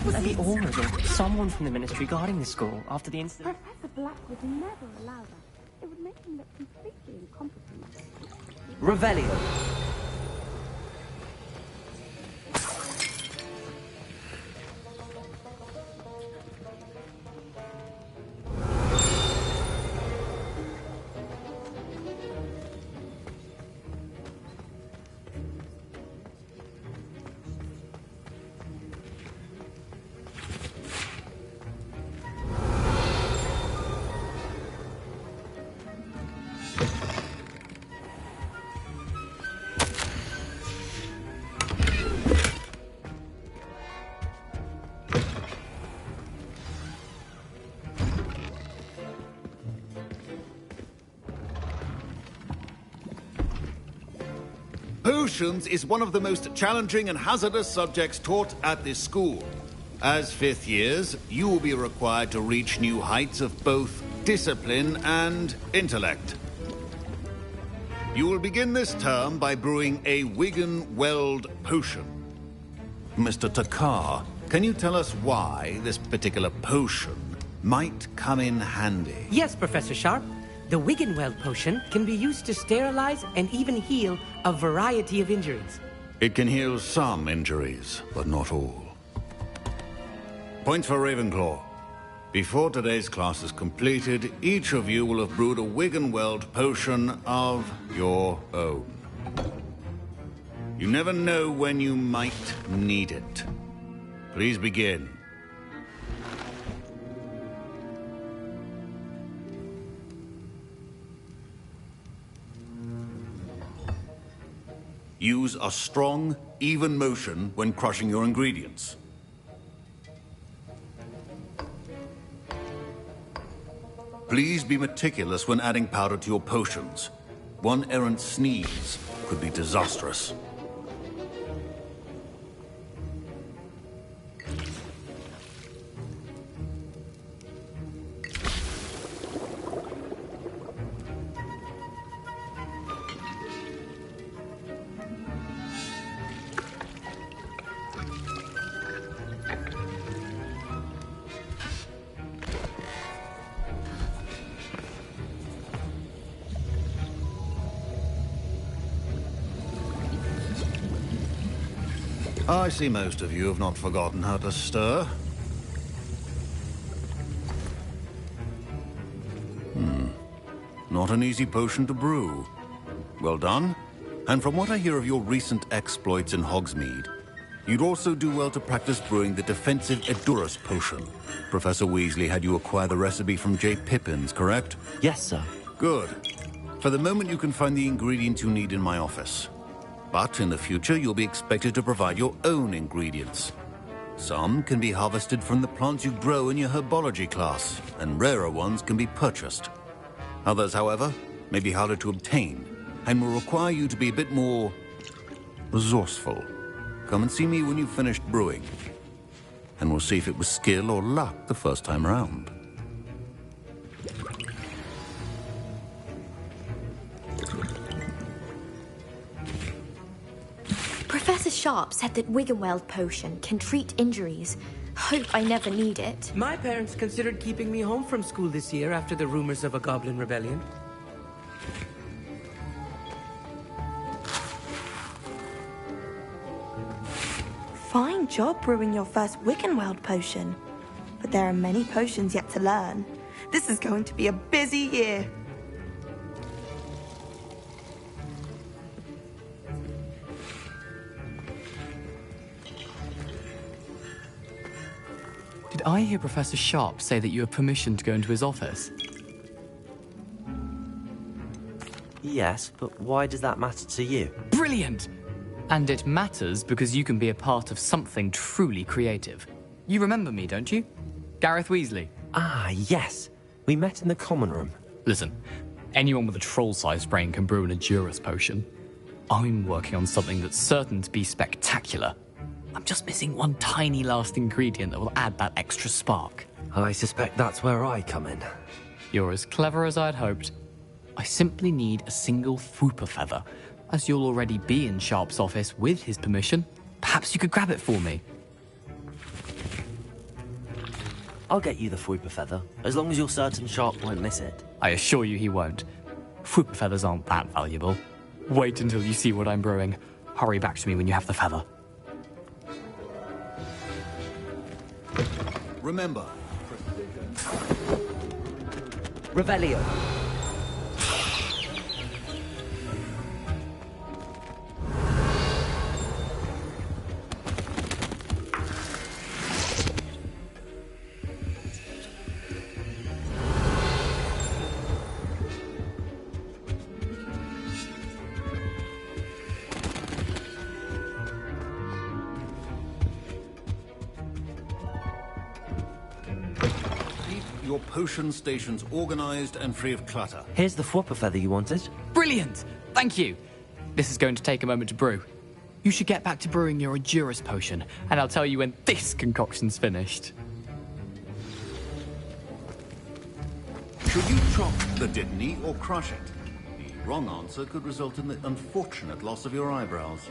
Wasn't there the Auras or someone from the Ministry guarding the school after the incident? Professor Black would never allow that. It would make him look completely incompetent. Revelio. Potions is one of the most challenging and hazardous subjects taught at this school. As fifth years, you will be required to reach new heights of both discipline and intellect. You will begin this term by brewing a Wigan-Weld potion. Mr. Takar, can you tell us why this particular potion might come in handy? Yes, Professor Sharp. The Wigan-Weld potion can be used to sterilize and even heal a variety of injuries. It can heal some injuries, but not all. Points for Ravenclaw. Before today's class is completed, each of you will have brewed a Wigan-Weld potion of your own. You never know when you might need it. Please begin. Use a strong, even motion when crushing your ingredients. Please be meticulous when adding powder to your potions. One errant sneeze could be disastrous. I see most of you have not forgotten how to stir. Not an easy potion to brew. Well done. And from what I hear of your recent exploits in Hogsmeade, you'd also do well to practice brewing the defensive Edurus potion. Professor Weasley had you acquire the recipe from J. Pippins, correct? Yes, sir. Good. For the moment, you can find the ingredients you need in my office. But in the future, you'll be expected to provide your own ingredients. Some can be harvested from the plants you grow in your herbology class, and rarer ones can be purchased. Others, however, may be harder to obtain, and will require you to be a bit more resourceful. Come and see me when you've finished brewing, and we'll see if it was skill or luck the first time around. Professor Sharp said that Wigan-Weld potion can treat injuries. Hope I never need it. My parents considered keeping me home from school this year after the rumors of a goblin rebellion. Fine job brewing your first Wigan-Weld potion. But there are many potions yet to learn. This is going to be a busy year. Did I hear Professor Sharp say that you have permission to go into his office? Yes, but why does that matter to you? Brilliant! And it matters because you can be a part of something truly creative. You remember me, don't you? Gareth Weasley. Ah, yes. We met in the common room. Listen, anyone with a troll-sized brain can brew an Edurus potion. I'm working on something that's certain to be spectacular. I'm just missing one tiny last ingredient that will add that extra spark. I suspect that's where I come in. You're as clever as I'd hoped. I simply need a single Fwooper feather. As you'll already be in Sharp's office with his permission, perhaps you could grab it for me. I'll get you the Fwooper feather, as long as you're certain Sharp won't miss it. I assure you he won't. Fwooper feathers aren't that valuable. Wait until you see what I'm brewing. Hurry back to me when you have the feather. Remember, Revelio. your potion stations organized and free of clutter. Here's the Fwooper feather you wanted. Brilliant! Thank you. This is going to take a moment to brew. You should get back to brewing your Edurus potion, and I'll tell you when this concoction's finished. Should you chop the Dittany or crush it? The wrong answer could result in the unfortunate loss of your eyebrows.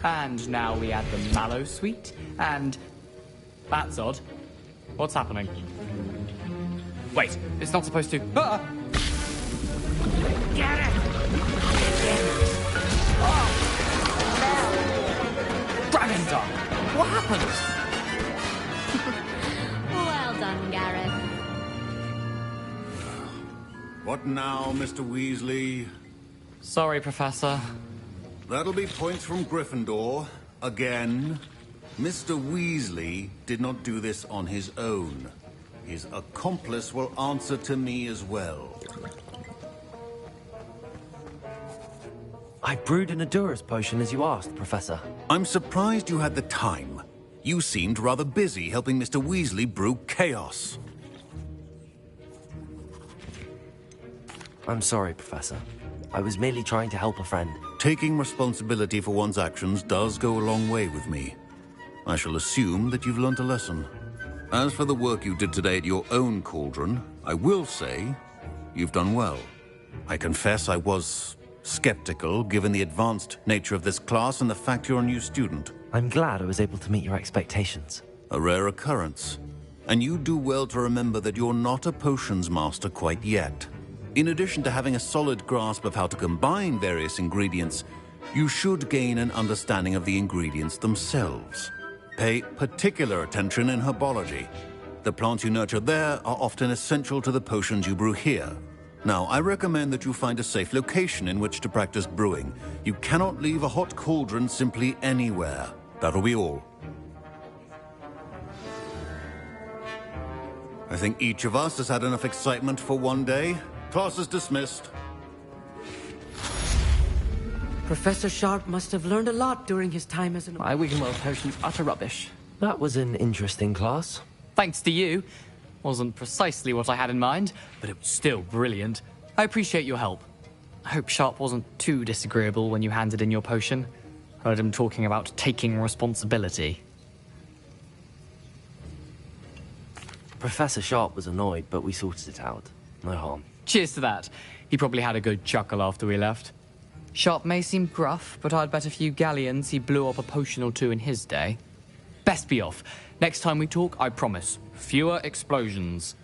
And now we add the mallow sweet, and... That's odd. What's happening? Wait, it's not supposed to... Ah! Get it! Dragon Dog! What happened? Well done, Gareth. What now, Mr. Weasley? Sorry, Professor. That'll be points from Gryffindor. Again. Mr. Weasley did not do this on his own. His accomplice will answer to me as well. I brewed an Adurus potion as you asked, Professor. I'm surprised you had the time. You seemed rather busy helping Mr. Weasley brew chaos. I'm sorry, Professor. I was merely trying to help a friend. Taking responsibility for one's actions does go a long way with me. I shall assume that you've learnt a lesson. As for the work you did today at your own cauldron, I will say you've done well. I confess I was skeptical, given the advanced nature of this class and the fact you're a new student. I'm glad I was able to meet your expectations. A rare occurrence. And you do well to remember that you're not a potions master quite yet. In addition to having a solid grasp of how to combine various ingredients, you should gain an understanding of the ingredients themselves. Pay particular attention in herbology. The plants you nurture there are often essential to the potions you brew here. Now, I recommend that you find a safe location in which to practice brewing. You cannot leave a hot cauldron simply anywhere. That'll be all. I think each of us has had enough excitement for one day. Class is dismissed. Professor Sharp must have learned a lot during his time as an... My Wiggenweld potion's utter rubbish. That was an interesting class. Thanks to you. Wasn't precisely what I had in mind, but it was still brilliant. I appreciate your help. I hope Sharp wasn't too disagreeable when you handed in your potion. Heard him talking about taking responsibility. Professor Sharp was annoyed, but we sorted it out. No harm. Cheers to that. He probably had a good chuckle after we left. Sharp may seem gruff, but I'd bet a few galleons he blew up a potion or two in his day. Best be off. Next time we talk, I promise, fewer explosions.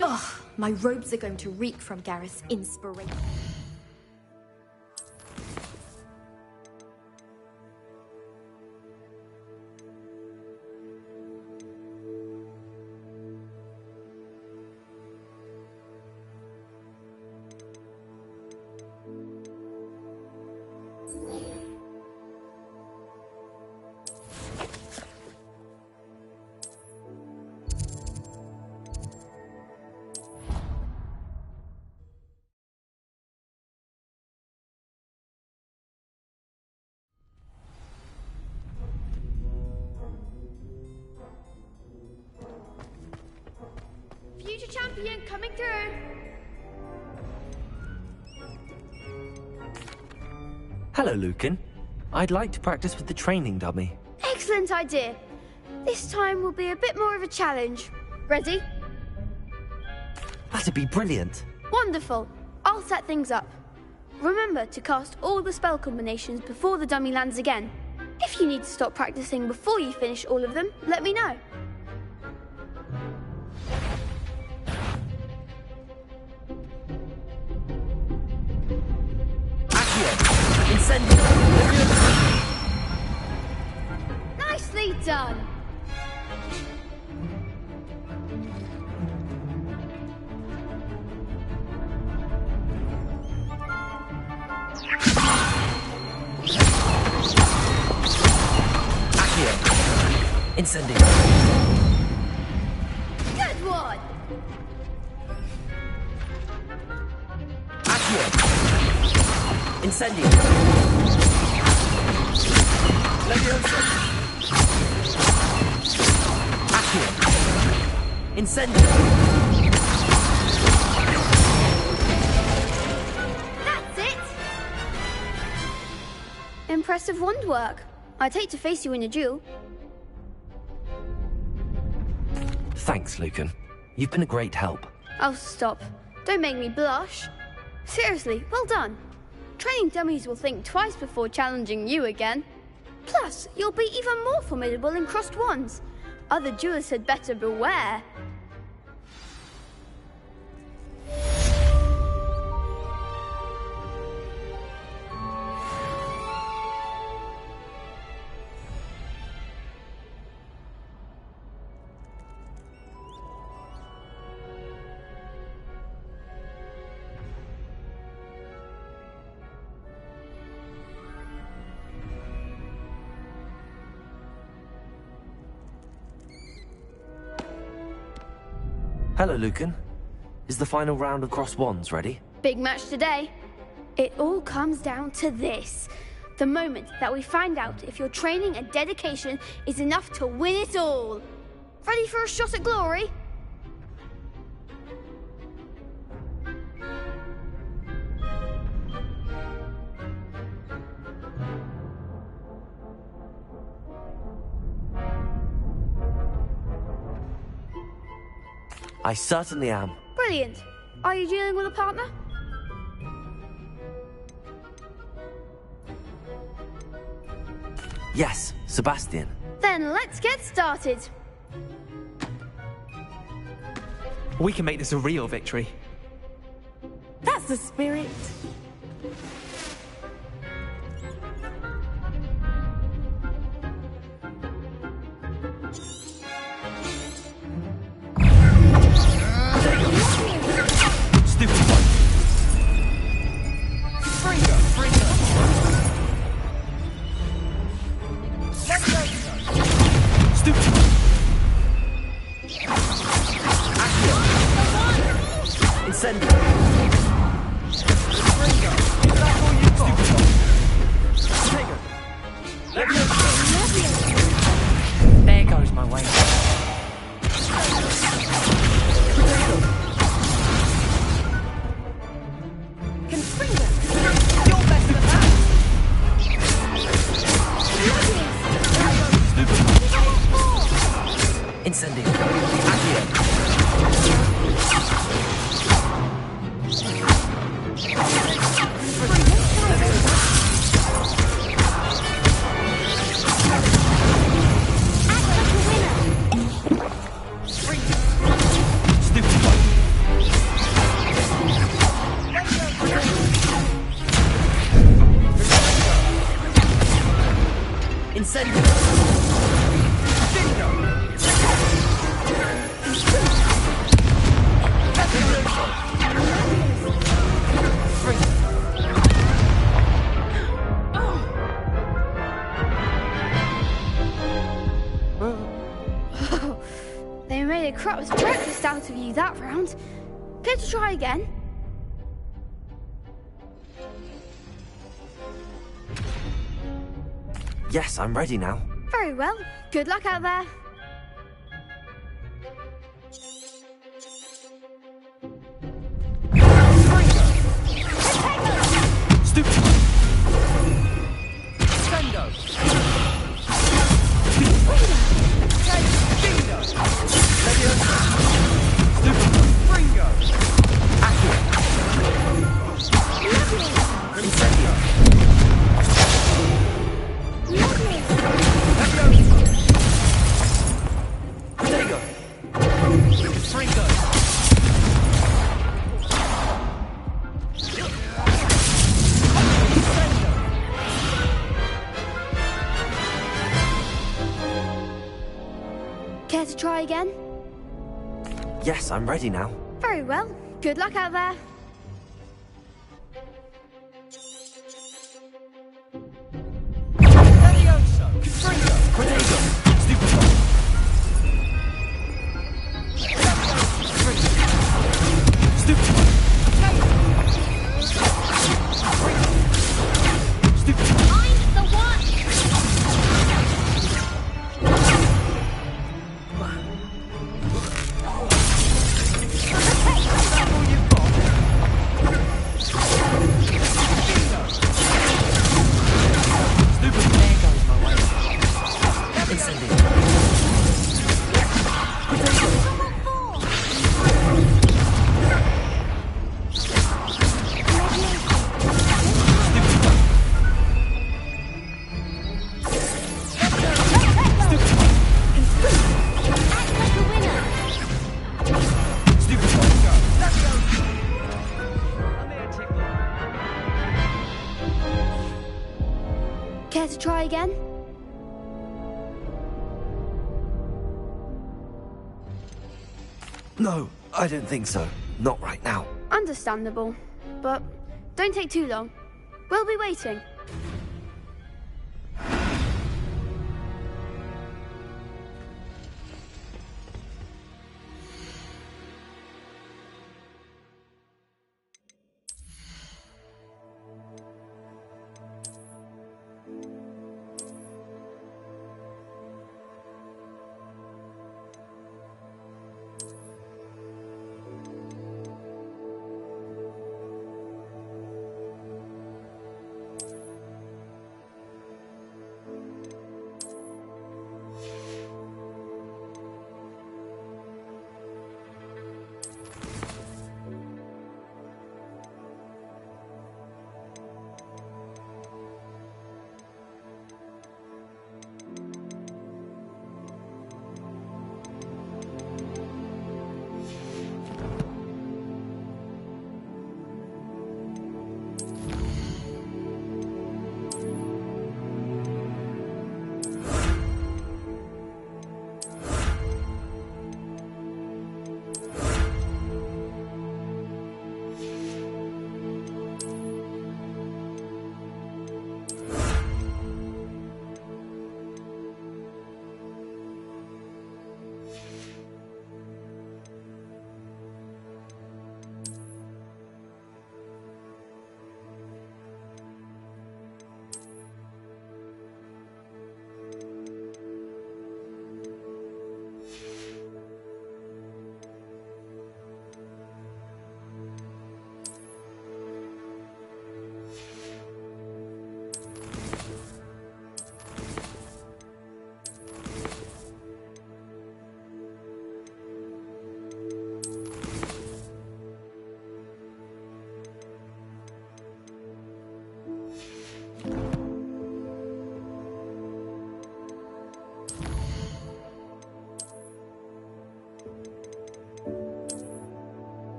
Ugh, my robes are going to reek from Gareth's inspiration. Future champion coming through. Hello, Lucan. I'd like to practice with the training dummy. Excellent idea. This time will be a bit more of a challenge. Ready? That'd be brilliant. Wonderful. I'll set things up. Remember to cast all the spell combinations before the dummy lands again. If you need to stop practicing before you finish all of them, let me know. Nicely done! Incendio. Good one! Incendio. Leviosa. Accio. Incendio. That's it! Impressive wand work. I'd hate to face you in a duel. Thanks, Lucan. You've been a great help. Oh, stop. Don't make me blush. Seriously, well done. Training dummies will think twice before challenging you again. Plus, you'll be even more formidable in crossed wands. Other duelists had better beware. Hello, Lucan. Is the final round of cross wands ready? Big match today. It all comes down to this. The moment that we find out if your training and dedication is enough to win it all. Ready for a shot at glory? I certainly am. Brilliant. Are you dealing with a partner? Yes, Sebastian. Then let's get started. We can make this a real victory. That's the spirit. There goes my way. Incendio. Accio. They made a crap's breakfast out of you that round. Care to try again? Yes, I'm ready now. Very well. Good luck out there. Care to try again? Yes, I'm ready now. Very well. Good luck out there. Care to try again? No, I don't think so. Not right now. Understandable. But don't take too long. We'll be waiting.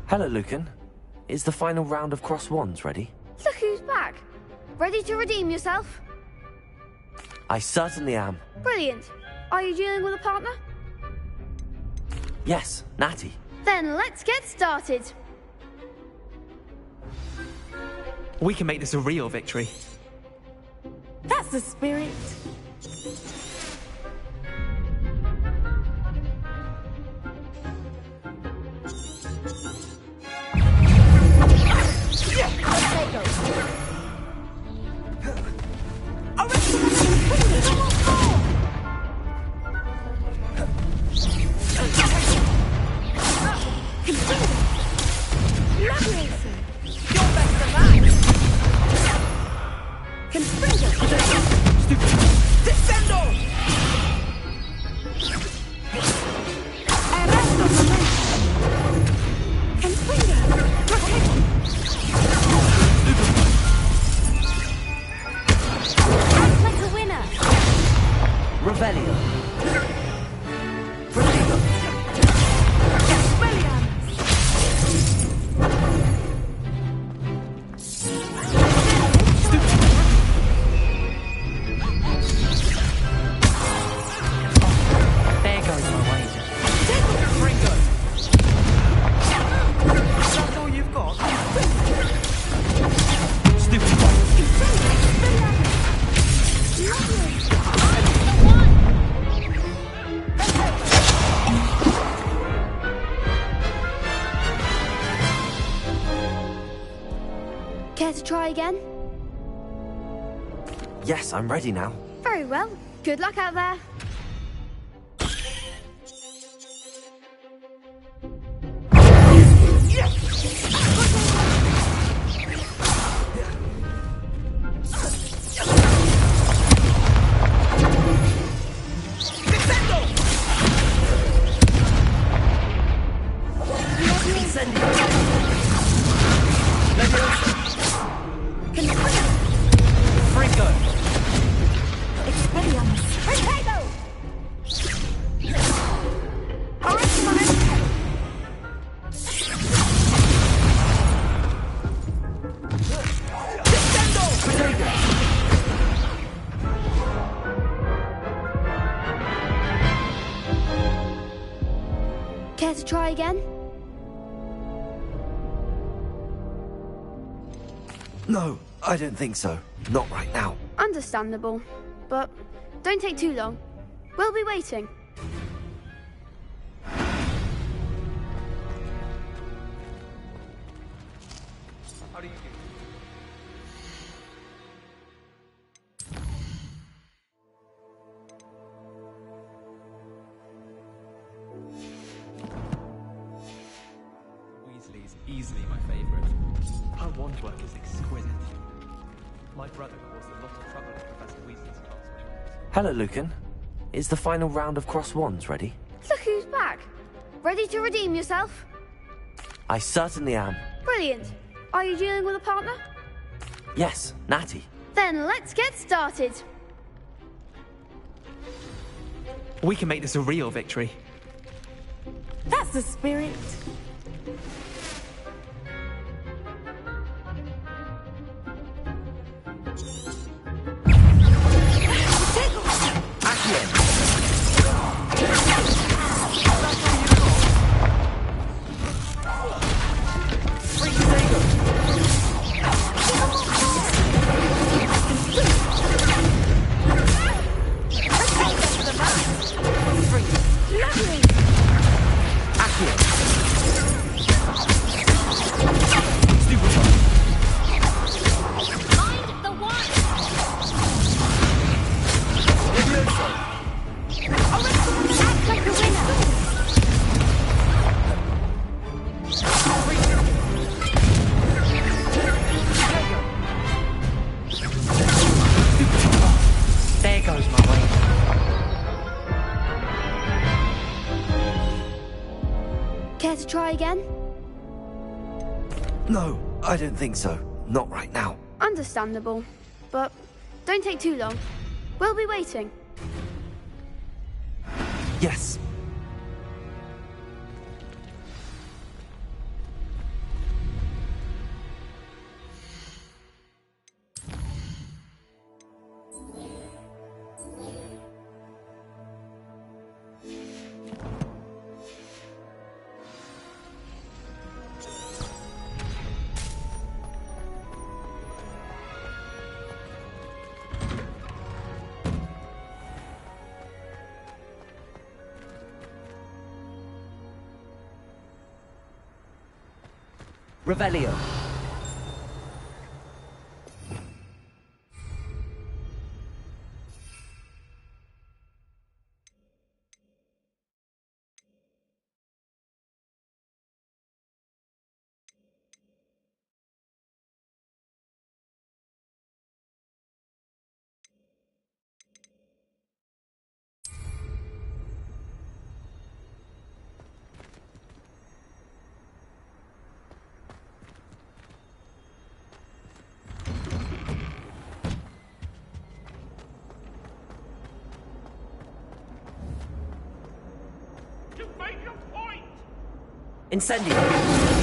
Hello, Lucan. Is the final round of cross wands ready? Look who's back. Ready to redeem yourself? I certainly am. Brilliant. Are you dealing with a partner? Yes, Natty. Then let's get started. We can make this a real victory. That's the spirit. Care to try again? Yes, I'm ready now. Very well. Good luck out there. Care to try again? No, I don't think so. Not right now. Understandable. But don't take too long. We'll be waiting. How do you do? Weasley's easily my favourite. Her wand work is exquisite. My brother caused a lot of trouble in Professor Weasley's classroom. Hello, Lucan. Is the final round of cross wands ready? Look who's back. Ready to redeem yourself? I certainly am. Brilliant. Are you dealing with a partner? Yes, Natty. Then let's get started. We can make this a real victory. That's the spirit. Care to try again? No, I don't think so. Not right now. Understandable. but don't take too long. We'll be waiting. Yes. Revelio. Incendio!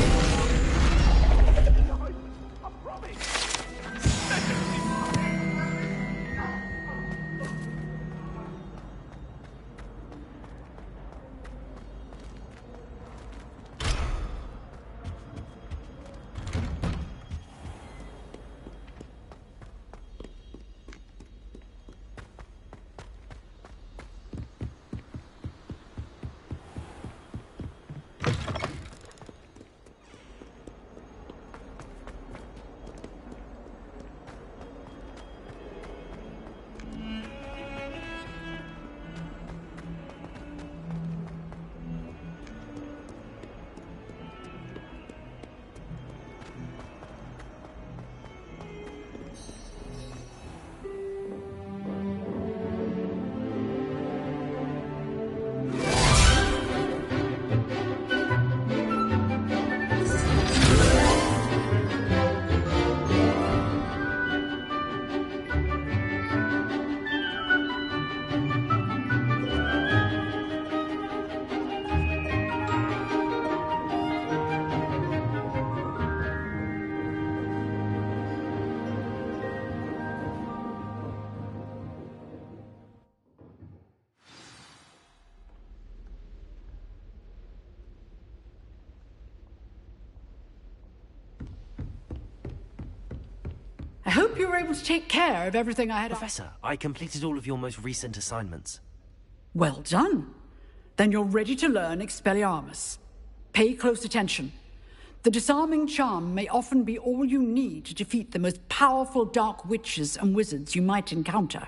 I hope you were able to take care of everything I had. Professor, I completed all of your most recent assignments. Well done. Then you're ready to learn Expelliarmus. Pay close attention. The disarming charm may often be all you need to defeat the most powerful dark witches and wizards you might encounter.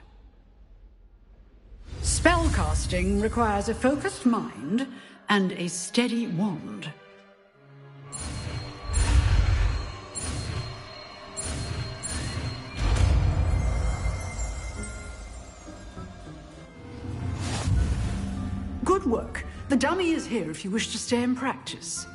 Spellcasting requires a focused mind and a steady wand. Good work. The dummy is here if you wish to stay and practice.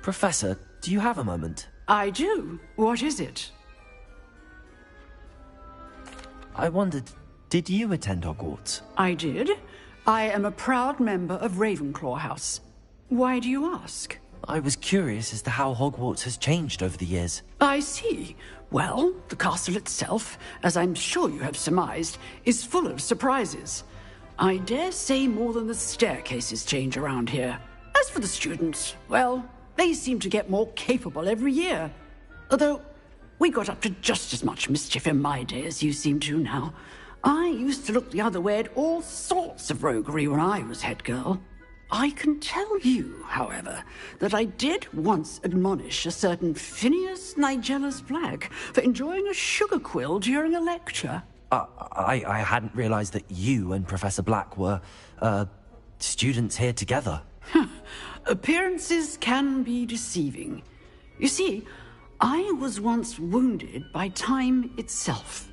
Professor, do you have a moment? I do. What is it? I wondered, did you attend Hogwarts? I did. I am a proud member of Ravenclaw House. Why do you ask? I was curious as to how Hogwarts has changed over the years. I see. Well, the castle itself, as I'm sure you have surmised, is full of surprises. I dare say more than the staircases change around here. As for the students, well, they seem to get more capable every year. Although, we got up to just as much mischief in my day as you seem to now. I used to look the other way at all sorts of roguery when I was head girl. I can tell you, however, that I did once admonish a certain Phineas Nigellus Black for enjoying a sugar quill during a lecture. I hadn't realized that you and Professor Black were, students here together. Appearances can be deceiving. You see, I was once wounded by time itself.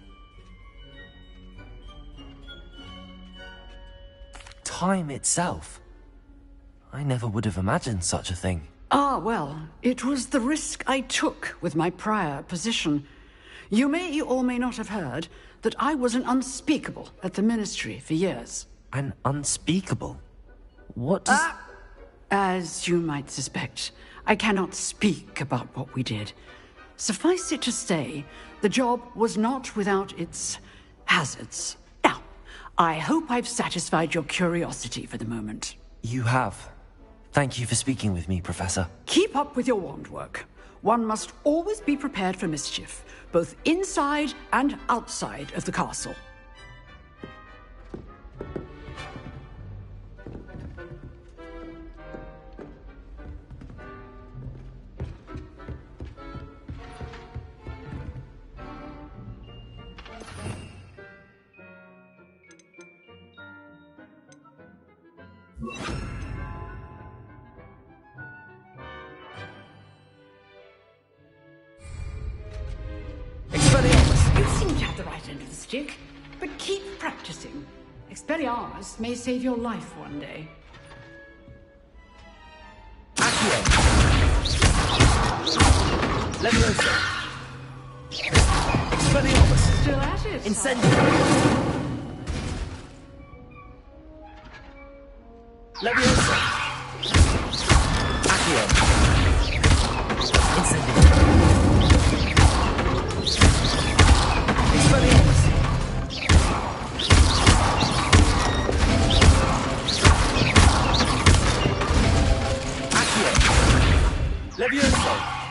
Time itself? I never would have imagined such a thing. Ah, well, it was the risk I took with my prior position. You may or may not have heard that I was an unspeakable at the Ministry for years. An unspeakable? What does... As you might suspect, I cannot speak about what we did. Suffice it to say, the job was not without its hazards. Now, I hope I've satisfied your curiosity for the moment. You have. Thank you for speaking with me, Professor. Keep up with your wand work. One must always be prepared for mischief, both inside and outside of the castle. You seem to have the right end of the stick, but keep practicing. Expelliarmus may save your life one day. Accio. Leviosa. Expelliarmus. Still at it. Incendio. Leviosa. Accio. Incendio. Expelliarmus. Accio. Leviosa.